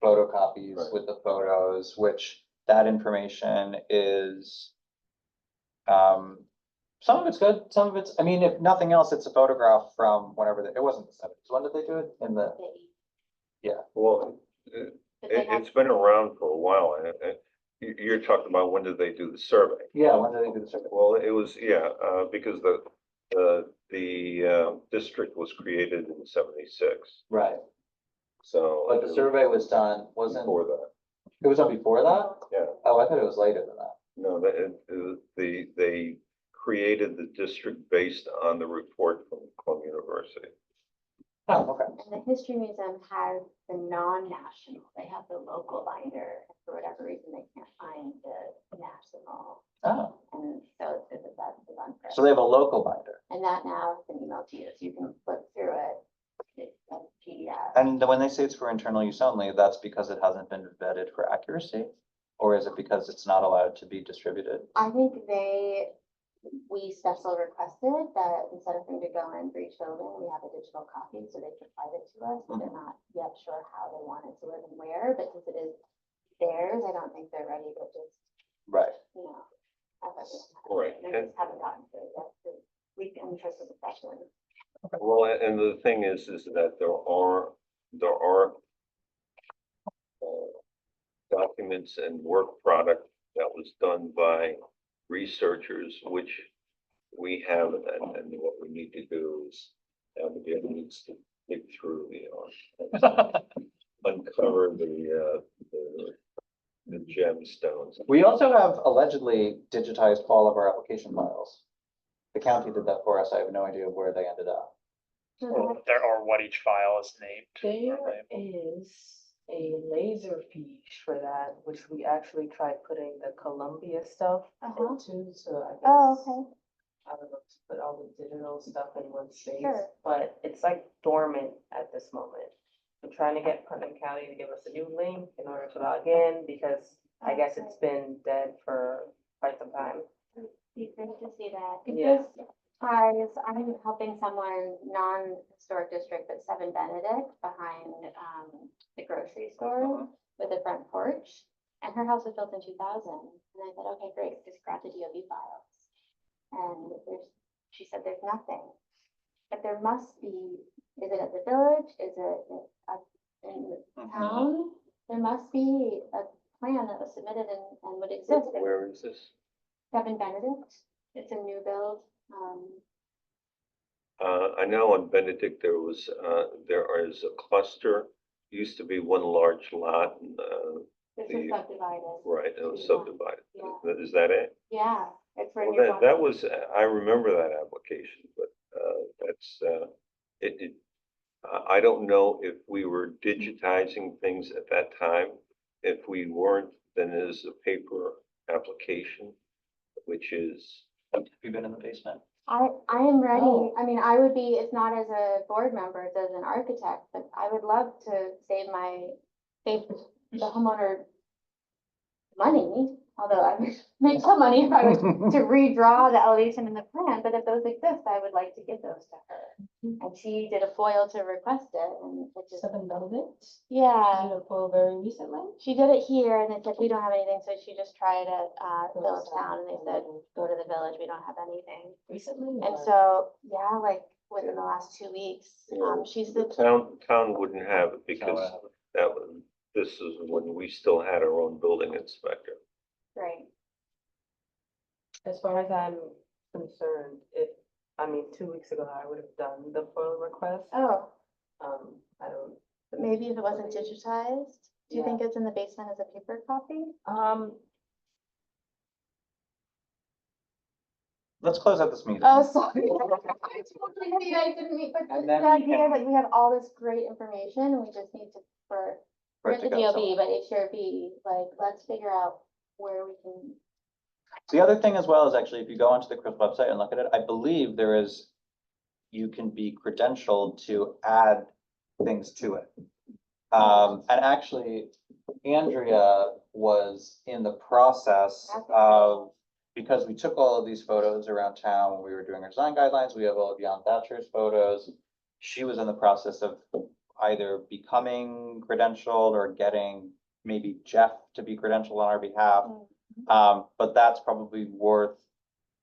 photocopies Right. with the photos, which that information is, some of it's good, some of it's, I mean, if nothing else, it's a photograph from whenever, it wasn't the 70s. When did they do it? In the, Well, But they have- it's been around for a while. You're talking about when did they do the survey? yeah, when did they do the survey? Well, it was, because the district was created in 76, Right, so. but the survey was done, wasn't, Before that, it was done before that? yeah. Oh, I thought it was later than that. No, they created the district based on the report from Columbia University. Oh, okay. And the History Museum has the non-national, they have the local binder. For whatever reason, they can't find the national. Oh, And so it's that is on Chris. so they have a local binder. And that now has been emailed to you, so you can flip through it. It's a PDF. And when they say it's for internal use only, that's because it hasn't been vetted for accuracy? Or is it because it's not allowed to be distributed? I think we special requested that instead of having to go in for each building, we have a digital copy, so they provide it to us. But they're not yet sure how they want it to live and where, but since it is theirs, I don't think they're ready to just, Right. you know. Have everything happen. Right. They just haven't gotten to it yet, so we can interest in the session. Well, and the thing is that there are documents and work product that was done by researchers, which we have, and what we need to do is, the needs to dig through uncover the gemstones. We also have allegedly digitized all of our application files. The county did that for us. I have no idea where they ended up. Or what each file is named. There is a laser feed for that, which we actually tried putting the Columbia stuff Uh-huh. into, so I guess. Oh, okay. I don't know, to put all the digital stuff in one space, Sure. but it's like dormant at this moment. I'm trying to get Putnam County to give us a new link in order to log in, because I guess it's been dead for quite some time. Be great to see that. Yeah. Because I'm helping someone non-historic district at 7 Benedict behind the grocery store with a front porch. And her house was built in 2000. And I said, okay, great, just grab the DOB files. And she said, there's nothing. But there must be, is it at the village? Is it in the town? There must be a plan that was submitted and would exist. Where is this? 7 Benedict, it's a new build. I know on Benedict, there is a cluster, used to be one large lot, and, This was subdivided. right, it was Yeah. subdivided. Yeah. Is that it? Yeah, it's for a Well, new that one. was, I remember that application, but, that's, I don't know if we were digitizing things at that time. If we weren't, then it is a paper application, which is Have you been in the basement? I am ready. Oh. I mean, I would be, it's not as a board member, it's as an architect, but I would love to save the homeowner money, although I would make some money if I was to redraw the elevation in the plan, but if those exist, I would like to give those to her. And she did a foil to request it, and it just, Something relevant, yeah, you know, for very recently. she did it here, and they said, we don't have anything, so she just tried at, Phillipstown, and they said, go to the village, we don't have anything. Recently? And or- so, yeah, like within the last 2 weeks, she's The the, town wouldn't have it because that was, this is when we still had our own building inspector. right, As far as I'm concerned, if, I mean, 2 weeks ago, I would have done the FOIL request. oh, I don't, but maybe if it wasn't digitized, do you Yeah. think it's in the basement as a paper copy? Let's close out this meeting. Oh, sorry. I totally see, I didn't mean, but And the then we idea can- that we have all this great information, and we just need to, for For it the to go DOB, somewhere. but HRB, like, let's figure out where we can. The other thing as well is actually, if you go onto the CRIS website and look at it, I believe there is, you can be credentialed to add things to it. And actually, Andrea was in the process of, because we took all of these photos around town when we were doing our design guidelines, we have all of Jan Thatcher's photos. She was in the process of either becoming credentialed or getting maybe Jeff to be credentialed on our behalf. But that's probably worth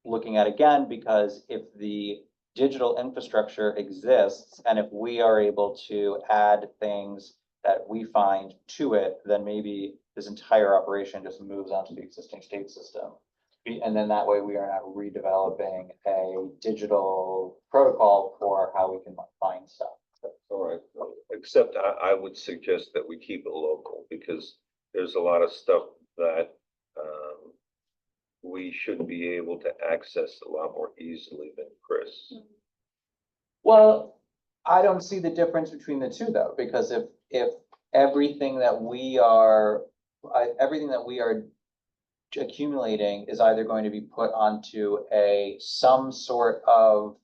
looking at again, because if the digital infrastructure exists and if we are able to add things that we find to it, then maybe this entire operation just moves onto the existing state system. And then that way we are not redeveloping a digital protocol for how we can find stuff. All right, except I would suggest that we keep it local because there's a lot of stuff that we should be able to access a lot more easily than Chris. Well, I don't see the difference between the two though, because if everything that we are, everything that we are accumulating is either going to be put onto some sort of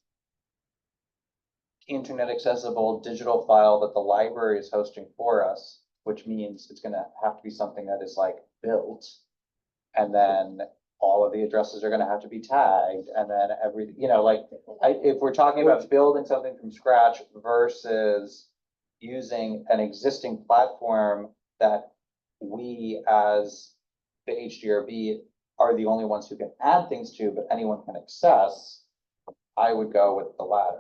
internet accessible digital file that the library is hosting for us, which means it's gonna have to be something that is like built. And then all of the addresses are gonna have to be tagged, and then everything, if we're talking about building something from scratch versus using an existing platform that we as the HDRB are the only ones who can add things to, but anyone can access, I would go with the latter.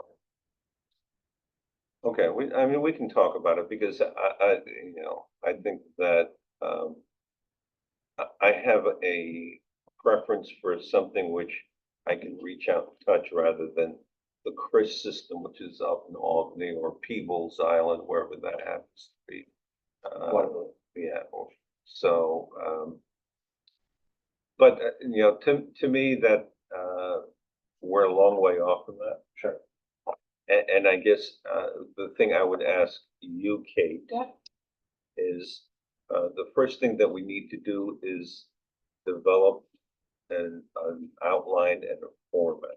Okay, I mean, we can talk about it because I think that, I have a preference for something which I can reach out and touch rather than the Chris system, which is up in Albany or Peebles Island, wherever that happens to be. Yeah, so, but, to me that, we're a long way off from that. Sure. And I guess, the thing I would ask you, Kate. Yeah. Is, the first thing that we need to do is develop an outline and a format.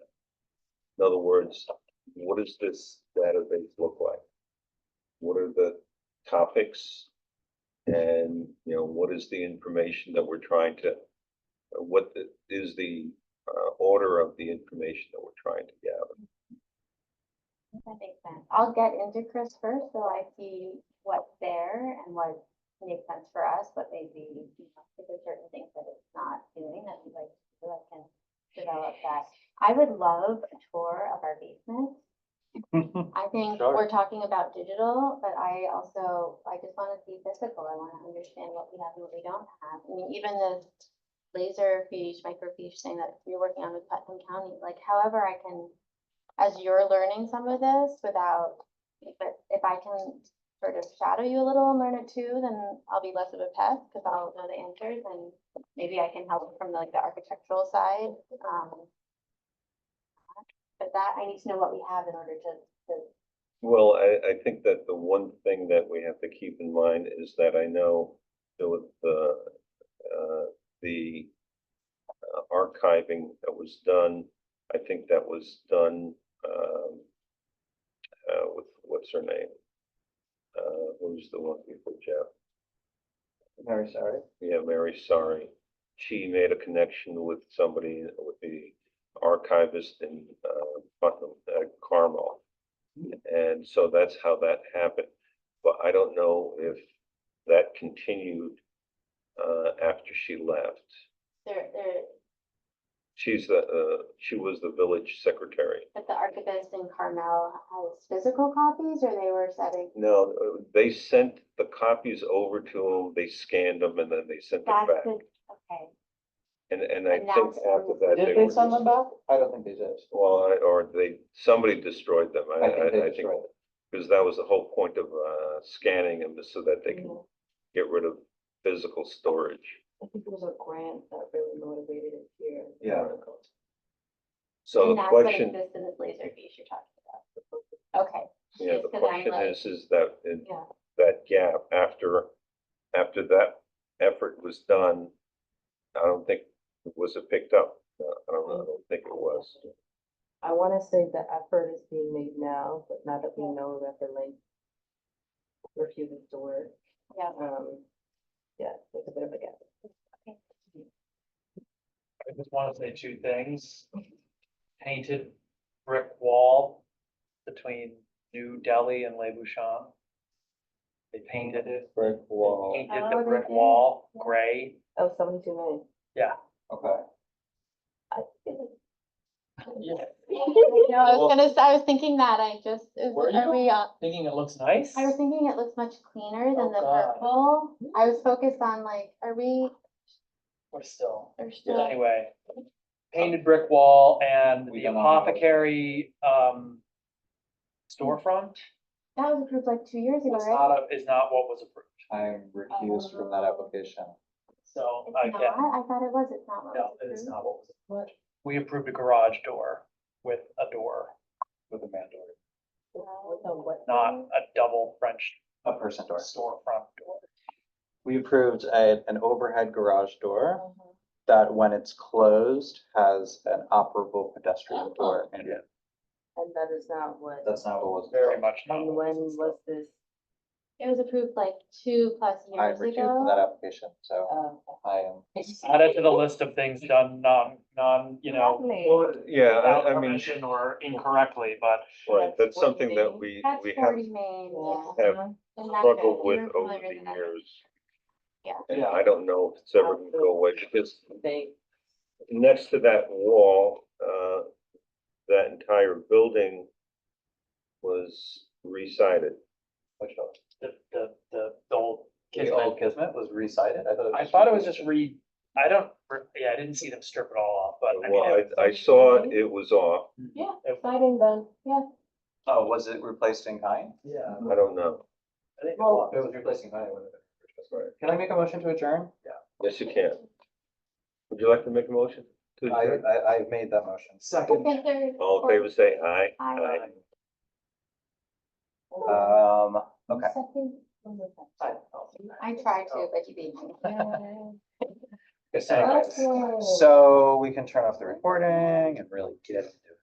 In other words, what does this database look like? What are the topics? And, what is the information that we're trying to, is the order of the information that we're trying to gather? That makes sense. I'll get into Chris first, so I see what's there and what makes sense for us, but maybe, if there's certain things that it's not doing that we'd like to do, I can develop that. I would love a tour of our basement. I think Sure. we're talking about digital, but I just want to see physical. I want to understand what we have and what we don't have. I mean, even the laserfiche, microfiche thing that you're working on with Putnam County, like however I can, as you're learning some of this but if I can sort of shadow you a little and learn it too, then I'll be less of a pest because I'll know the answers and maybe I can help from the architectural side. But that, I need to know what we have in order to Well, I think that the one thing that we have to keep in mind is that I know that with the archiving that was done I think that was done, with, what's her name? Who's the one before Jeff? Very sorry. Yeah, Mary, sorry. She made a connection with somebody, with the archivist in, Putnam, Carmel. And so that's how that happened. But I don't know if that continued, after she left. There, She was the village secretary. but the archivist in Carmel has physical copies, or they were setting? No, they sent the copies over to them, they scanned them, and then they sent it That's back. the, okay. And I And think that's after when- that, they Did were they send them just, back? I don't think they did. well, or somebody destroyed them. I think they I think, destroyed them. because that was the whole point of, scanning them, so that they can get rid of physical storage. I think it was a grant that really motivated it here. Yeah. So And the that's what question, exists in this laser piece you're talking about. Okay. yeah, the Just 'cause I'm question like- is that, Yeah. that gap after that effort was done, I don't think, was it picked up? I don't know, I don't think it was. I wanna say the effort is being made now, but now that we know that the link refuses to work, Yeah. yeah, there's a bit of a gap. I just want to say two things. Painted brick wall between New Delhi and Le Bouchon. They painted it, Brick wall. painted Oh, the they brick did? wall Yeah. gray. Oh, 72 Main. Yeah. Okay. I think Yeah. No, I was thinking that, Were are you? we, Thinking it looks nice? I was thinking it looks much cleaner than Oh, the God. purple. I was focused on like, are we, We're still. or still? Anyway, painted brick wall and We the don't know. apothecary, storefront That was approved like 2 years ago, was right? is not what was approved. I'm recused from that application. So, It's I not, can, I thought it was, it's not what no, was it is approved. not what was approved. We approved a garage door with a door, with a man door, with a what? not a double French A person door. storefront door. We approved an overhead garage door that when it's closed has an operable pedestrian door in it. And that is not what, That's not what was. Very much not. and when was this? It was approved like 2+ I years recused from that ago. application, so I am. Add it to the list of things done you know, Well, yeah, without I mean, permission or incorrectly, but right, that's something that Main. we That's have 40 Main, yeah. have And that's struggled good. with You're over familiar the with that. years. Yeah. And Yeah. I don't know if it's ever gonna go away, because They, next to that wall, that entire building was re-sided. the old The old Kismet. Kismet was recited? I thought it was just I didn't see them strip it all off, but I mean. Well, it- I saw it was off, Yeah, it- siding done, yeah. Oh, was it replaced in kind? Yeah. I don't know. I think it Well, was. it was replaced in kind. Can I make a motion to adjourn? Yes, you can. Would you like to make a motion? to adjourn? I've made that motion. Second. Okay, third, All in fourth, favor, say aye. Aye. Okay. second. I tried to, but you beat me. Anyways, so we can turn off the recording and really get into it.